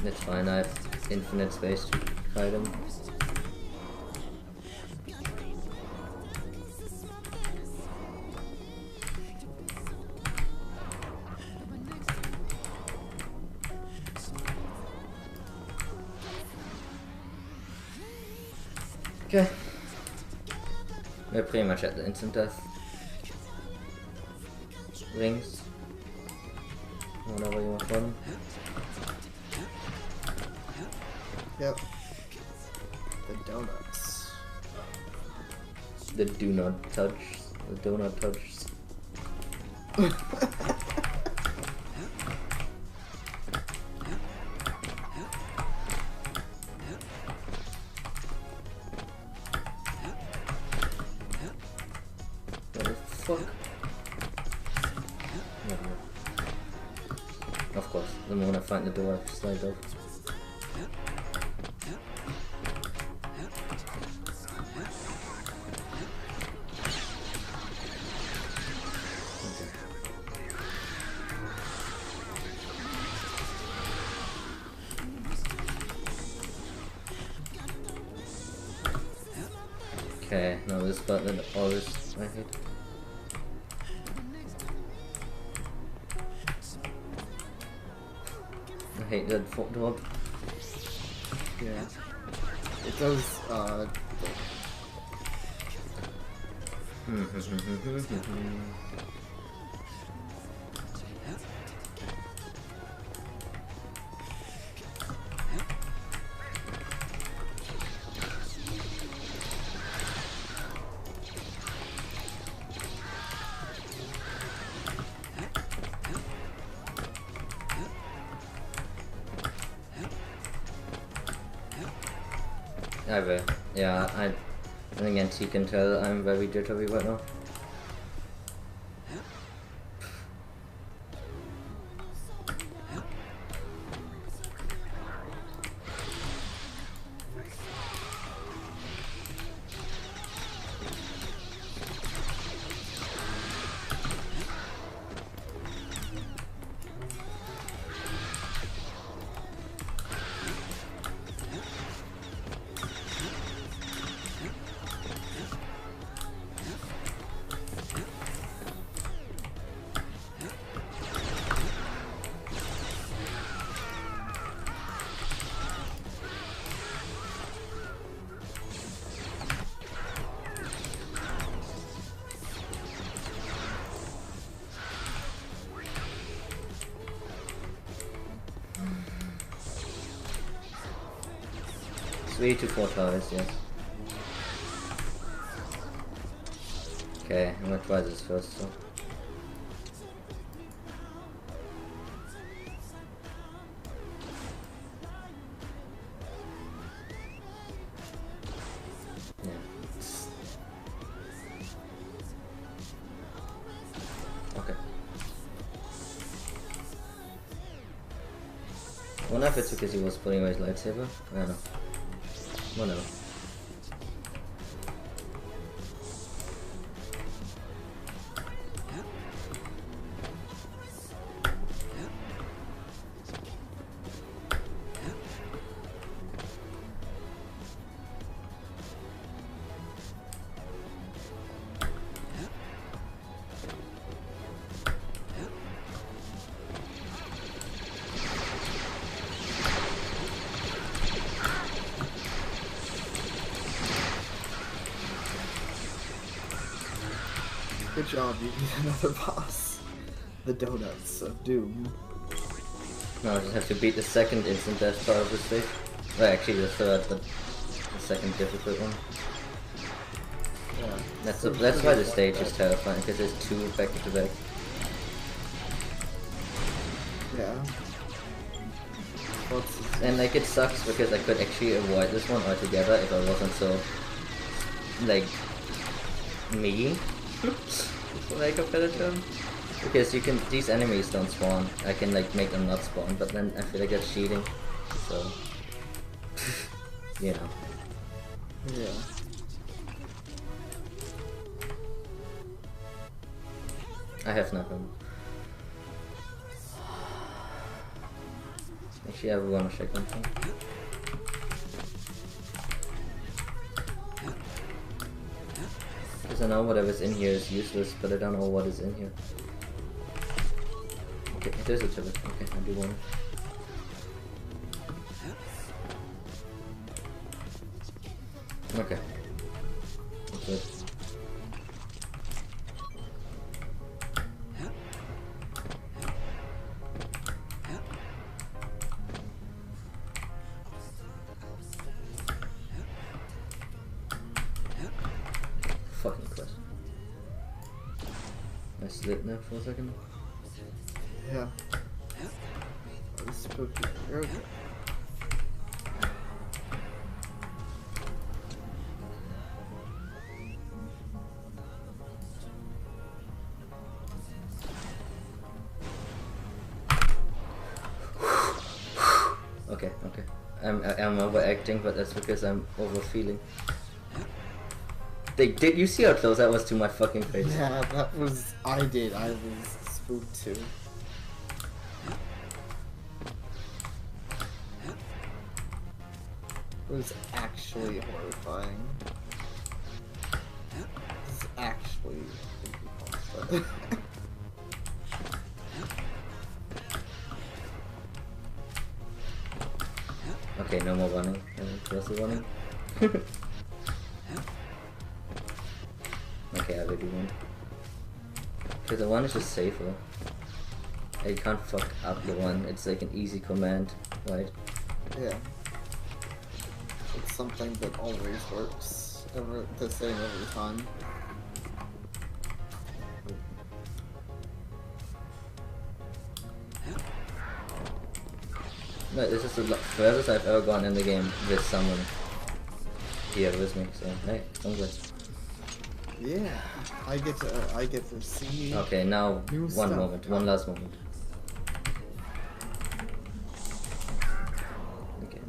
It's fine, I have infinite space to fight him. Okay. We're pretty much at the instant death rings. Whatever you want to call them. Yep. The donuts. The do not touch. The donut touch. What the fuck? Of course, the moment I find the door, I slide off. Okay, now this button always I hate. I hate that drop. Yeah. It does, I will. Yeah, and again, you can tell I'm very jittery right now. 3 to 4 towers, yes. Okay, I'm gonna try this first. So. Yeah. Okay. I wonder if it's because he was putting away his lightsaber. I don't know. Whatever. Good job, you beat another boss. The donuts of doom. No, I just have to beat the second instant death part of the stage. Well, actually the third, but the second difficult one. Yeah. That's why the stage is terrifying, because there's 2 back to back. Yeah. And like it sucks because I could actually avoid this one altogether if I wasn't so like me. For lack of a better term. Because you can, these enemies don't spawn. I can like make them not spawn, but then I feel like that's cheating. So you know. Yeah. I have nothing. Actually, I want to check something. Because I know whatever's in here is useless, but I don't know what is in here. Okay, there's a turret. Okay, I do want it. Okay. That's it. Fucking Christ. I slipped now for a second. Yeah. It's spooky. You're okay. Okay, okay. I'm overacting, but that's because I'm overfeeling. Did you see how close that was to my fucking face? Yeah, that was... I did. I was spooked too. It was actually horrifying. It was actually... Okay, no more running. Just running. Okay, I really won't. Okay, the one is just safer. You can't fuck up the one. It's like an easy command, right? Yeah. It's something that always works. The same every time. No, this is the furthest I've ever gone in the game with someone here with me, so hey, congrats. Yeah, I get to see. Okay, now new one stuff. moment, one last moment. Okay,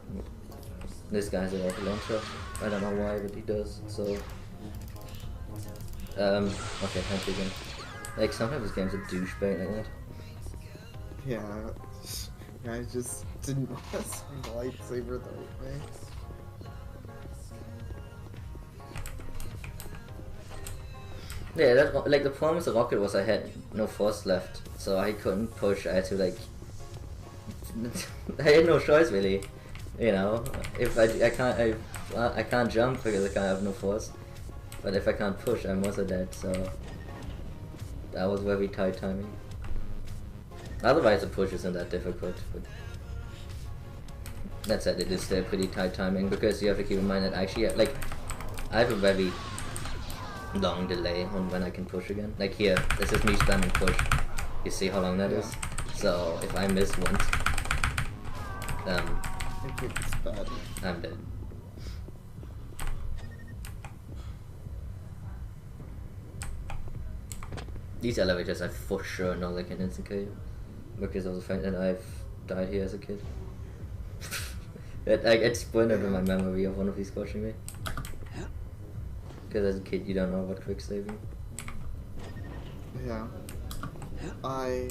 this guy's a rocket launcher. I don't know why, but he does. So, okay, thank you again. Like sometimes this game's a douchebag like that. Yeah, I just didn't want to swing the lightsaber the right way. Yeah, that like the problem with the rocket was I had no force left, so I couldn't push. I had to like, I had no choice really, you know. If I can't jump because I can't have no force, but if I can't push, I'm also dead. So that was very tight timing. Otherwise, the push isn't that difficult. But that said, it is still pretty tight timing because you have to keep in mind that actually, like, I have a very long delay on when I can push again. Like here, this is me spamming push. You see how long that is? So if I miss once, it's bad. I'm dead. These elevators I for sure know they can instant kill you because of the fact that I've died here as a kid. It's burned into my memory of one of these scorching me. Because as a kid you don't know about quick saving. Yeah. I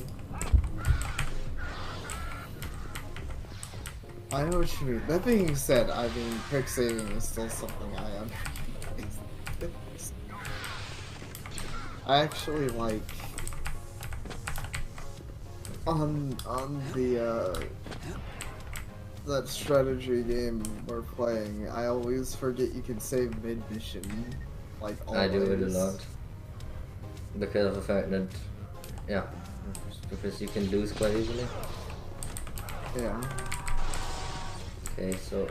know what you mean. That being said, I mean, quick saving is still something I understand. I actually like on the that strategy game we're playing. I always forget you can save mid-mission. Like always. I do it a lot because of the fact that because you can lose quite easily. Yeah. Okay, so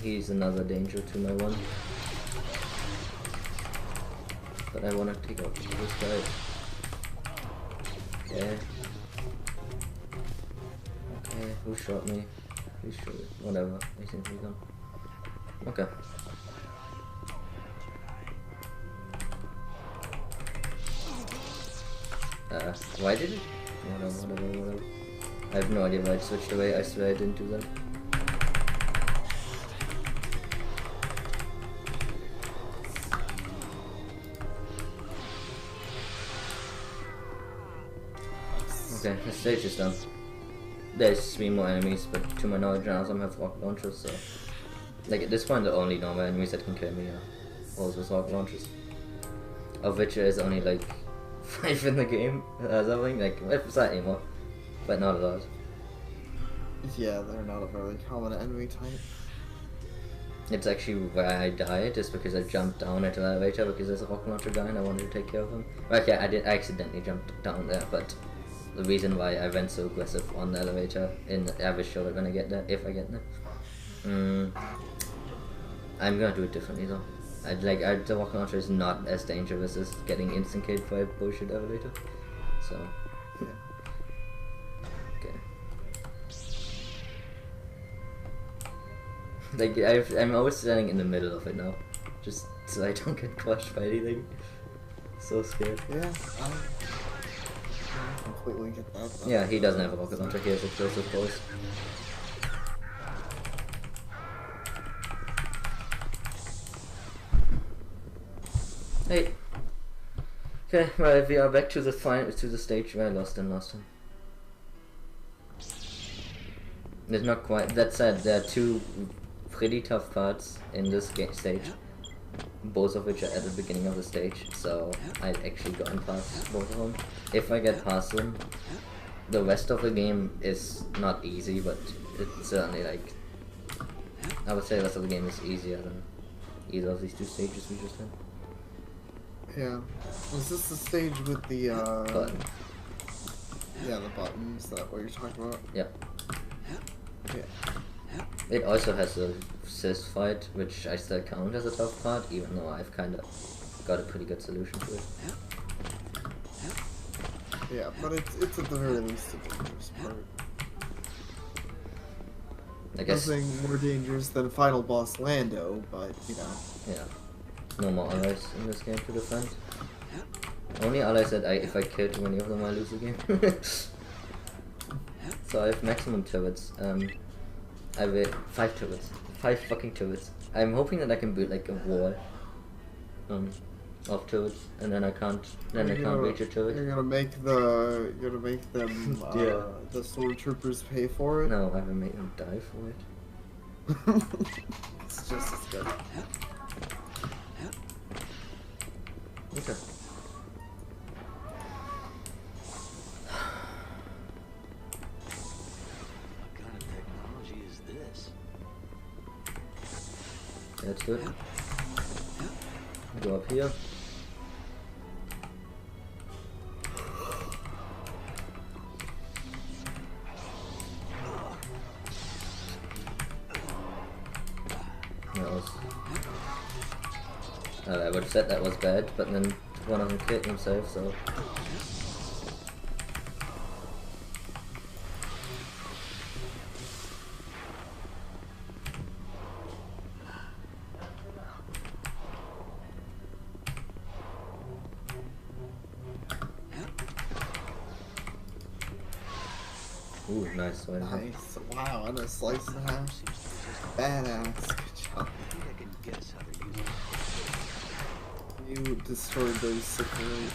he's another danger to my one. But I wanna take out this guy. Okay. Okay, who shot me? Please shoot it. Whatever, I seem to be gone. Okay. Why did it? Whatever. I have no idea why it switched away. I swear I didn't do that. Okay, the stage is done. There's 3 more enemies, but to my knowledge none of them have rocket launchers, so... Like, at this point the only normal enemies that can kill me are those with rocket launchers. Of which there is only like 5 in the game, or something, like, slightly more. But not a lot. Yeah, they're not a very common enemy type. It's actually where I died, just because I jumped down into the elevator because there's a rocket launcher guy and I wanted to take care of him. Okay, I accidentally jumped down there, but the reason why I went so aggressive on the elevator, I will show it when I get there, if I get there. I'm gonna do it differently though. The rocket launcher is not as dangerous as getting instant killed by a bullshit elevator. So, yeah. Okay. Like, I'm always standing in the middle of it now, just so I don't get crushed by anything. So scared. Yeah, I completely get that. Yeah, he doesn't have a rocket launcher, he has explosive bullets. Hey. Okay, right, we are back to the stage where I lost him last time. It's not quite. That said, there are 2 pretty tough parts in this stage, both of which are at the beginning of the stage, so I've actually gotten past both of them. If I get past them, the rest of the game is not easy, but it's certainly like, I would say the rest of the game is easier than either of these 2 stages we just had. Yeah. Was this the stage with the Button. Yeah, the buttons, is that what you're talking about? Yeah. Yeah. It also has a assist fight, which I still count as a tough part, even though I've kind of got a pretty good solution to it. Yeah, but it's at the very least a dangerous part. I guess. Nothing more dangerous than final boss Lando, but you know. Yeah. No more allies in this game to defend. Only allies that if I kill too many of them, I lose the game. So I have maximum turrets. I have 5 turrets. 5 fucking turrets. I'm hoping that I can build like a wall of turrets, and then I can't reach a turret. You're gonna make them Yeah. the stormtroopers pay for it? No, I will make them die for it. It's just as good. Okay. What kind of technology is this? That's good. Go up here. I would have said that was bad, but then one of them killed himself, so... Ooh, nice one. Nice. Wow, and a slice and a half. Badass. Good job. I think I can guess how they're using it. You destroyed those cichlids.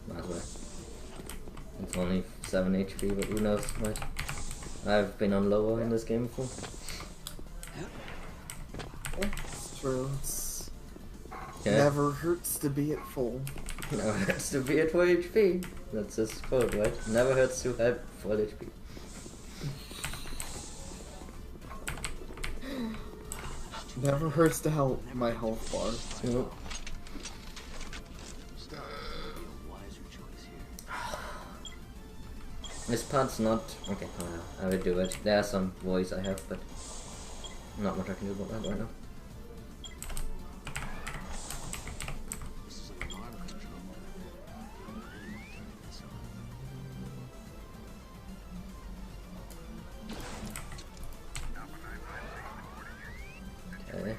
Might as well. It's only 7 HP, but who knows, right? I've been on lower in this game before. It's true. It's Yeah. never hurts to be at full. Never hurts to be at full HP. That's his quote, right? Never hurts to have full HP. Never hurts to help my health bar. Nope. A wiser choice here. This part's not... Okay, I will do it. There are some voice I have, but not much I can do about that right now. This is an alarm control. Okay.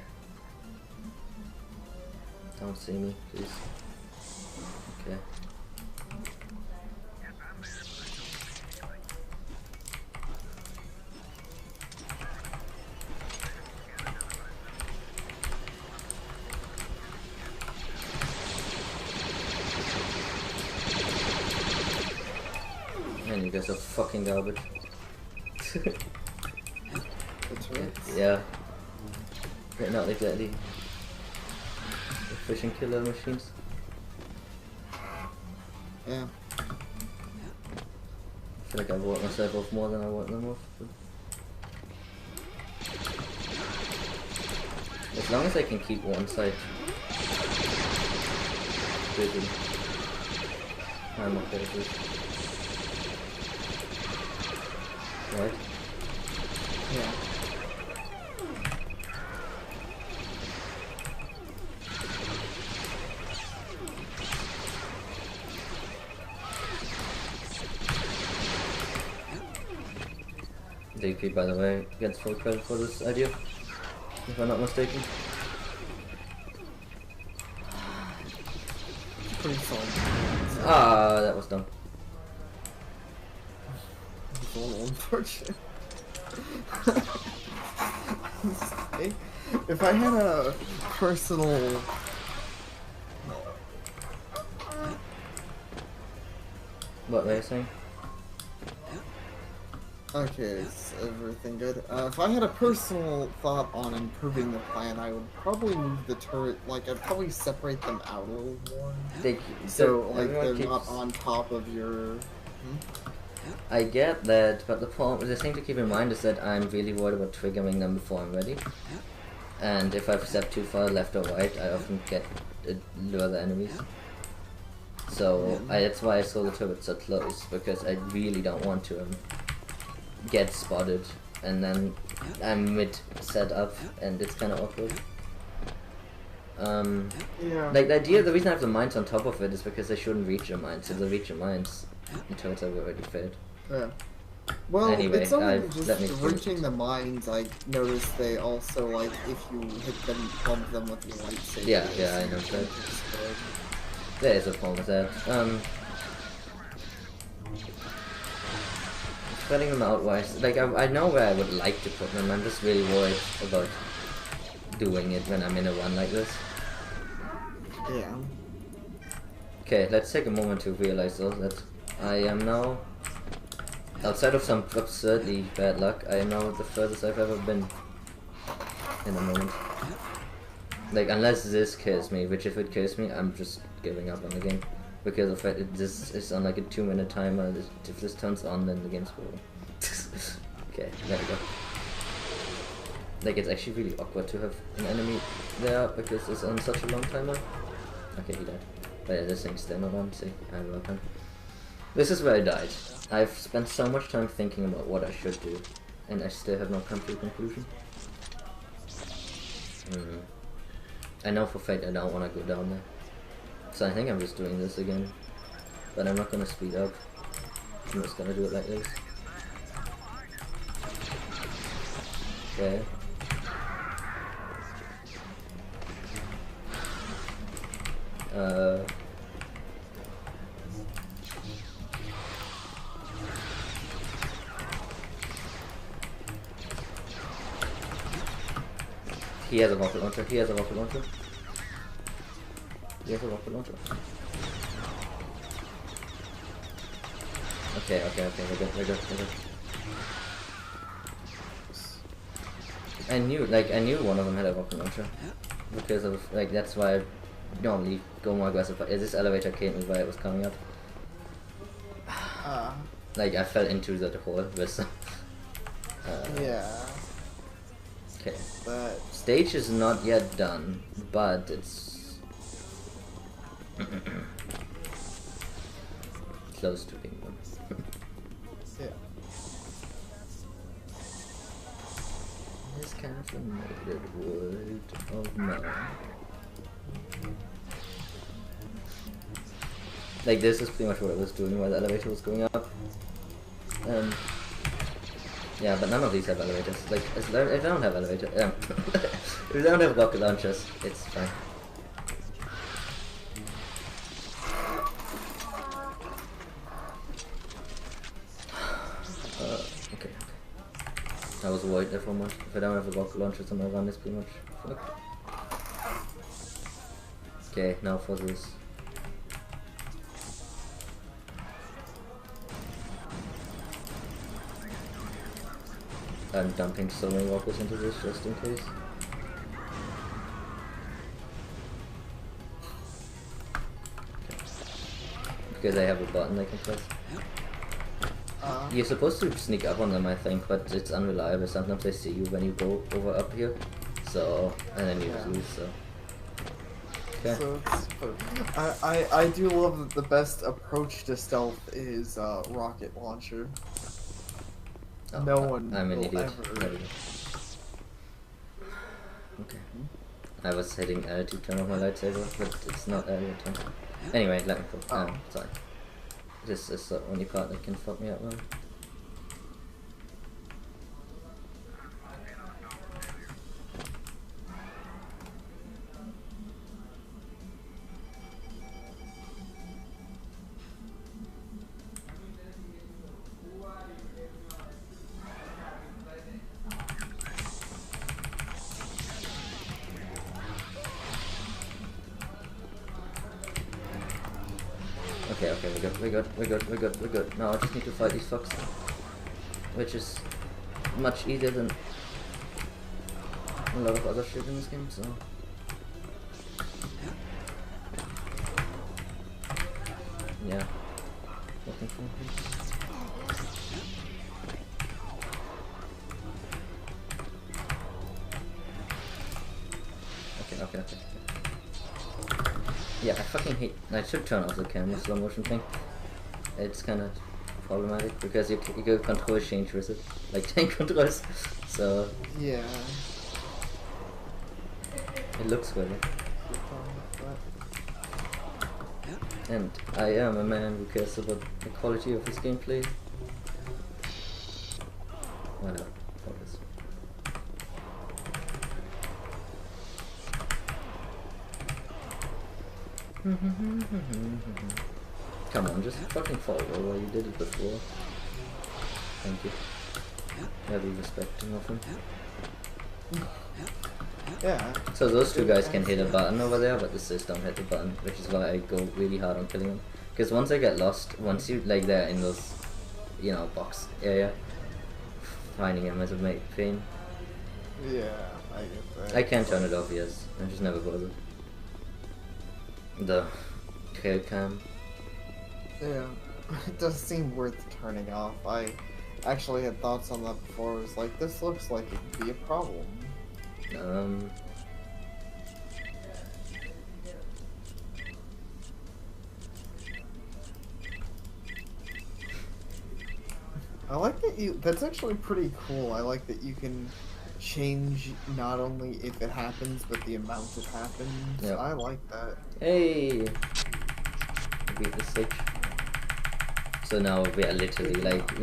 Don't see me, please. Okay. Man, you guys are fucking garbage. That's right. Yeah. They're not exactly efficient killer machines. Yeah. I feel like I work myself off more than I work them off. But as long as I can keep one side busy, I'm okay with it. Right? Yeah. DP, by the way, gets full credit for this idea, if I'm not mistaken. Pretty solid. Ah, that was dumb. It's a little unfortunate. If I had a personal... What were you saying? Okay, is everything good? If I had a personal thought on improving the plan, I would probably move the turret, like, I'd probably separate them out a little more. So, like, they're not on top of your... I get that, but the thing to keep in mind is that I'm really worried about triggering them before I'm ready. And if I've stepped too far left or right, I often get lure the enemies. So that's why I saw the turret so close, because I really don't want to get spotted, and then I'm mid setup, and it's kind of awkward. Yeah. Like the reason I have the mines on top of it is because they shouldn't reach the mines. If they reach the mines, the turrets have already failed. Yeah. Well, Anyway, it's only let me just finish. reaching the mines. I noticed they also, like, if you hit them, pump them with your lightsaber. Yeah, I know that. There is a problem with that. Spreading them out wise, like I know where I would like to put them. I'm just really worried about doing it when I'm in a run like this. Yeah. Okay, let's take a moment to realize though that I am now, outside of some absurdly bad luck, I am now the furthest I've ever been in a moment. Like, unless this kills me, which if it kills me, I'm just giving up on the game. Because of the fact that this is on like a 2-minute timer, if this turns on, then the game's over. Okay, there we go. Like, it's actually really awkward to have an enemy there, because it's on such a long timer. Okay, he died. But yeah, this thing's still not on, see, I will open. This is where I died. I've spent so much time thinking about what I should do, and I still have not come to a conclusion. I know for a fact I don't want to go down there. So I think I'm just doing this again. But I'm not gonna speed up. I'm just gonna do it like this. Okay. He has a rocket launcher. He has a rocket launcher. He has a rocket launcher. Okay, we're good. I knew one of them had a rocket launcher. Because of, like, that's why I normally go more aggressive. But this elevator came while it was coming up. Like, I fell into the hole with some... yeah. Okay. But... Stage is not yet done, but it's... close to being done. yeah. This contaminated wood of man. Like, this is pretty much what I was doing while the elevator was going up. Yeah, but none of these have elevators. Like, if I don't have elevators, if I don't have rocket launchers, it's fine. Okay. I was worried there for a moment. If I don't have a rocket launcher, then my run is pretty much fucked. Okay, now for this. I'm dumping so many rockets into this just in case. Okay. Because I have a button I can press. You're supposed to sneak up on them, I think, but it's unreliable. Sometimes they see you when you go over up here. So, and then you just lose, so. Okay. So I do love that the best approach to stealth is rocket launcher. Oh, No one I'm an will idiot. ever. Okay. I was hitting L to turn off my lightsaber, but it's not L to turn. Anyway, let me go. Sorry. This is the only part that can fuck me up, man. Okay, we're good. Now I just need to fight these fucks. Which is much easier than a lot of other shit in this game, so... Yeah. Looking for him. Okay. Yeah, I fucking hate... I should turn off the camera slow motion thing. It's kinda problematic because you can control change with it. Like tank controls. So... Yeah. It looks good. And I am a man who cares about the quality of his gameplay. Whatever. Focus. Come on, just fucking fall over. You did it before. Thank you. Yeah, be respecting of him. Yeah. So those two guys can hit a button over there, but the sis don't hit the button, which is why I go really hard on killing them. Because once I get lost, once you like they're in those, you know, box area, finding them is a pain. Yeah, I get that. I can turn it off, yes. I just never bothered. The kill cam. Yeah, it does seem worth turning off. I actually had thoughts on that before. I was like, this looks like it could be a problem. I like that you. That's actually pretty cool. I like that you can change not only if it happens, but the amount it happens. Yep. I like that. Hey! Beat the stage. So now we are literally like,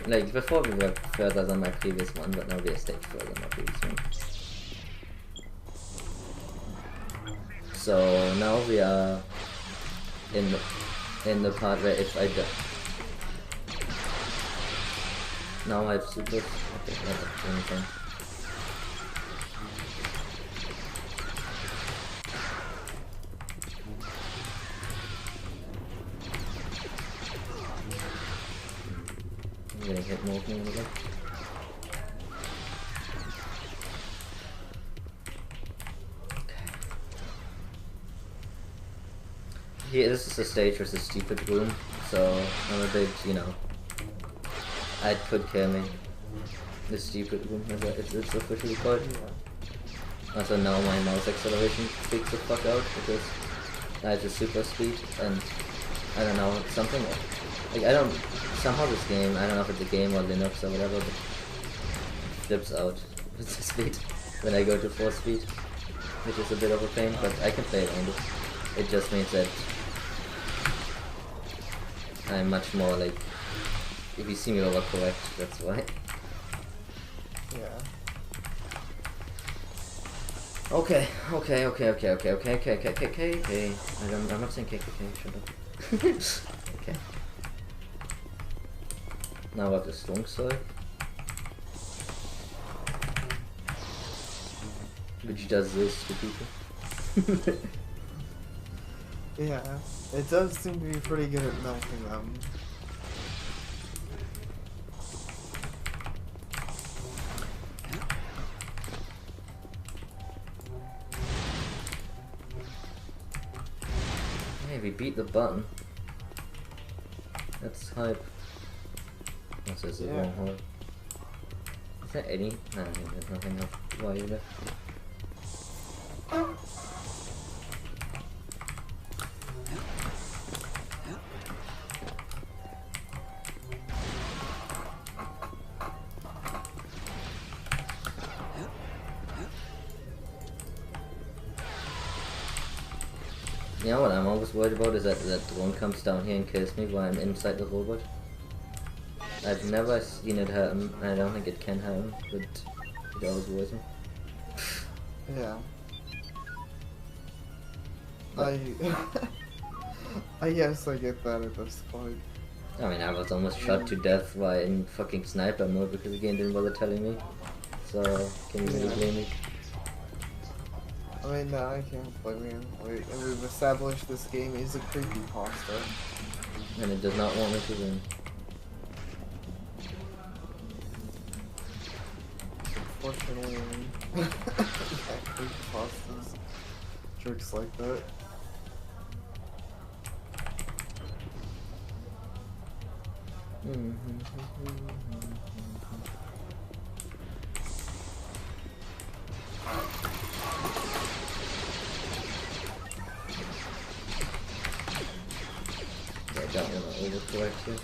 like before we were further than my previous one, but now we are stage further than my previous one. So now we are in the part where if I die. Now I have super. Okay, that's anything. I'm getting hit more than the Yeah, this is a stage with a stupid room, so I'm a bit, you know, it could kill me. The stupid room, it's officially called. Yeah. Also now my mouse acceleration freaks the fuck out because I have the super speed and I don't know, something, like somehow this game, I don't know if it's a game or Linux or whatever, but it flips out with the speed when I go to 4 speed, which is a bit of a pain, but I can play around it. It just means that I'm much more like, if you see me overcorrect, that's why. Yeah. Okay. I'm not saying KKK, shut up. Okay. Now what the strong side? Which does this to people. Yeah, it does seem to be pretty good at melting them. Hey, we beat the button. That's hype. What's this? The wrong hole. Is there any? No, there's nothing else. Why are you there? Yeah, what I'm always worried about is that that drone comes down here and kills me while I'm inside the robot. I've never seen it hurt him, and I don't think it can hurt him, but it always worries me. Yeah. I guess I get that at this point. I mean, I was almost shot to death while in fucking sniper mode because the game didn't bother telling me. So, can you really blame me? I mean, no, I can't blame you. We've established this game is a creepypasta. And it does not want me to win. Unfortunately, yeah, creepypastas. Jerks like that. Yeah, I don't want to overcorrect here.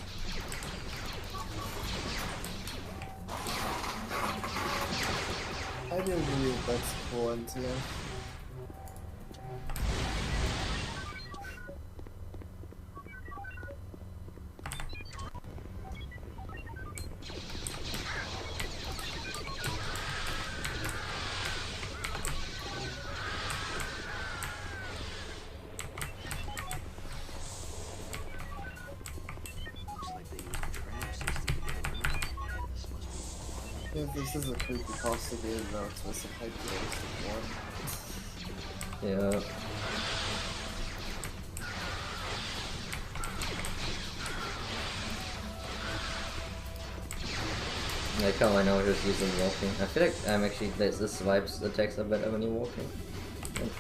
I do agree with that's cool into it. If this is a creepypasta game, though, it's supposed to hype the one. Yeah. Like how I know just using walking. I feel like I'm actually, this vibes attacks are better when you're walking.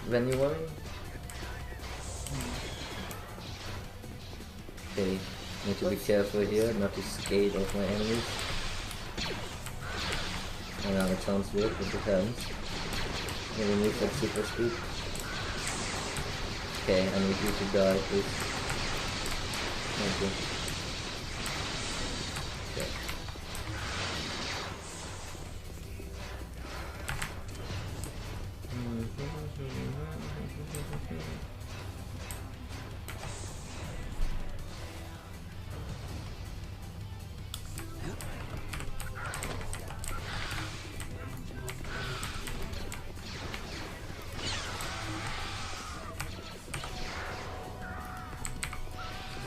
When you're running. Okay, need to be careful here, not to skate off my enemies. I know it sounds weird, but it happens. Maybe move at super speed. Okay, I need you to die, please. Thank you. Okay.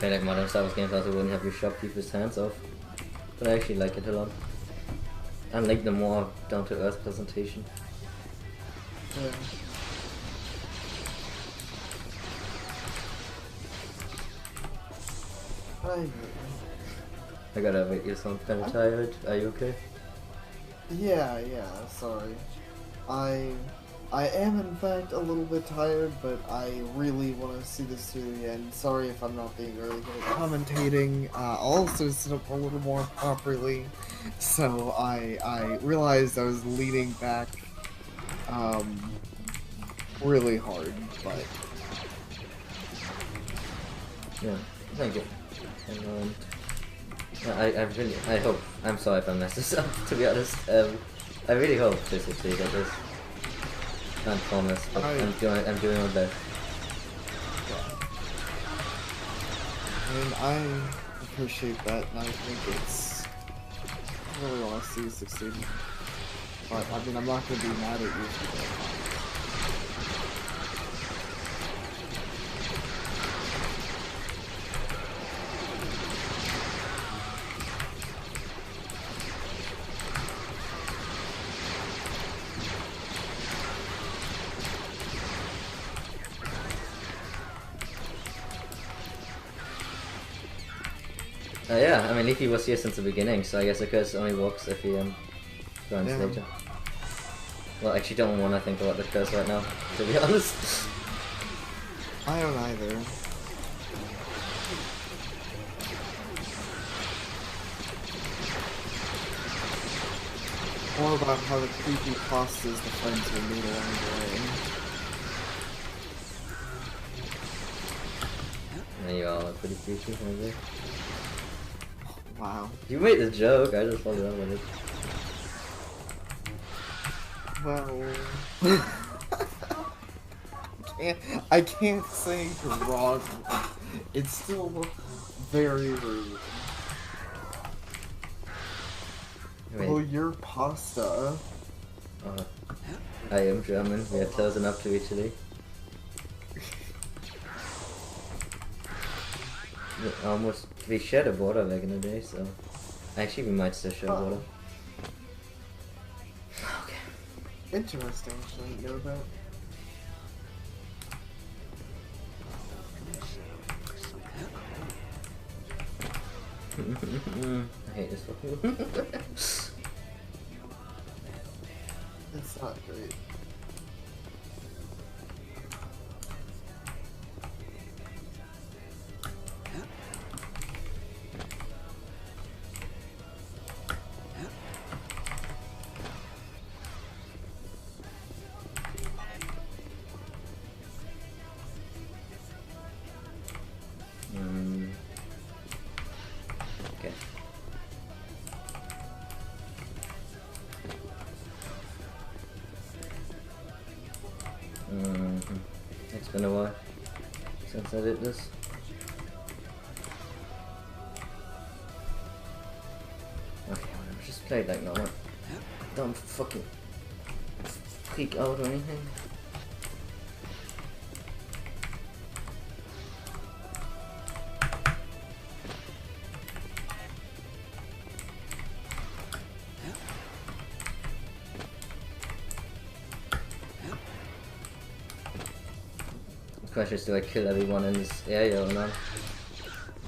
play like modern Star Wars games, also wouldn't have your shopkeeper's hands off. But I actually like it a lot. I like the more down-to-earth presentation. Yeah. I gotta wait, you sound kinda tired. Are you okay? Yeah, sorry. I am in fact a little bit tired, but I really want to see this through the end. Sorry if I'm not being really good at commentating. I'll also sit up a little more properly. So I realized I was leaning back really hard, but yeah, thank you. And I hope, I'm sorry if I messed this up, to be honest. I really hope this is big at this. Can't promise, but I'm doing my best. I mean, I appreciate that, and I think it's, I really want to see you succeed. But, I mean, I'm not going to be mad at you for that. Yeah, I mean, Leafy was here since the beginning, so I guess the curse only works if he joins later. Well, I actually don't want to think about the curse right now, to be honest. I don't either. More about how the creepy pastas the friends we meet along the way. And you all are pretty creepy, maybe. Wow. You made the joke, I just followed up with it. Well... I can't say you're wrong. It's still very rude. Wait. Oh, your pasta. I am German, we are close enough to Italy. We shared a border back in the day, so actually we might still share a border. Okay. Interesting, I didn't know that. I hate this fucking. It's not great. Okay. It's been a while since I did this. Okay, whatever, just play it like normal. Don't fucking freak out or anything. The question is, do I kill everyone in this area or not?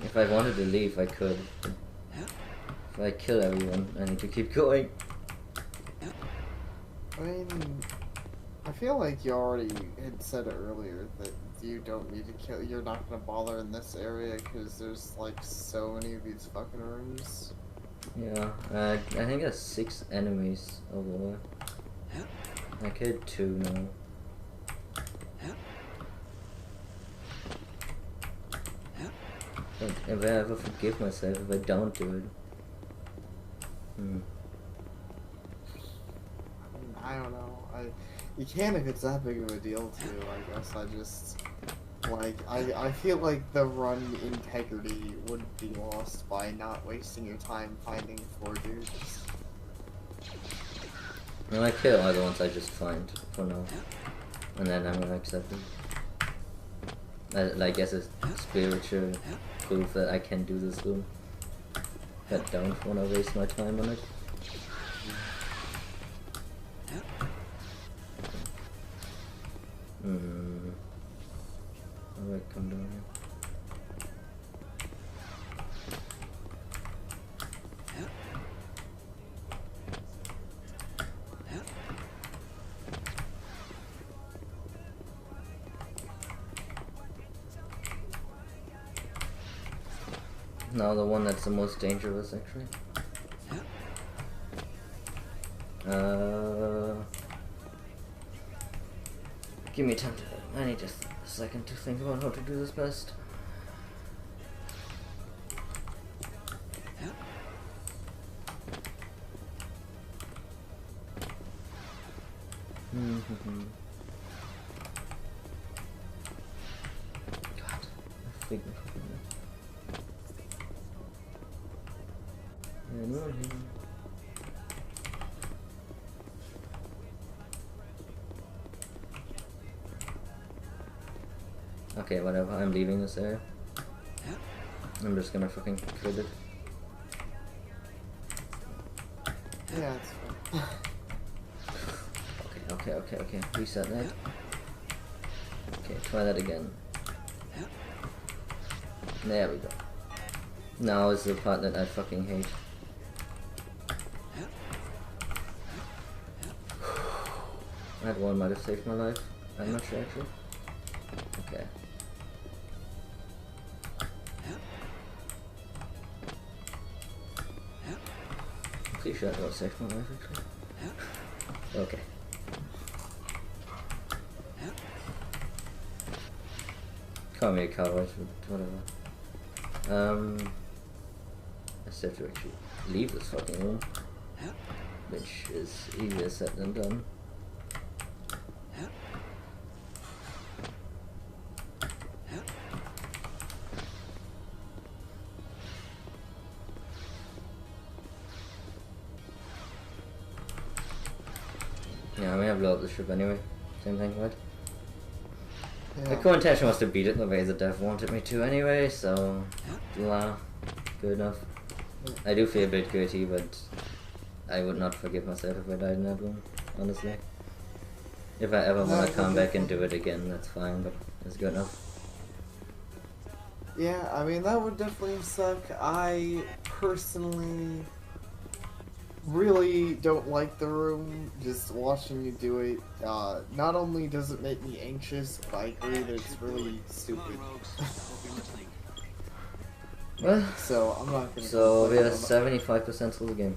If I wanted to leave, I could. If I kill everyone, I need to keep going. I mean, I feel like you already had said earlier that you don't need to kill, you're not gonna bother in this area because there's like so many of these fucking rooms. Yeah, I think there's 6 enemies overall. I killed 2 now. But if I ever forgive myself if I don't do it. I don't know. You can if it's that big of a deal too. I guess I just like I feel like the run integrity would be lost by not wasting your time finding 4 dudes. Well, I kill all the ones I just find for now, and then I'm gonna accept them. Like as a spiritual proof that I can do this room. But don't wanna waste my time on it. Alright, come down here. Now the one that's the most dangerous, actually. Give me time to... I need just a second to think about how to do this best. God, I think anyone here? Okay, whatever, I'm leaving this area. I'm just gonna fucking quit it. Yeah, it's fine. Okay. Reset that. Okay, try that again. There we go. Now is the part that I fucking hate. That one might have saved my life. I'm not sure actually. Okay. I'm pretty sure that was saved my life actually. Okay. Call me a coward, whatever. I still have to actually leave this fucking room, which is easier said than done. Yeah, I mean, I blow up the ship anyway. Same thing, right? Yeah. The core intention was to beat it the way the dev wanted me to anyway, so... Blah. Good enough. I do feel a bit guilty, but... I would not forgive myself if I died in that room, honestly. If I ever want to come back and do it again, that's fine, but it's good enough. Yeah, I mean, that would definitely suck. I personally really don't like the room. Just watching you do it, not only does it make me anxious, but I agree that it's really stupid. Well, so I'm not gonna. So we are 75% through the game.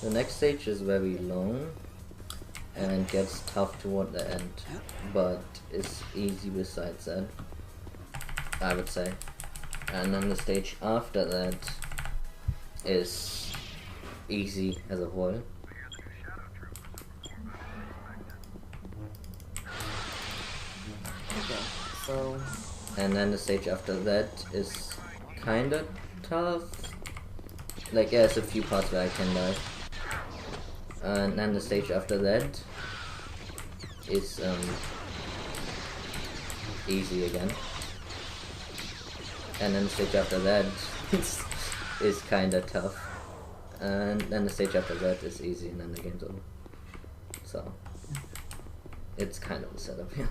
The next stage is very long and gets tough toward the end, but it's easy besides that, I would say. And then the stage after that is easy as a whole. Okay, so... And then the stage after that is kinda tough. Like, there's a few parts where I can die. And then the stage after that is easy again. And then the stage after that is kinda tough. And then the stage after that is easy, and then the game's over. So it's kind of a setup, yeah.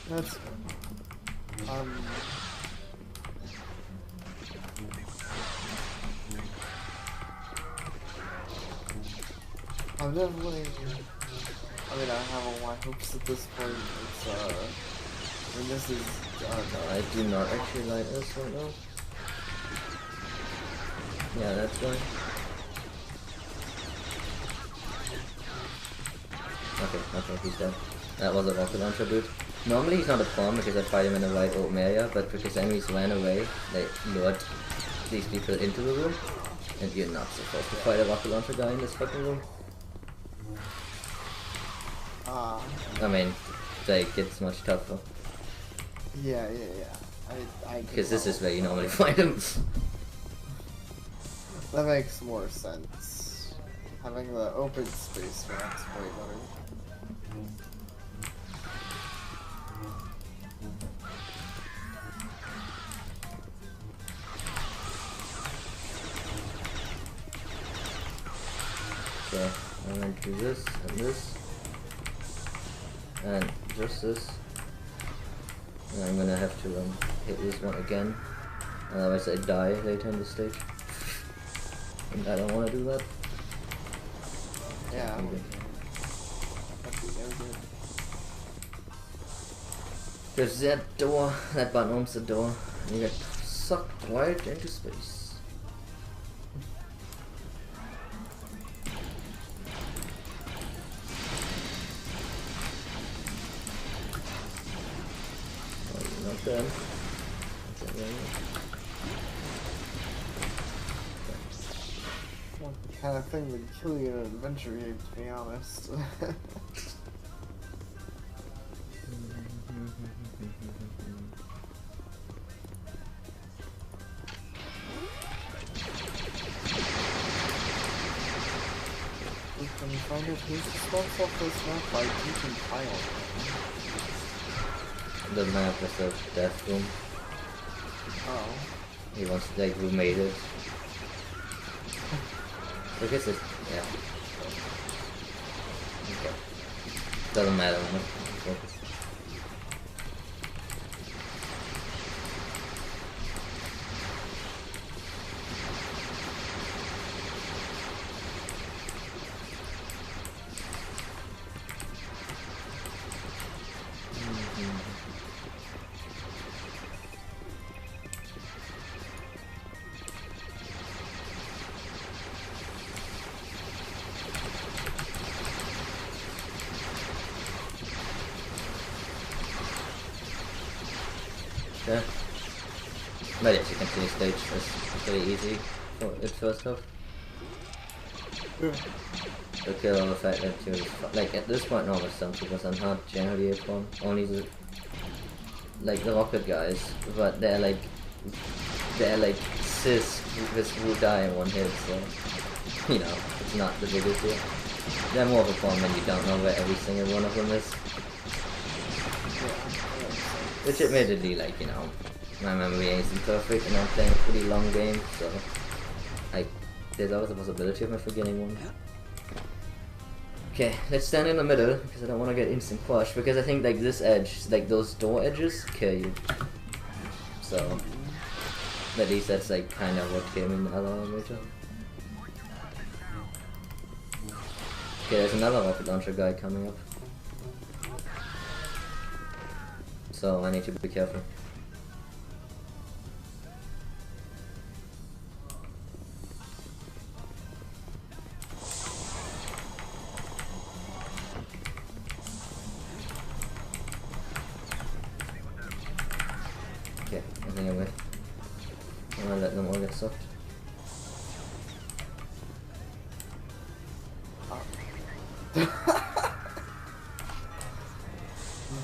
That's... I'm definitely... I mean, I have all my hopes at this point. It's, I mean, this is... No, I do not actually like this right now. Yeah, that's fine. Okay, he's dead. That was a rocket launcher dude. Normally he's not a problem because I fight him in a wide open area, but because enemies ran away, they lured these people into the room. And you're not supposed to fight a rocket launcher guy in this fucking room. I mean, like, it's much tougher. Yeah. I Because this is where you normally find them. That makes more sense. Having the open space works way better. So I'm going to do this and this and just this. And I'm gonna have to hit this one again, otherwise I die later in the stage. And I don't want to do that. Yeah. Okay. That'd be no good. There's that door, that button opens the door, and you get sucked right into space. Not done. Not the kind of thing that would kill you in an adventure game, to be honest. We can find out who's responsible for this map by decompile. The map is the death room. Oh. He wants to, like, who made it. I guess it's, yeah. Okay. Doesn't matter. Focus. Yeah. But yes, you can see the stage is pretty easy for it first off. To kill the fact that you're like at this point almost some because I'm not generally a con. Only the like the rocket guys, but they're like cis who die in one hit, so you know, it's not the biggest deal. They're more of a con when you don't know where every single one of them is. Which admittedly, like, you know, my memory isn't perfect and I'm playing a pretty long game, so there's always a possibility of me forgetting one. Okay, let's stand in the middle because I don't want to get instant crushed, because I think like this edge, like those door edges, kill you. So at least that's like kind of what came in the other elevator. Okay, there's another rocket launcher guy coming up. So I need to be careful. Okay, I think I'm good. I'm gonna let them all get sucked.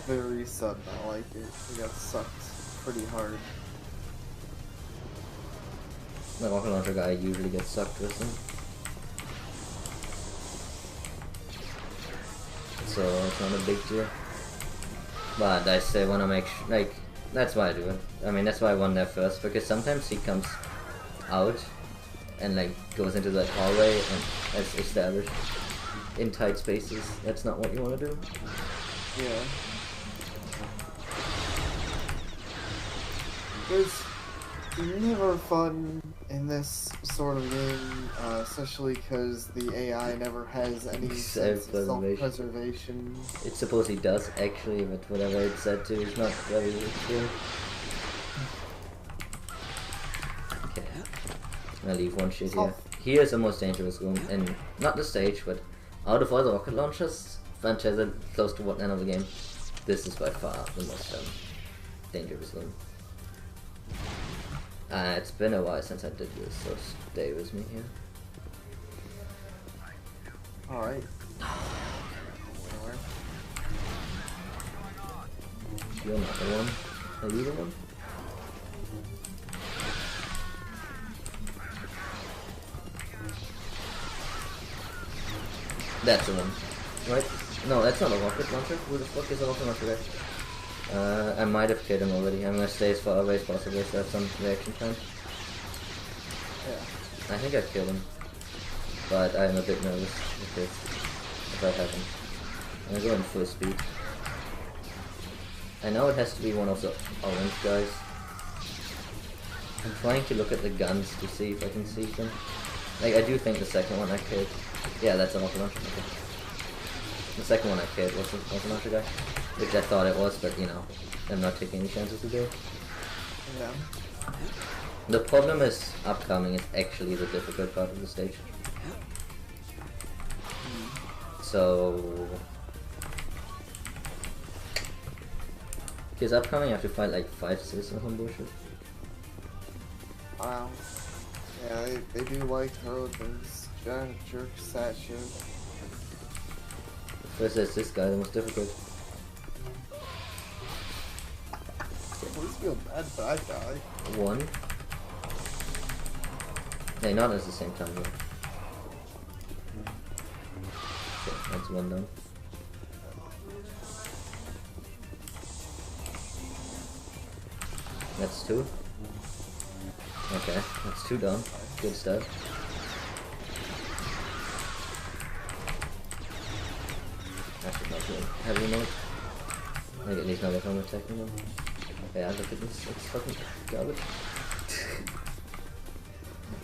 Very sudden, I like it. He got sucked pretty hard. The rocket launcher guy usually gets sucked with them. So it's not a big deal. But I still wanna make like, that's why I do it. I mean, that's why I won there first, because sometimes he comes out and like goes into that hallway and that's established in tight spaces. That's not what you wanna do. Yeah. It's never fun in this sort of game, especially because the AI never has any sense of self-preservation. It supposedly does, actually, but whatever it said to is not very true. Okay. I'm gonna leave one shit here. Here is the most dangerous room, and not the stage, but out of all the rocket launchers, Fantasy close to what end of the game, this is by far the most dangerous room. It's been a while since I did this, so stay with me here. Alright. You're not the one. Are you the one? That's the one. Right? No, that's not a rocket launcher. Who the fuck is a rocket launcher there? I might have killed him already. I'm gonna stay as far away as possible so I have some reaction time. Yeah. I think I killed him. But I'm a bit nervous if I haven't. I'm gonna go in full speed. I know it has to be one of the orange guys. I'm trying to look at the guns to see if I can see them. Like, I do think the second one I killed. Yeah, that's a rocket launcher. Okay. The second one I killed was the rocket launcher guy. Which I thought it was, but you know, I'm not taking any chances today. Yeah. The problem is, upcoming is actually the difficult part of the stage. So... because upcoming I have to fight like 5 sis or some bullshit. Wow. Yeah, they do like throw those giant jerks at you. First there's this guy, the most difficult. I always feel bad for that guy. 1. Hey, not at the same time though. Okay, that's 1 done. That's 2. Okay, that's 2 done. Good stuff. I should not do heavy mode. Like at least not if I'm attacking them. Okay, I look at this. It's fucking garbage.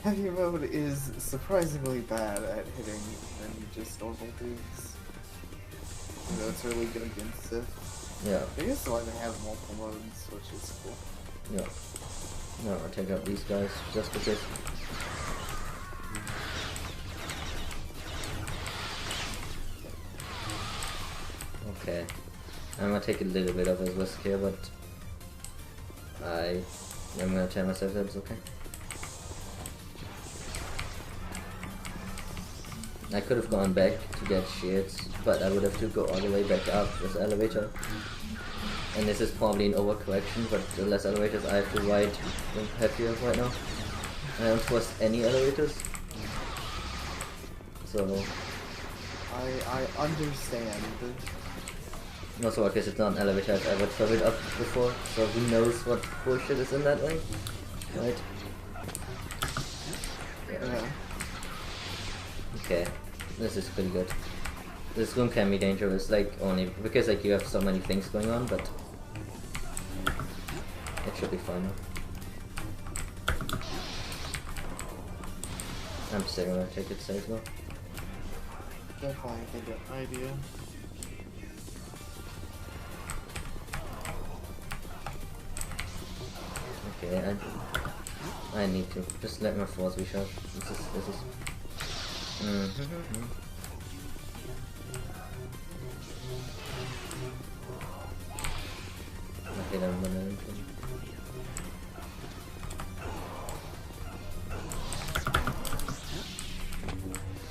Heavy mode is surprisingly bad at hitting than just normal dudes. You know, it's really good against it. Yeah. I guess why they have multiple modes, which is cool. Yeah. No, I'll take out these guys just because. Okay. I'm gonna take a little bit of a risk here, but I'm gonna tell myself that it's okay. I could have gone back to get shields, but I would have to go all the way back up this elevator. And this is probably an overcorrection, but the less elevators I have to ride, the happier right now. I don't trust any elevators. So... I understand. also, I guess it's not an elevator I've ever traveled up before, so who knows what bullshit is in that way, right? Yeah. Okay, this is pretty good. This room can be dangerous, like, only because, like, you have so many things going on, but it should be fine now. I'm still gonna take it safe though. Definitely a good idea. Okay, I need to just let my force be shot. This is. Okay, I'm gonna.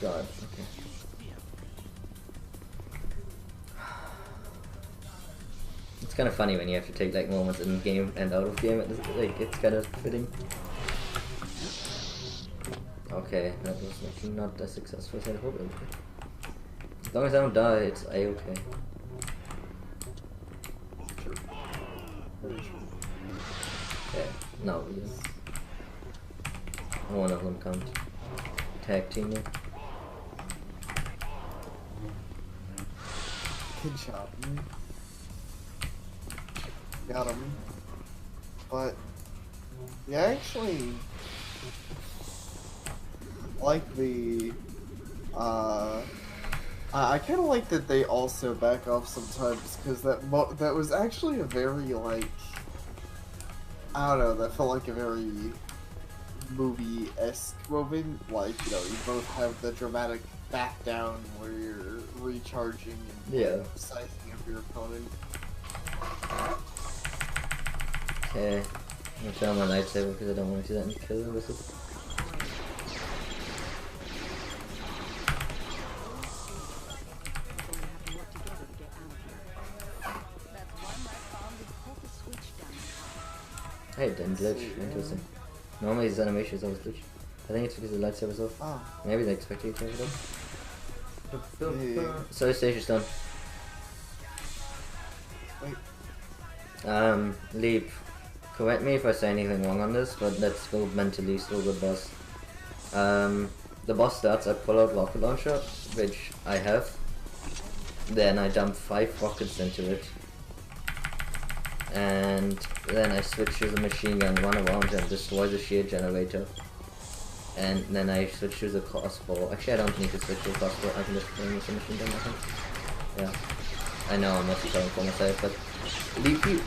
God. Okay. It's kind of funny when you have to take like moments in game and out of game. Like it's kind of fitting. Okay, that was actually not as successful as I hoped it would be. As long as I don't die, it's a-okay. Okay, no, we just... one of them can't tag team me. Good job. Got him. But, yeah, actually... like the I kind of like that they also back off sometimes because that was actually a very like I don't know, that felt like a very movie-esque moment. Like, you know, you both have the dramatic back down where you're recharging and sizing up your opponent. Okay, I'm gonna turn on my lightsaber because I don't want to see that and kill with it. Hey, it didn't glitch. Interesting. Normally his animations always glitch. I think it's because the lightsaber's off. Oh. Maybe they expect you to have it up. Yeah. So the stage is done. Wait. Leap. Correct me if I say anything wrong on this, but let's go mentally through the boss. The boss starts, I pull out rocket launcher, which I have. Then I dump 5 rockets into it. And then I switch to the machine gun, run around and destroy the shield generator. And then I switch to the crossbow. Actually, I don't need to switch to the crossbow, I can just play with the machine gun, I think. Yeah. I know I'm not talking for myself, but Leapy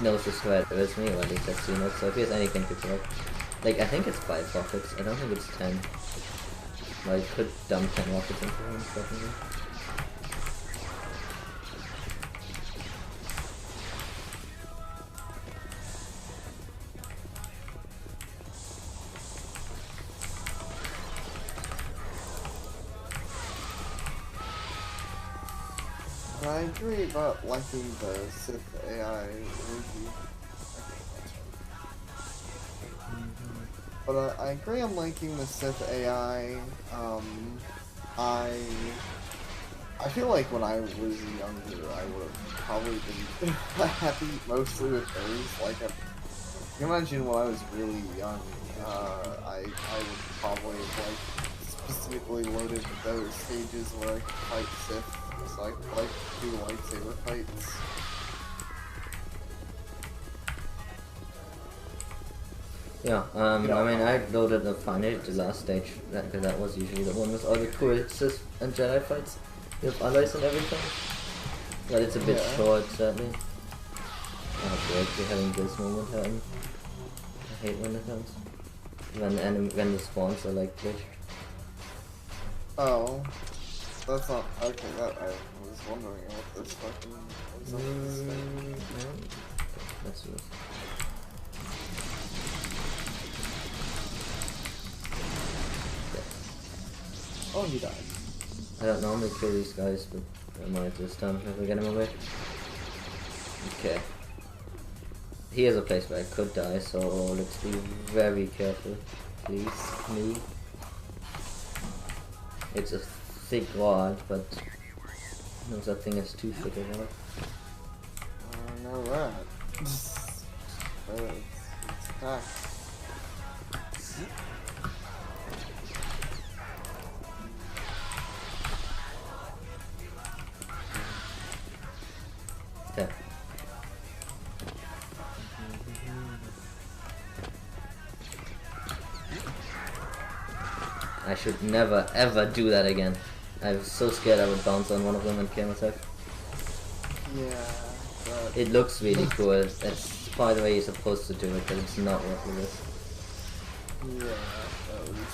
knows this threat with me, or at least I've seen it, so if he has anything to tell. Like, I think it's 5 rockets, I don't think it's 10. I could dump 10 rockets into him, definitely. I agree about liking the Sith AI review. But I agree on liking the Sith AI. I feel like when I was younger, I would have probably been happy mostly with those. Like, you imagine when I was really young, I would probably have, like, specifically loaded those stages where I could fight Sith. So I could, like, do lightsaber fights. Yeah, I mean, I loaded the final, the last stage, because that was usually the one with all the cool Sith and Jedi fights, with allies and everything. But it's a bit short, sadly. Oh, great, you're having this moment happen. I hate when it happens. When the spawns are like glitched. Oh. That's not okay. That I was wondering what this fucking was up with this thing. Let's do this. Oh, he died. I don't normally kill these guys, but I might this time if we get him away. Okay. He has a place where I could die, so let's be very careful. Please, me. It's a thick rod, but no such thing as too thick a rod. I know that. But it's back. Okay. I should never ever do that again. I was so scared I would bounce on one of them and kill myself. Yeah, but It looks really cool. That's probably the way you're supposed to do it, but it's not what it is. yeah, that was.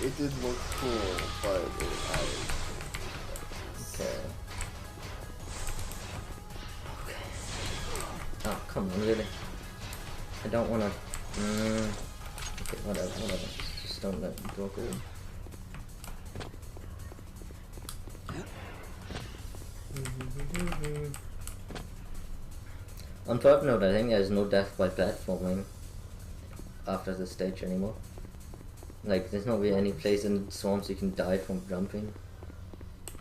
It did look cool, but Okay. Oh, come on, really? I don't wanna... Okay, whatever. Just don't let me go cool. On top note, I think there's no death by platforming after the stage anymore. Like, there's not really any place in swamps you can die from jumping.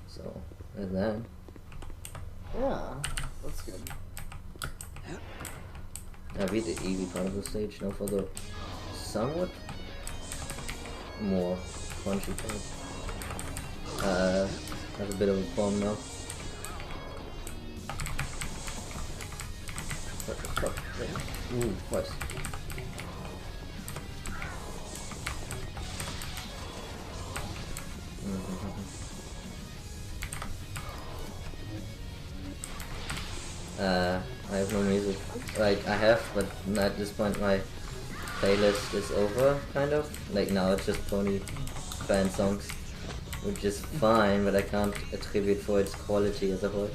So, there's that. Yeah, that's good. I beat the easy part of the stage now for the somewhat more crunchy part. Have a bit of a bomb now. What the fuck? Ooh, what? I have no music. Like, I have, but at this point my playlist is over, kind of. Like, now it's just pony fan songs, which is fine, but I can't attribute for its quality as a whole.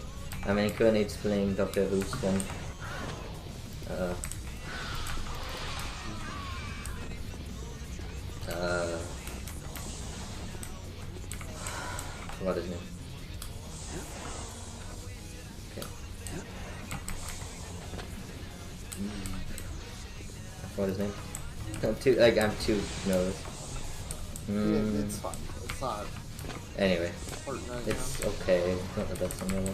I mean, currently it's playing Doctor Who's from what is it? Okay. forgot his name. I'm too nervous. Yeah, it's fine. It's not Anyway, important right it's now. okay. It's not the best thing ever.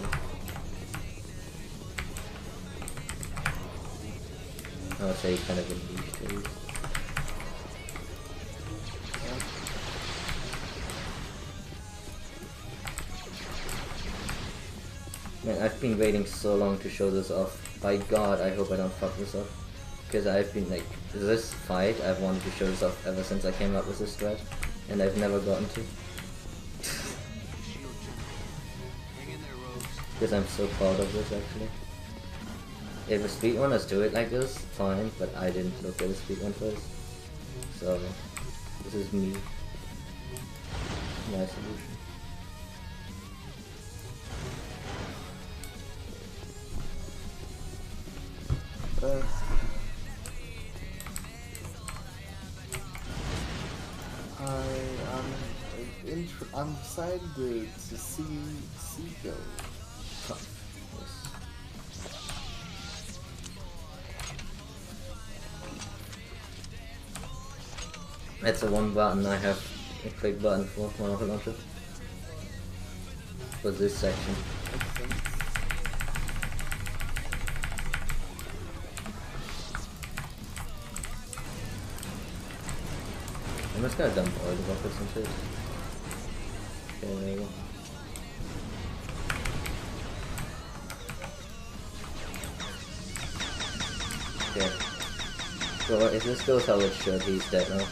I would say kind of a niche to use. Man, I've been waiting so long to show this off. By God, I hope I don't fuck this up. Because I've been like, this fight, I've wanted to show this off ever since I came up with this strat. And I've never gotten to. Because I'm so proud of this actually. If a speedrunners do it like this, fine, but I didn't look at a speedrun first. So, this is me. My solution. I'm excited to see go. Huh. That's the one button I have a click button for rocket launcher. For this section. I'm just gonna dump all the rockets into it. Okay, there you go. Okay. So if this goes how it should, he's dead now.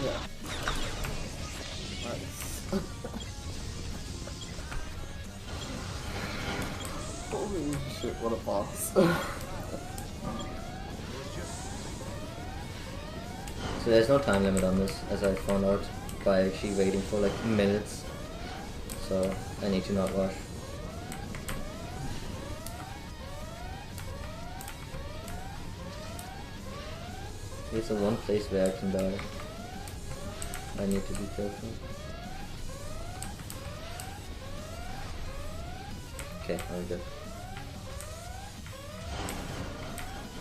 Yeah. Nice. Holy shit, what a boss. So there's no time limit on this, as I found out by actually waiting for like minutes. So I need to not rush. Here's the one place where I can die. I need to be careful. Okay, I'm good.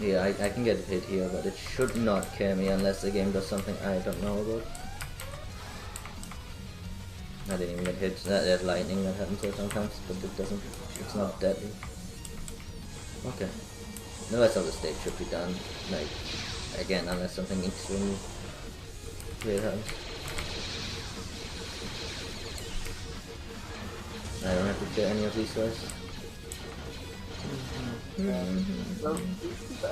Yeah, I can get hit here, but it should not kill me unless the game does something I don't know about. I didn't even get hit. There's lightning that happens there sometimes, but it doesn't. It's not deadly. Okay. The rest of the stage should be done. Like, again, unless something extremely weird happens. I don't have to kill any of these guys. So,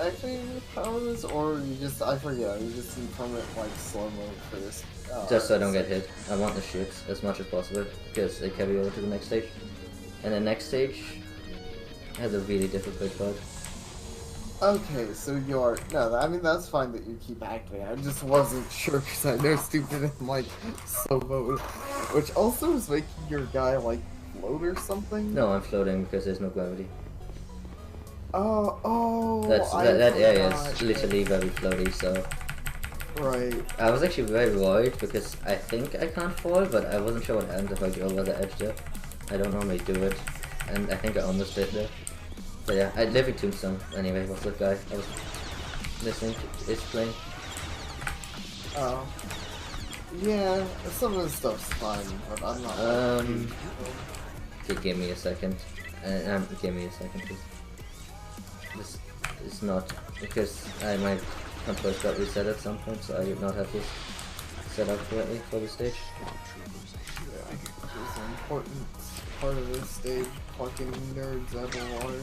actually powers, or you just, I forget, you just need permanent like slow-mo for this. Just so I don't get hit. I want the shoots as much as possible, because they carry over to the next stage. And the next stage has a really difficult part. Okay, so you're, no, I mean that's fine that you keep acting, I just wasn't sure because I know stupid in like slow mode, which also is making your guy like float or something? No, I'm floating because there's no gravity. Oh, that area is literally very floaty, so... Right. I was actually very worried because I think I can't fall, but I wasn't sure what happens if I go over the edge there. I don't normally do it, and I think I almost did there. But yeah, I live in Tombstone. Anyway, what's that guy? I was listening to his playing. Oh. Yeah, some of the stuff's fine, but I'm not... Okay, give me a second. Give me a second, please. This is not... because my controls got reset at some point, so I did not have this set up correctly for the stage. Yeah, it's an important part of this stage, fucking nerds out of water.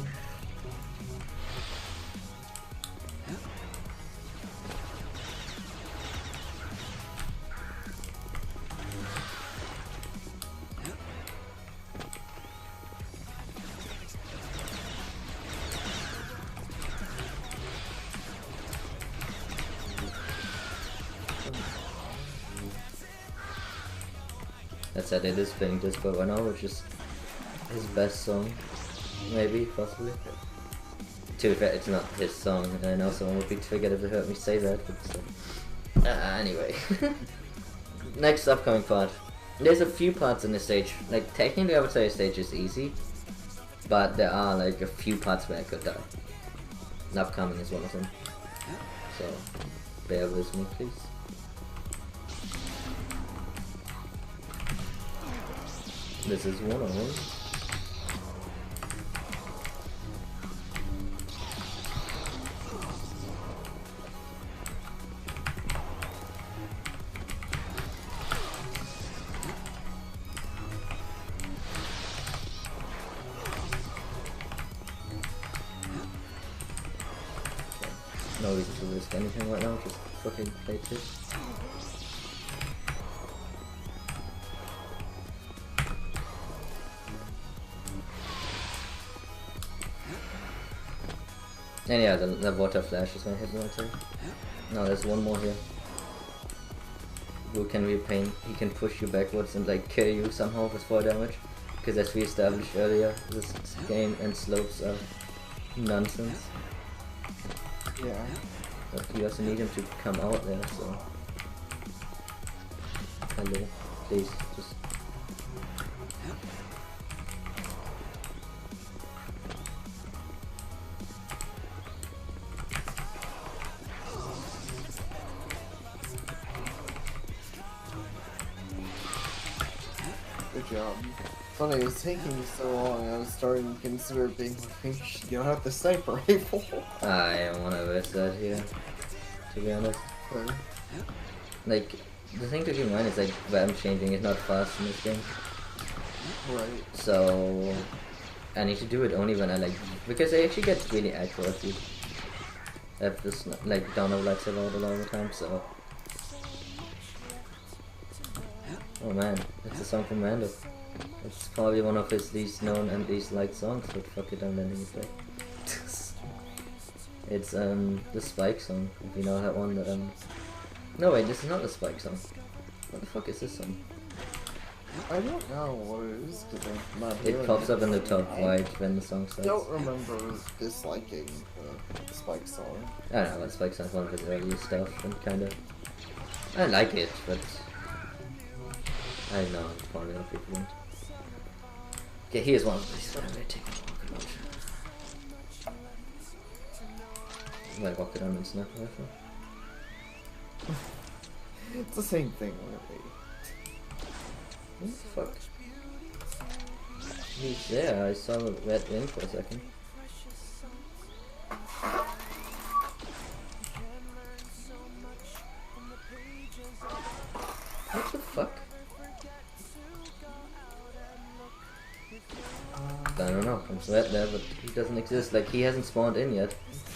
That said, it is playing Disco right now, which is his best song, maybe, possibly. To be fair, it's not his song, and I know someone would be triggered if they heard me say that, but so. Anyway. Next upcoming part. There's a few parts in the stage. Like, technically I would say the stage is easy, but there are like a few parts where I could die. Upcoming is one of them. So, bear with me, please. This is one of them. No reason to risk anything right now, just fucking play this. And yeah, the water flash is gonna hit me right there. No, there's one more here. Who can repaint, he can push you backwards and like kill you somehow with 4 damage. Because as we established earlier, this game and slopes are nonsense. Yeah. But you also need him to come out there, so... Hello, please, just... Good job. Funny, it was taking so long, I was starting to consider being like, maybe you should get out the sniper rifle. I don't wanna risk that here, to be honest. Okay. Like, the thing to keep in mind is like, weapon changing is not fast in this game. Right. So, I need to do it only when I like, because I actually get really aggro if you have this, like, down overlaps a lot of the time, so. Oh man, it's a song from Randall. It's probably one of his least known and least liked songs, but fuck it, I'm letting it play. It's the Spike song, if you know that one that no wait, this is not the Spike song. What the fuck is this song? I don't know what it is, because I'm not It hearing pops it. up in the top right when the song I starts. don't remember disliking the Spike song. I don't know, but Spike song's one of his early stuff and kinda... I like it, but... I know, probably not people won't. Okay, here's one of these. I'm gonna take a rocket launcher. Like rocket arm and sniper rifle. It's the same thing, really. What the fuck? He's there, I saw a red wing for a second. What the fuck? I don't know, I'm red there, but he doesn't exist, like he hasn't spawned in yet.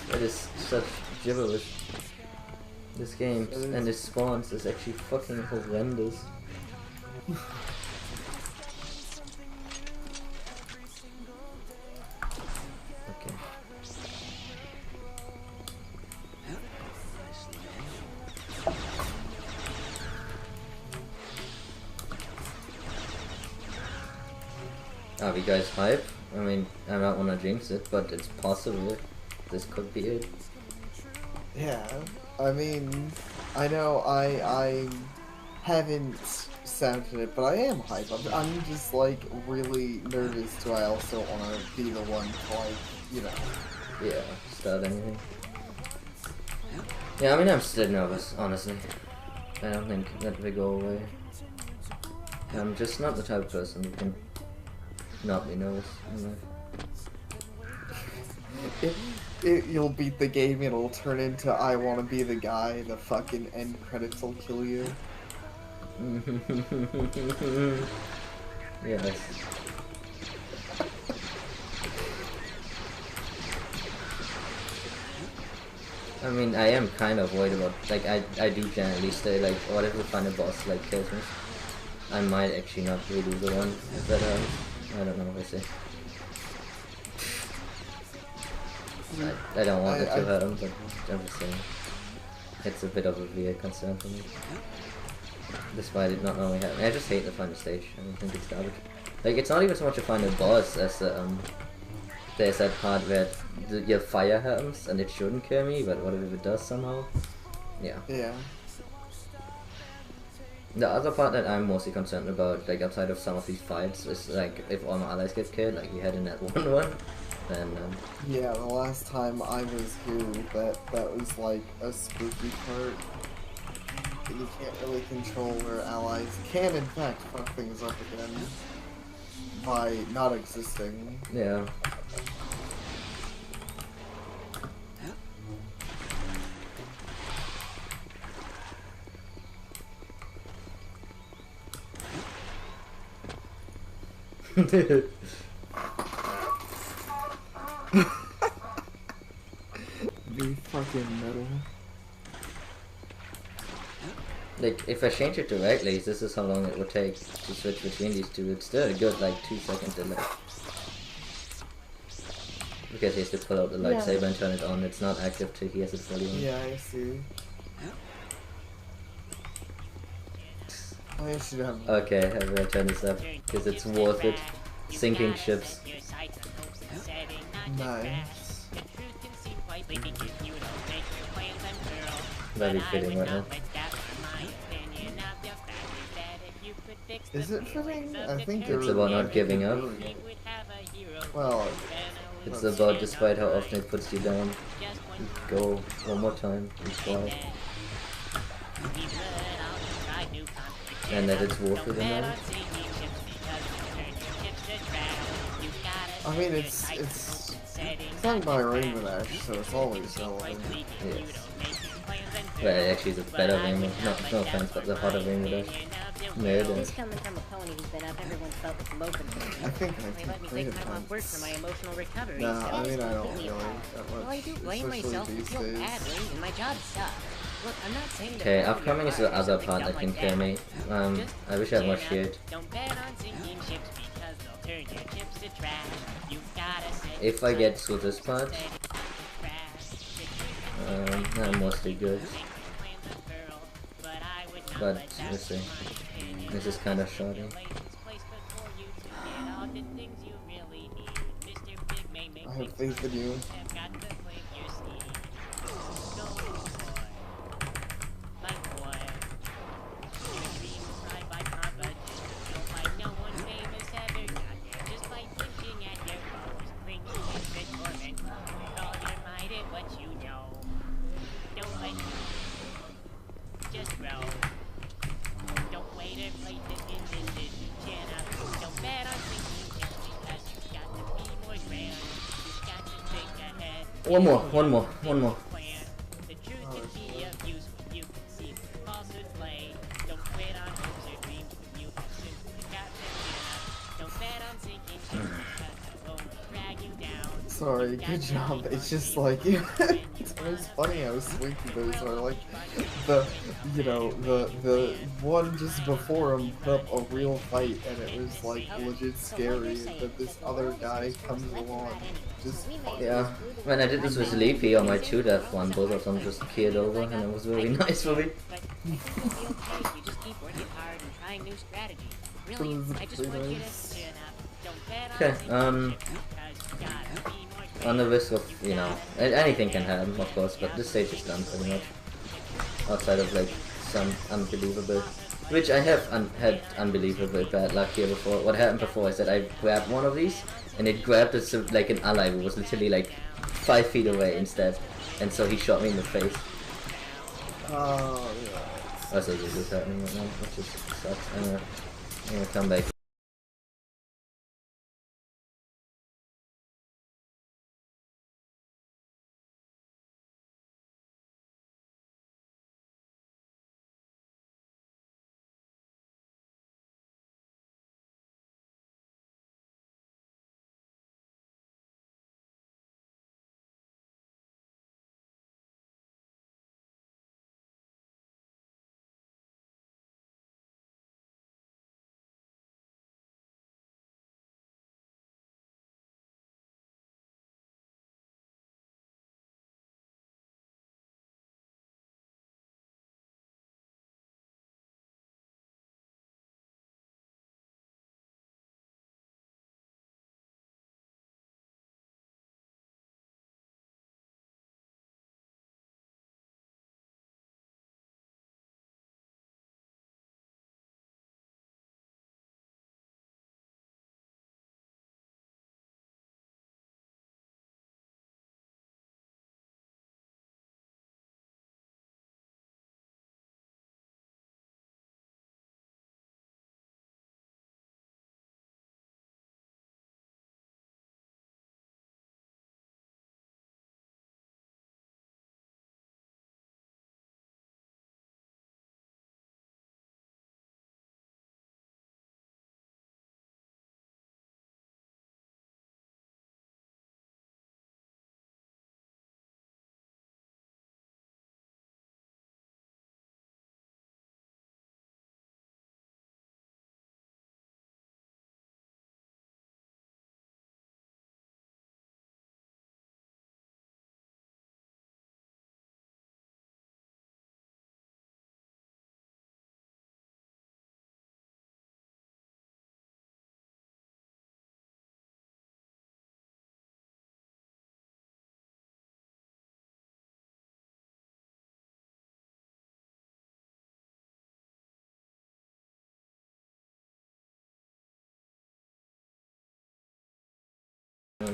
That is such gibberish. This game and his spawns is actually fucking horrendous. Okay. Are we guys hype? I mean, I don't wanna jinx it, but it's possible. This could be it. Yeah, I mean, I know I haven't sounded it, but I am hype. I'm just like really nervous too. I also want to be the one to like, you know. Yeah, start anything. Yeah, I mean, I'm still nervous, honestly. I don't think that will go away. I'm just not the type of person who can not be nervous in life. You'll beat the game, it'll turn into I want to be the guy, the fucking end credits will kill you. Yes. I mean, I am kind of worried about, like, I do generally stay, like, what if we find a boss, like, kills me? I might actually not really do the one, but, I don't know, we'll see. I don't want it to hurt him, but I'm just saying. It's a bit of a weird concern for me. Despite it not knowing happening. I just hate the final stage. I don't think it's garbage. Like, it's not even so much a final boss as the, there's that part where your fire happens and it shouldn't kill me, but what if it does somehow? Yeah. Yeah. The other part that I'm mostly concerned about, like outside of some of these fights, is like if all my allies get killed, like we had in that one, And Yeah, the last time I was here, that was like a spooky part. You can't really control where allies can in fact fuck things up again by not existing. yeah. Be fucking metal. Like, if I change it to right lace, this is how long it would take to switch between these two. It's still a good, like, 2 second delay. Because he has to pull out the lightsaber and turn it on. It's not active till he has it fully on. Yeah, I see. I should have. Okay, I'm gonna turn this up. Because it's worth it. Sinking ships. Nice. Very fitting right now. Is it fitting? I think It's about not giving up. Well, It's about, despite how often it puts you down, go one more time and try. And that it's worth it in the end. I mean, it's done by Rainbow Dash, so it's always relevant. Yes. Well, it actually is a better Rainbow. No offense, but the harder Rainbow Dash. Made This it. coming from a pony who's been up everyone's felt it's moping. I think I They let me can take time off work for my emotional recovery. Nah, so I mean, I it's don't completely really fine. that Well, I much, do blame especially myself and these feel days. badly, and my job sucks. Look, I'm not saying to Okay, follow upcoming your is the advice other or part that something can dumb kill like me. that. Just I wish I had more chin up. shield. Don't bet on sinking ships because they'll turn your chips to trash. You gotta set If I get through this part, crash. I'm mostly good. But we'll see. This is kind of shoddy. I have faith in you. One more. Sorry, good job. It's just like it's always funny how sweet those are. Like the one just before him put up a real fight, and it was like legit scary. That this other guy comes along, just Yeah, when I did this with Leafy on my 2-death one, both of them just killed over, and it was really nice for me. Okay, on the risk of, you know, anything can happen, of course, but this stage is done pretty much. Outside of, like, some unbelievable, which I have had unbelievable bad luck here before. What happened before is that I grabbed one of these, and it grabbed it so, like an ally who was literally like 5 feet away instead, and so he shot me in the face. oh yeah. Also, this is happening right now, which just sucks. I'm gonna come back.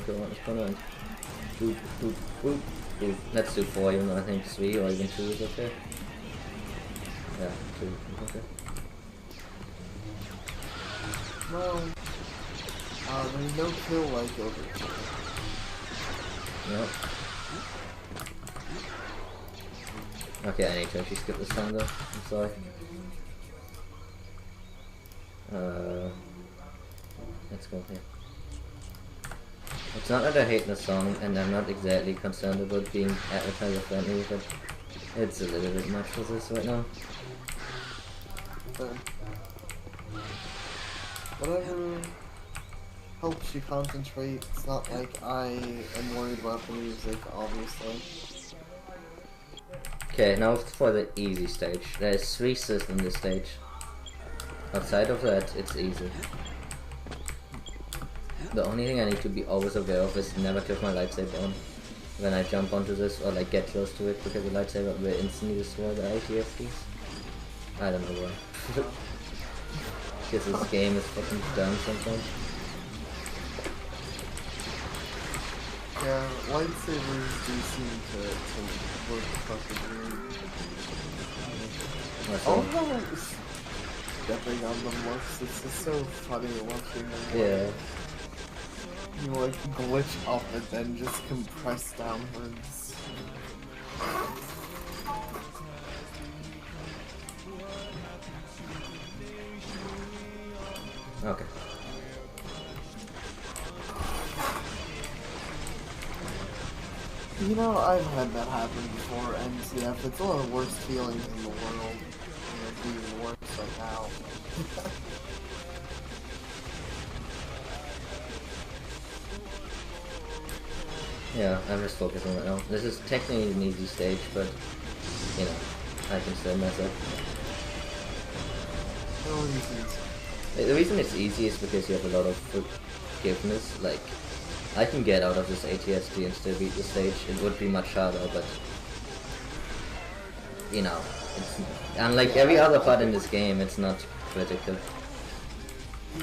go on this corner and boop, boop, boop, boop. Let's do 4, even though I think 3 or even 2 is okay. Yeah, 2 is okay. No. There's no kill like over here. Nope. Okay, I need to actually skip this time though. I'm sorry. Let's go here. It's not that I hate the song, and I'm not exactly concerned about being advertiser friendly, but it's a little bit much for this right now. Whatever helps you concentrate. It's not like I am worried about the music, obviously. Okay, now for the easy stage. There's 3 systems in this stage. Outside of that, it's easy. The only thing I need to be always aware of is never click my lightsaber on when I jump onto this or like get close to it, because the lightsaber will instantly destroy the ATSTs. I don't know why. Because this game is fucking dumb sometimes. Yeah, lightsabers do seem to work fucking weird. Oh, how stepping on them looks, it's just so funny watching them. Yeah. You like glitch up and then just compress downwards. Okay. You know, I've had that happen before, NCF. It's one of the worst feelings in the world. It's even worse right now. Yeah, I'm just focusing right now. This is technically an easy stage, but, you know, I can still mess up. No reasons. The reason it's easy is because you have a lot of forgiveness. Like, I can get out of this ATSD and still beat the stage. It would be much harder, but, you know, it's, unlike every other part in this game, it's not critical.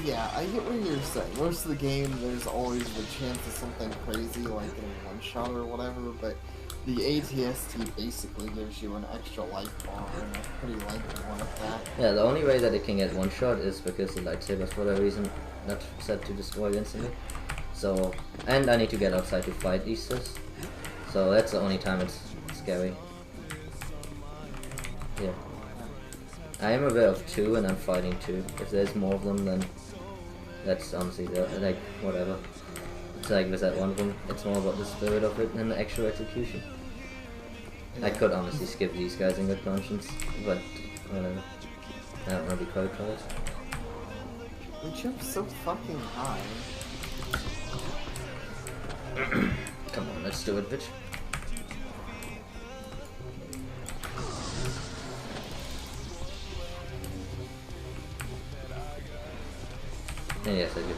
Yeah, I get what you're saying. Most of the game, there's always the chance of something crazy, like in one shot or whatever, but the ATST basically gives you an extra life bar, and a pretty lengthy one at that. Yeah, the only way that it can get one shot is because the lightsaber, for whatever reason, not set to destroy instantly. So, and I need to get outside to fight these things. So that's the only time it's scary. Yeah. I am aware of 2 and I'm fighting 2. If there's more of them, then that's honestly like whatever. It's like with that one of them, it's more about the spirit of it than the actual execution. Yeah. I could honestly skip these guys in good conscience, but whatever. I don't really quite try it. They jump so fucking high. Come on, let's do it, bitch. And yes, I do.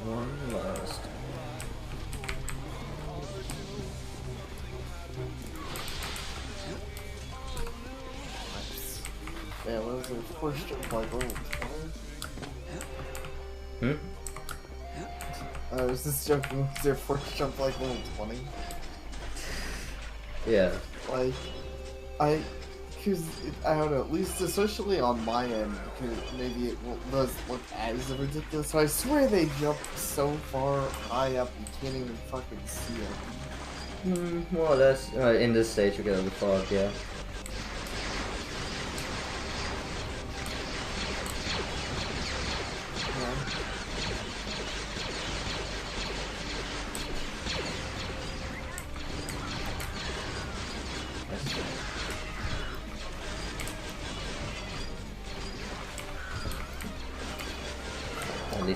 One last. Nice. Yeah, what was it? First jump like level 20? I was just joking, was their first jump like level 20? Yeah. Like, I don't know, at least especially on my end, because maybe it does look as ridiculous, so I swear they jump so far high up you can't even fucking see it. More or less. In this stage you get over fog, yeah.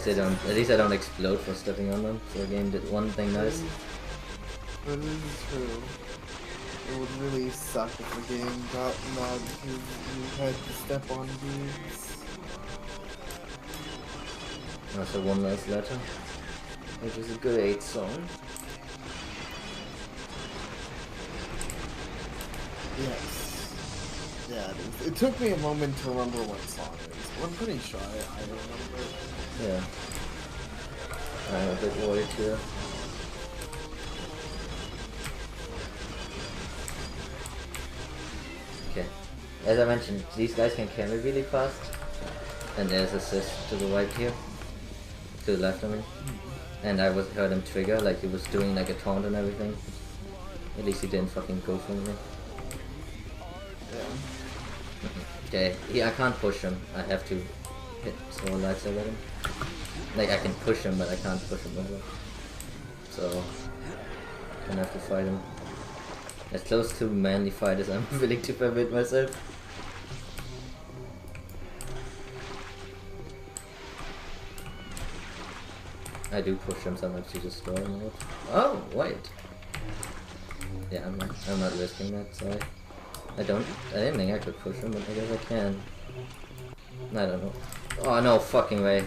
At least I don't explode for stepping on them, so the game did one thing nice. But it is true. It would really suck if the game got mad because you had to step on dudes. Also one last letter. which is a great song. Yes. Yeah, it took me a moment to remember what song it is. But I'm pretty sure I remember it. Yeah. I'm a bit worried here. Okay. As I mentioned, these guys can carry really fast. And there's assist to the right here. To the left, I mean. And I heard him trigger, like he was doing like a taunt and everything. At least he didn't fucking go for me. Yeah. Okay, yeah, I can't push him. I have to hit small lights over him. Like I can push him, but I can't push him over. So, gonna have to fight him. As close to manly fight as I'm willing to permit myself. I do push him sometimes to destroy him. Oh, wait. Yeah, I'm not risking that, sorry. I didn't think I could push him, but I guess I can. I don't know. Oh, no fucking way.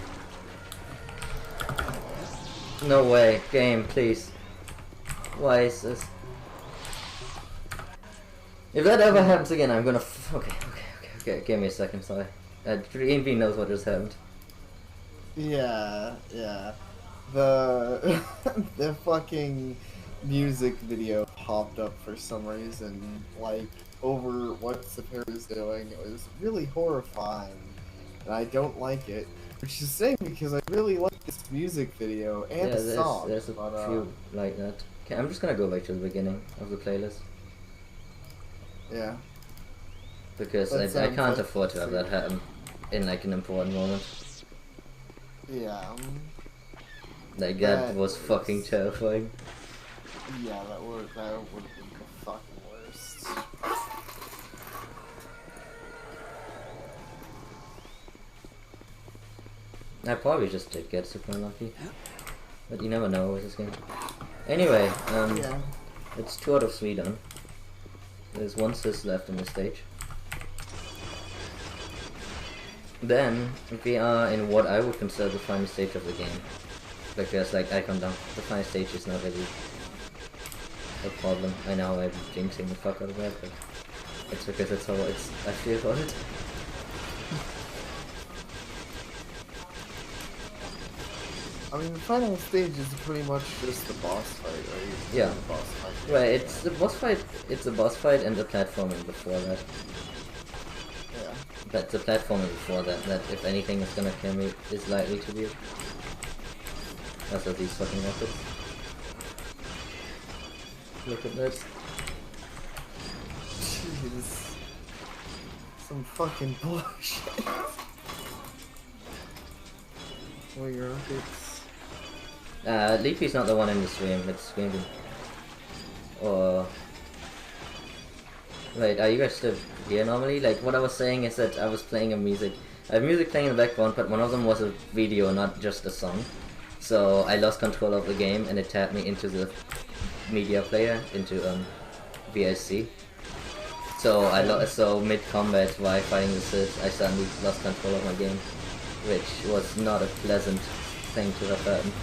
No way. Game, please. Why is this? If that ever happens again, I'm gonna okay. Give me a second, sorry. Dream knows what just happened. Yeah. The the fucking music video popped up for some reason, like over what Sapir is doing. It was really horrifying, and I don't like it. Which is saying because I really like this music video and the song. There's a few like that. Okay, I'm just gonna go back to the beginning of the playlist. Yeah. Because I can't afford to have that happen in like an important moment. Yeah. Like that was fucking terrifying. Yeah, that would have been the fucking worst. I probably just did get super unlucky. But you never know with this game. Anyway, Yeah. it's 2 out of 3 done. There's 1 sis left in the stage. Then we are in what I would consider the final stage of the game. Because like icon down, the final stage is not really a problem. I know I'm jinxing the fuck out of that, but it's because it's how I feel about it. I mean, the final stage is pretty much just the boss fight, right? Yeah. The boss fight. Right, it's the boss fight. It's a boss fight and the platforming before that. Yeah. But the platforming before that, if anything is gonna kill me, is likely to be. That's what these fucking methods. Look at this. Jeez. Some fucking bullshit. Oh, your rockets. Leafy's not the one in the stream, it's Screaming. Or... Wait, are you guys still here normally? Like, what I was saying is that I was playing I have music playing in the background, but one of them was a video, not just a song. So I lost control of the game and it tapped me into the media player, into VIC. So mid-combat while fighting the Sith, I suddenly lost control of my game, which was not a pleasant thing to have happened.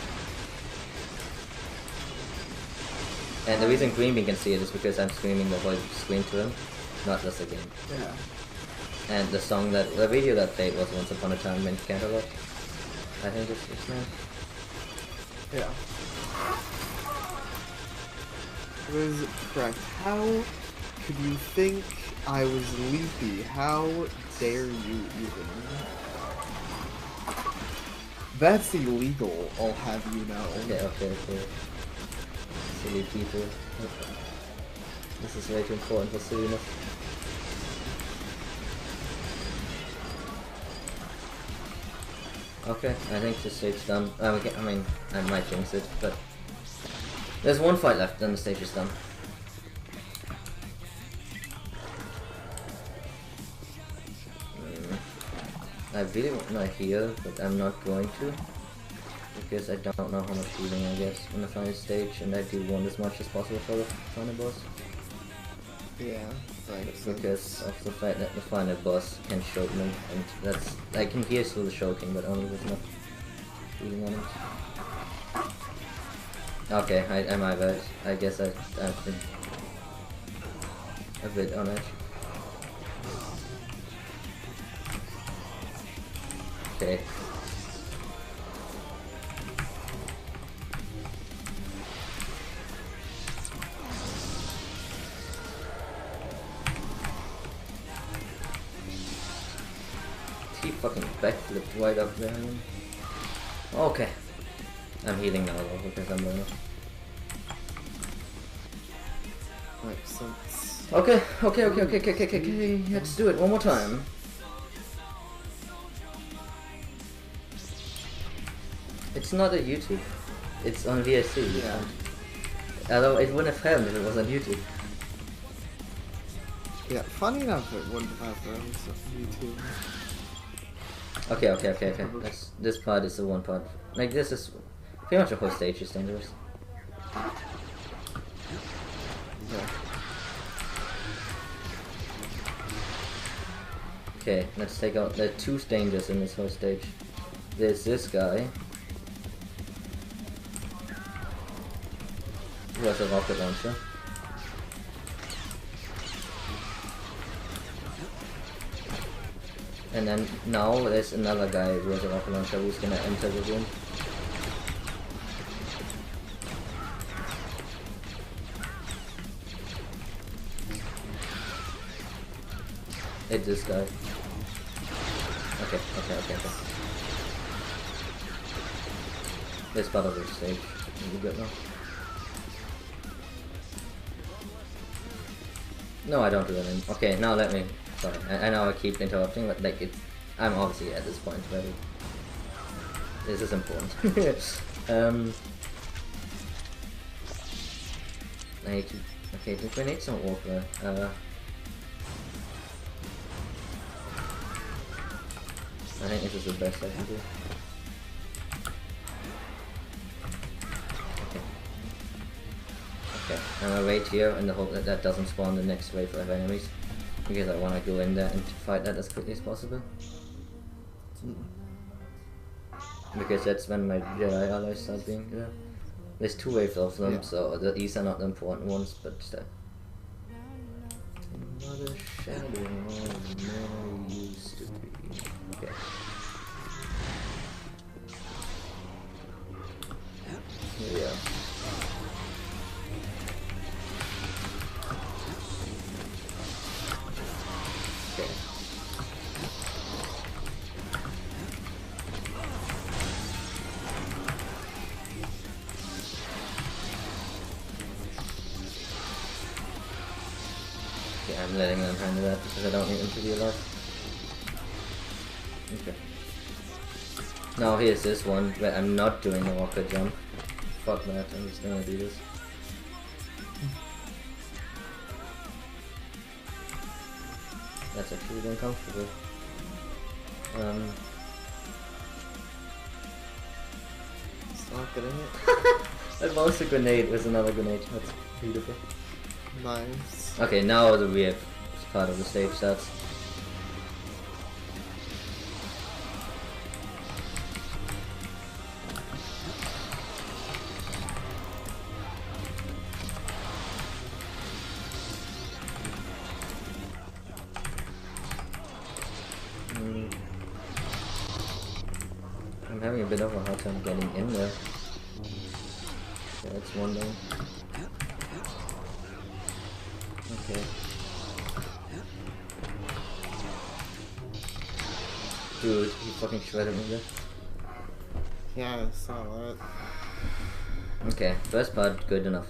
And the reason Greenbean can see it is because I'm screaming the whole screen to him, not just the game. Yeah. And the video that played was Once Upon a Time in Canterlot. I think it's now. Yeah. It was correct. How could you think I was Leafy? How dare you even? That's illegal, I'll have you know. Okay. Silly people. This is way too important for silliness. Okay, I think the stage's done. I mean, I might jinx it, but there's 1 fight left, then the stage is done. I really want to heal, but I'm not going to. Because I don't know how much healing I get on the final stage, and I do want as much as possible for the final boss. Yeah, thanks. Because of the fact that the final boss can choke me, and I can heal through the choking, but only with enough healing on it. Okay, I my bad. I guess I've been a bit on edge. Okay. He fucking backflipped right up there. Okay. I'm healing now though because I'm low. Makes sense. Okay. Let's do it one more time. It's not a YouTube. It's on VSC. Yeah. Although it wouldn't have happened if it was on YouTube. Yeah, funny enough, it wouldn't have happened on YouTube. Okay. This part is the one part. Like, this is pretty much the whole stage is dangerous. Yeah. Okay, let's take out the two dangers in this whole stage. There's this guy. Who has a rocket launcher. And then now there's another guy who has a rocket launcher who's gonna enter the room. Hit this guy. Okay. This part of the stage. You good now? No, I don't do it anymore. Okay, now let me. Sorry, I know I keep interrupting, but like I'm obviously at this point where this is important. I need to. Okay, the grenades don't work there. I think this is the best I can do. Okay, I'm gonna wait here in the hope that that doesn't spawn the next wave of enemies. Because I want to go in there and fight that as quickly as possible. Because that's when my Jedi allies start being there. There's two waves of them, yeah. so these are not the important ones, but still. Another shadow more used to be. Okay. Here we are. Okay. Okay, I'm letting them handle that because I don't need them to be alive. Okay. Now here's this one where I'm not doing the rocket jump. Fuck that, I'm just gonna do this. That's actually really uncomfortable. It's not getting it. I bounced a grenade with another grenade. That's beautiful. Nice. Okay, now the weird part of the stage starts. I'm having a bit of a hard time getting in there. Yeah, that's one down. Okay. Dude, he fucking shredded me there. Yeah, I saw that. Okay, first part, good enough.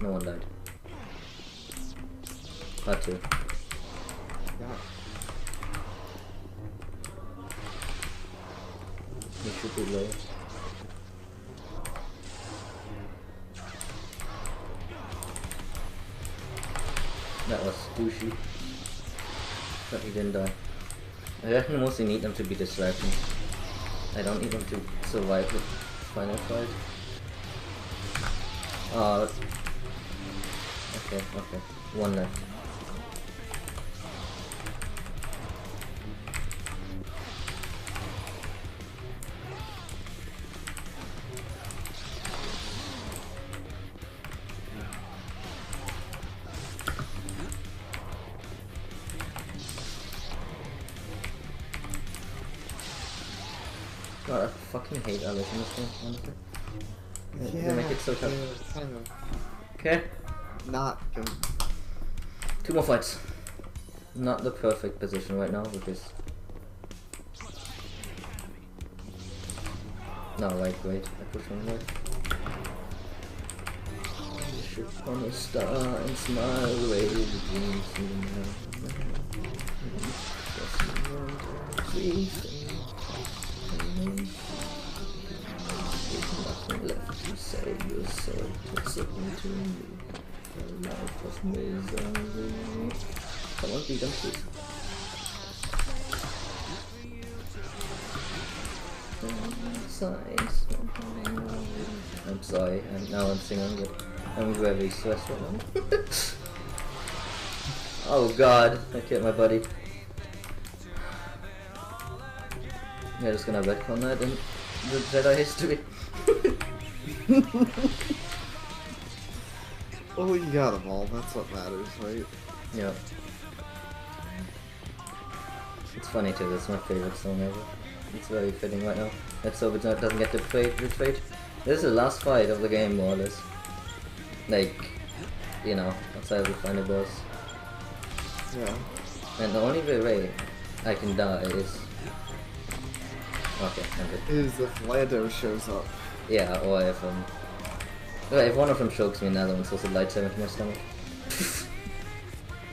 No one died. Part 2. Yeah. He should be low. That was douchey. But he didn't die. I reckon mostly need them to be distracting. I don't need them to survive the final fight. Okay. One left. God, I fucking hate others in this game, honestly. Yeah, They make it so tough. yeah, kind of Okay, not good. 2 more fights. Not the perfect position right now because. No, wait, I push one right. Ship on a star and smile away the dreams in the there's nothing left to say, your soul puts it into me. A life of misery. Come on, beat them, please. Signs. I'm sorry, and now I'm singing, but I'm very stressed right now. Oh god, I killed my buddy. Yeah, just gonna retcon that in the Jedi history. Well, you got them all. That's what matters, right? Yeah. It's funny too, that's my favorite song ever. It's very fitting right now. Let's hope it doesn't get betrayed. This is the last fight of the game, more or less. Like, you know, outside of the final boss. Yeah. And the only way I can die is... Okay, I'm good. Is if Lando shows up. Yeah, or if well, if one of them chokes me and the other one's also lightsaber to my stomach.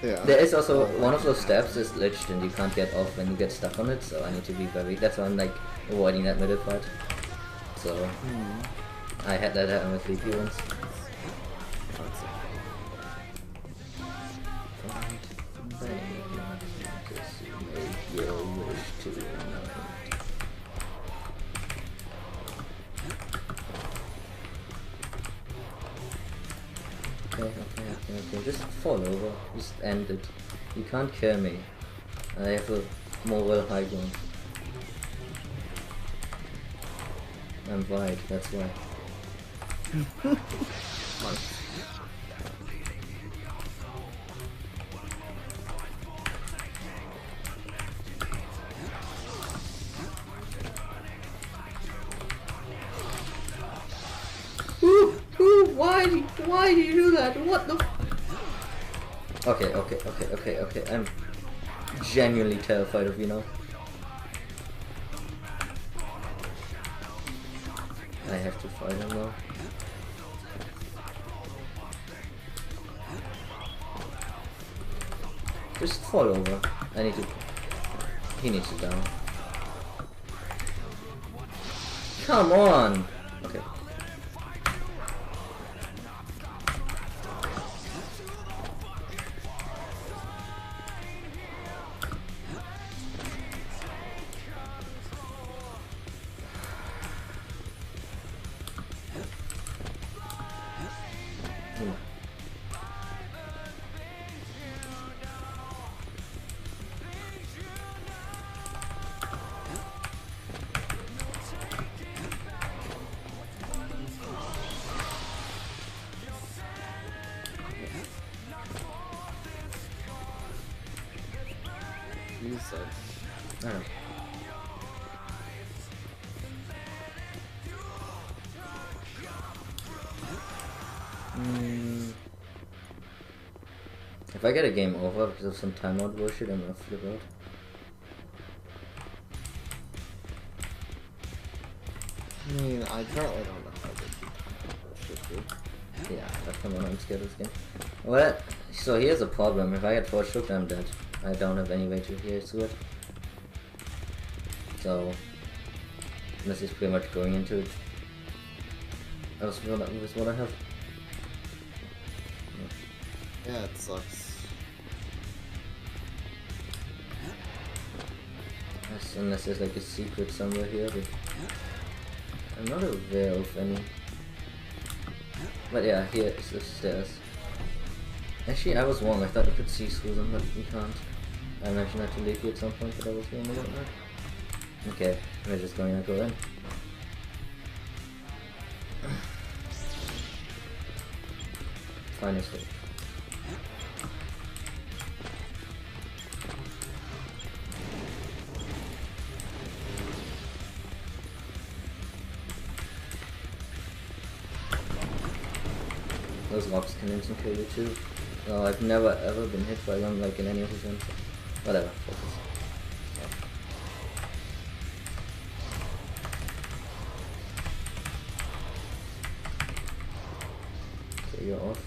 Yeah. There is also one of those steps is glitched and you can't get off when you get stuck on it, so I need to be very. That's why I'm like avoiding that middle part. So I had that happen with VP once. Okay, just fall over, just end it. You can't kill me. I have a moral high ground. I'm white, that's why. Why do you do that? What the? Okay. I'm genuinely terrified of you now. I have to fight him now. Just fall over. I need to. He needs to down. Come on! Okay. You said. I don't know. If I get a game over because of some timeout bullshit, I'm gonna flip out. I mean, I currently don't know how to should do. Yeah, come on, I'm scared of this game. Well, so here's a problem. If I get force shook, I'm dead. I don't have any way to heal to it. So, this is pretty much going into it. That was what I have. Yeah, it sucks. Unless there's like a secret somewhere here, but I'm not aware of any. But yeah, here is the stairs. Actually, I was wrong. I thought you could see through them, but you can't. I mentioned that to Leafy at some point, but I was wrong about that. Okay, we're just going to go in. Final stage. Those rocks can instant kill you too. Oh, I've never ever been hit by them like in any of these ones. Whatever, focus. Okay, you're off.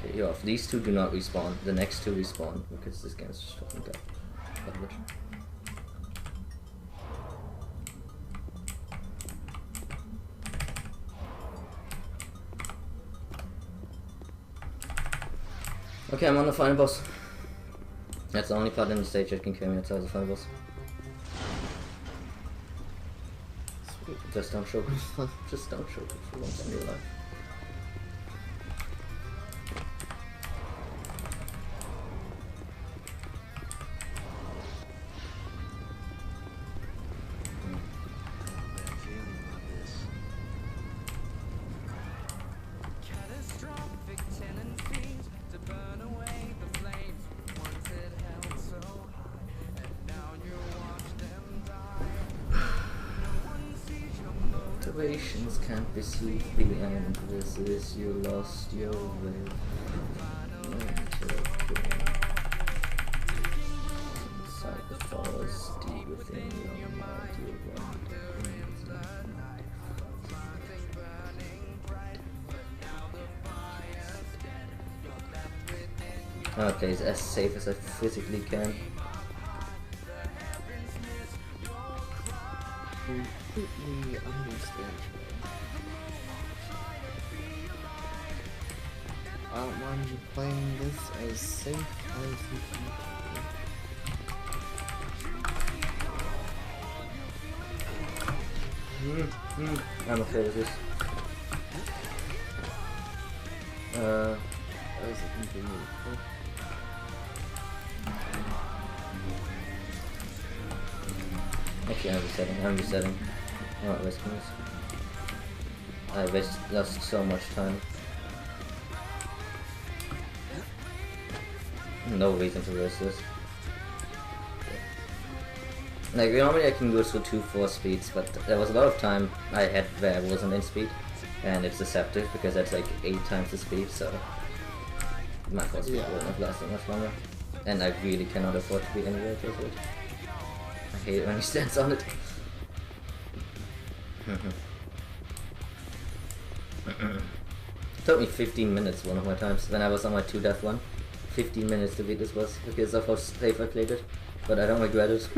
Okay, you're off. These two do not respawn. The next two respawn because this game is just fucking garbage. Okay, I'm on the final boss. That's the only part in the stage that can kill me outside the final boss. Sweet. Just don't choke it. Just don't choke it for once in your life. Bad feeling about this. Catastrophic tendencies to burn away the flames. Once it held so high, and now you watch them die. No one sees your motive. Motivations can't be soothed, the end. This is you lost your way. Inside the forest, deep within your mind, you wander. Okay, it's as safe as I physically can. Completely understand. I don't mind you playing this as safe as you can. I'm afraid of this. That was a convenient. Actually, I'm resetting. I'm not risking this. I lost so much time. No reason to risk this. Like, normally I can go through 2-4 speeds, but there was a lot of time I had where I wasn't in speed. And it's deceptive because that's like 8 times the speed, so my first speed wouldn't have lasted much longer. And I really cannot afford to be anywhere close to it. I hate it when he stands on it. Took me 15 minutes one of my times when I was on my 2 death one. 15 minutes to beat this boss because of how safe I played it. But I don't regret it.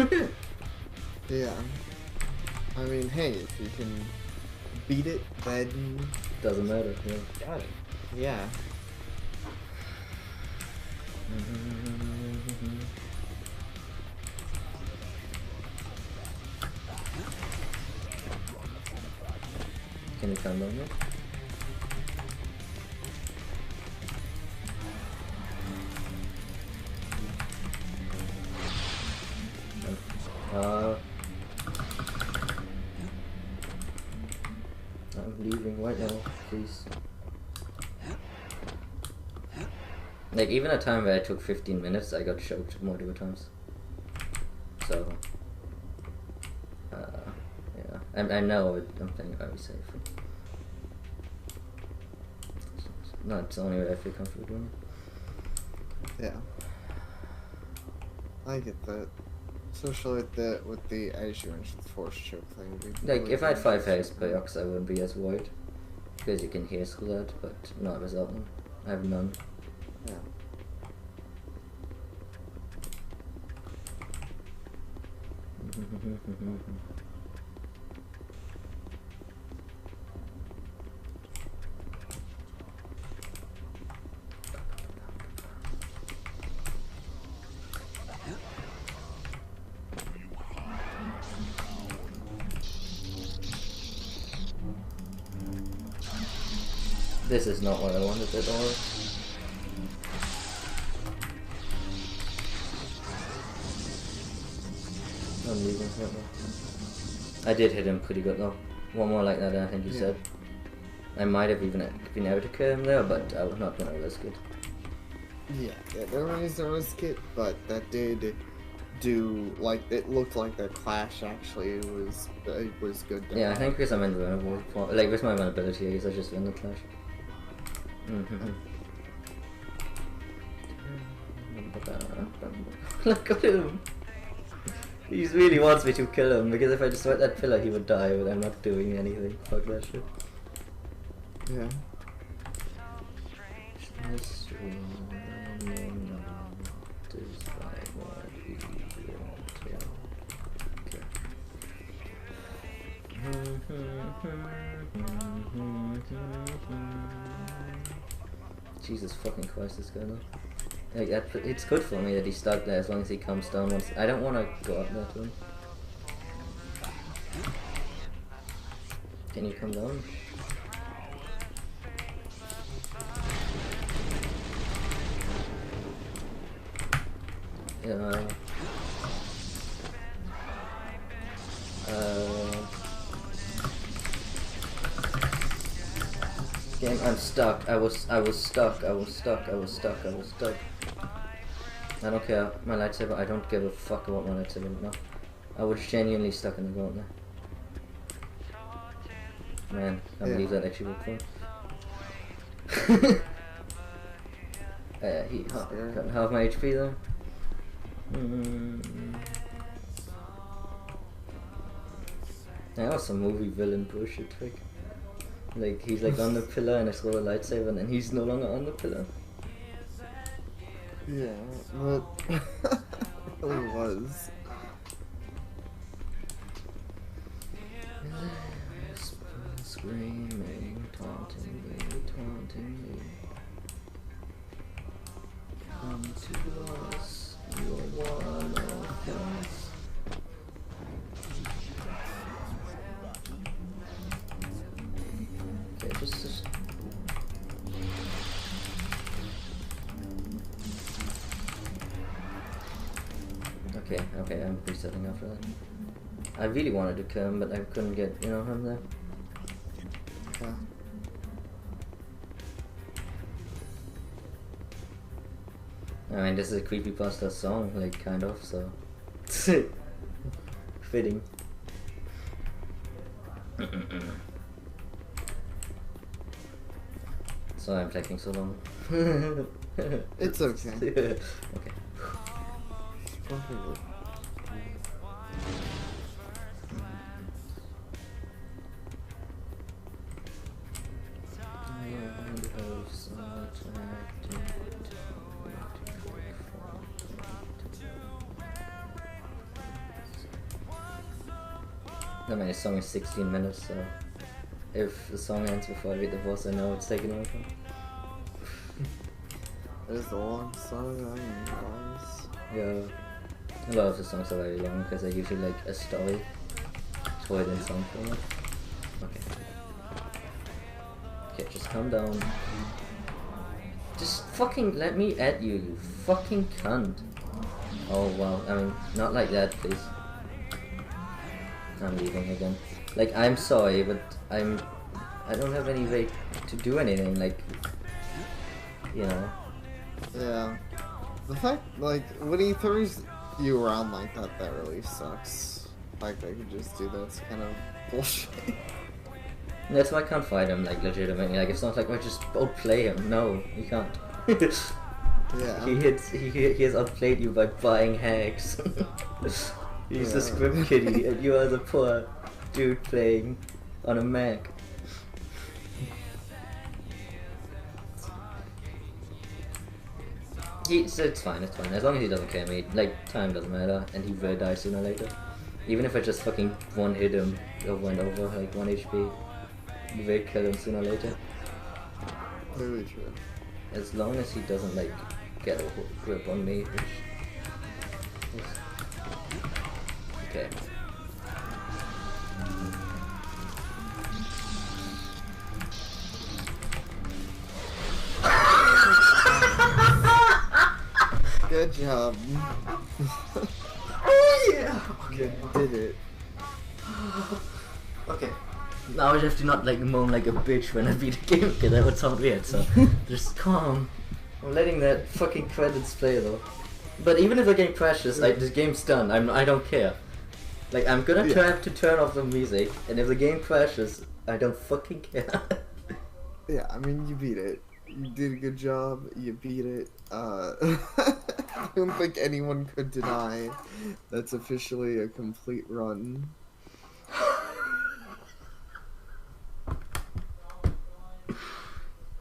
Yeah. I mean, hey, if you can beat it, then Doesn't matter, yeah. got it. Yeah. Can you come down here? I'm leaving right now, please. Like, even a time where I took 15 minutes, I got choked multiple times. So, yeah, I know I'm playing very safe. No, it's the only way I feel comfortable doing it. Yeah. I get that. Especially with the as you mentioned force choke thing. Like, if I had 5 haze perks, I wouldn't be as worried. Because you can hear through that, but not without them. I have none. Yeah. This is not what I wanted at all. I'm leaving right now. I did hit him pretty good though. One more like that than I think you said. I might have even been able to kill him there, but I was not gonna risk it. Yeah, there is a risk it, but that did do like it looked like the clash actually was good. Yeah, I think because I'm invulnerable. Like with my vulnerability, I guess I just win the clash. Look at him! He really wants me to kill him because if I just went that pillar, he would die. But I'm not doing anything. Fuck that shit. Yeah. Jesus fucking Christ, this guy though. Like, it's good for me that he's stuck there as long as he comes down once. I don't want to go up there to him. Can you come down? Yeah. Game, I'm stuck. I was stuck. I was stuck. I don't care. My lightsaber, I don't give a fuck about my lightsaber now. I was genuinely stuck in the ground there. Man, I believe that actually worked for him. He got half my HP though. That was some movie villain bullshit trick. Like, he's like on the pillar and I throw a lightsaber and then he's no longer on the pillar. Yeah, but it really was. Screaming, taunting me. Come to us, you're one of us. Okay, just Okay, I'm resetting after that. I really wanted to kill him, but I couldn't get, him there. Yeah. I mean, this is a creepypasta song, like, kind of, so... fitting. Sorry I'm taking so long. It's okay. Okay. I mean, this song is 16 minutes, so if the song ends before I beat the boss, I know it's taken over. It's a long song, guys. Yeah, a lot of the songs are very long because they're usually like a story told in song format. Okay, just calm down. Just fucking let me at you, you fucking cunt. Oh wow, I mean, not like that, please. I'm leaving again. Like, I'm sorry, but I don't have any way to do anything, like, Yeah. The fact, like, when he throws you around like that really sucks. Like, they could just do that's kind of bullshit. That's why I can't fight him, like, legitimately. Like, it's not like I just outplay him. No, you can't. Yeah. He has outplayed you by buying hags. He's the script kiddie, and you are the poor dude playing on a Mac. It's fine, as long as he doesn't kill me. Like, time doesn't matter, and he will die sooner or later. Even if I just fucking one hit him, or went over like 1 HP, he will kill him sooner or later. Very true. As long as he doesn't like get a grip on me, which is... Okay. Good job. Oh yeah! Okay, you did it. Okay. Now I have to not like moan like a bitch when I beat a game because that would sound weird, so just calm. I'm letting that fucking credits play though. But even if the game crashes, the game's done. I don't care. Like, I'm gonna have to turn off the music, and if the game crashes, I don't fucking care. Yeah, I mean, you beat it. You did a good job. You beat it. I don't think anyone could deny that's officially a complete run.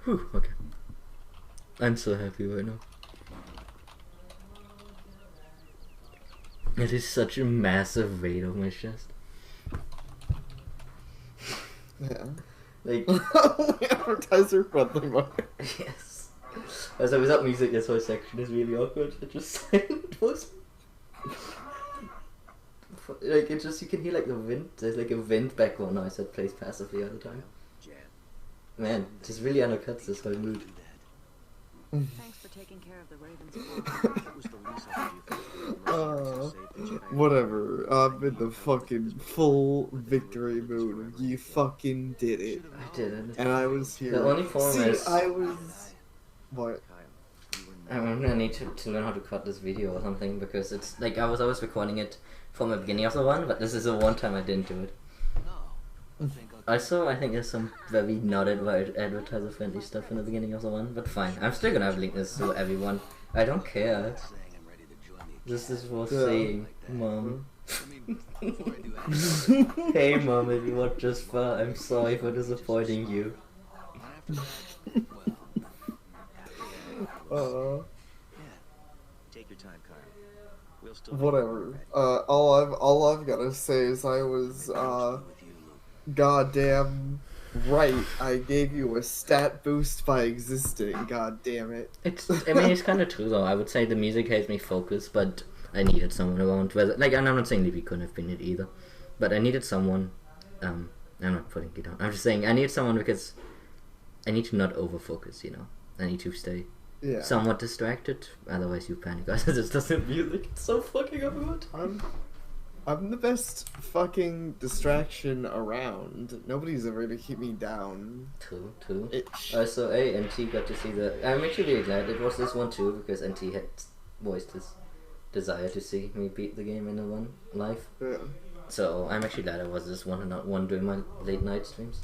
Whew, okay. I'm so happy right now. It is such a massive weight on my chest. Yeah. Like, advertiser friendly market. yes. Also without music, this whole section is really awkward. It just silent was. Like, it just, you can hear like the wind. There's like a wind background noise that plays passively all the time. Man, it just really undercuts this whole mood. Thanks for taking care of the Ravens. Whatever. I'm in the fucking full victory mood. You fucking did it. I didn't. And I was here. The only form is... I was... What? I'm gonna need to learn how to cut this video or something, because it's like I was always recording it from the beginning of the one, but this is the one time I didn't do it. Also, I think there's some very not advertiser friendly stuff in the beginning of the one, but fine. I'm still gonna have linked this to everyone. I don't care. This is for saying, Mom. Hey Mom, if you watch this far, I'm sorry for disappointing you. Take your time, Kyle. We'll still Whatever. All I've gotta say is I was goddamn right. I gave you a stat boost by existing. God damn it. I mean, it's kind of true though. I would say the music helped me focus, but I needed someone around. Whether, like, and I'm not saying Libby couldn't have been it either, but I needed someone. I'm not putting it down. I'm just saying I need someone because I need to not overfocus. You know, I need to stay somewhat distracted. Otherwise, you panic. Guys, it just doesn't music. It's so fucking awkward. I'm the best fucking distraction around. Nobody's ever gonna keep me down. True. So, hey, NT got to see the... I'm actually really glad it was this one too, because NT had voiced his desire to see me beat the game in a one live. Yeah. So, I'm actually glad it was this one and not one during my late night streams.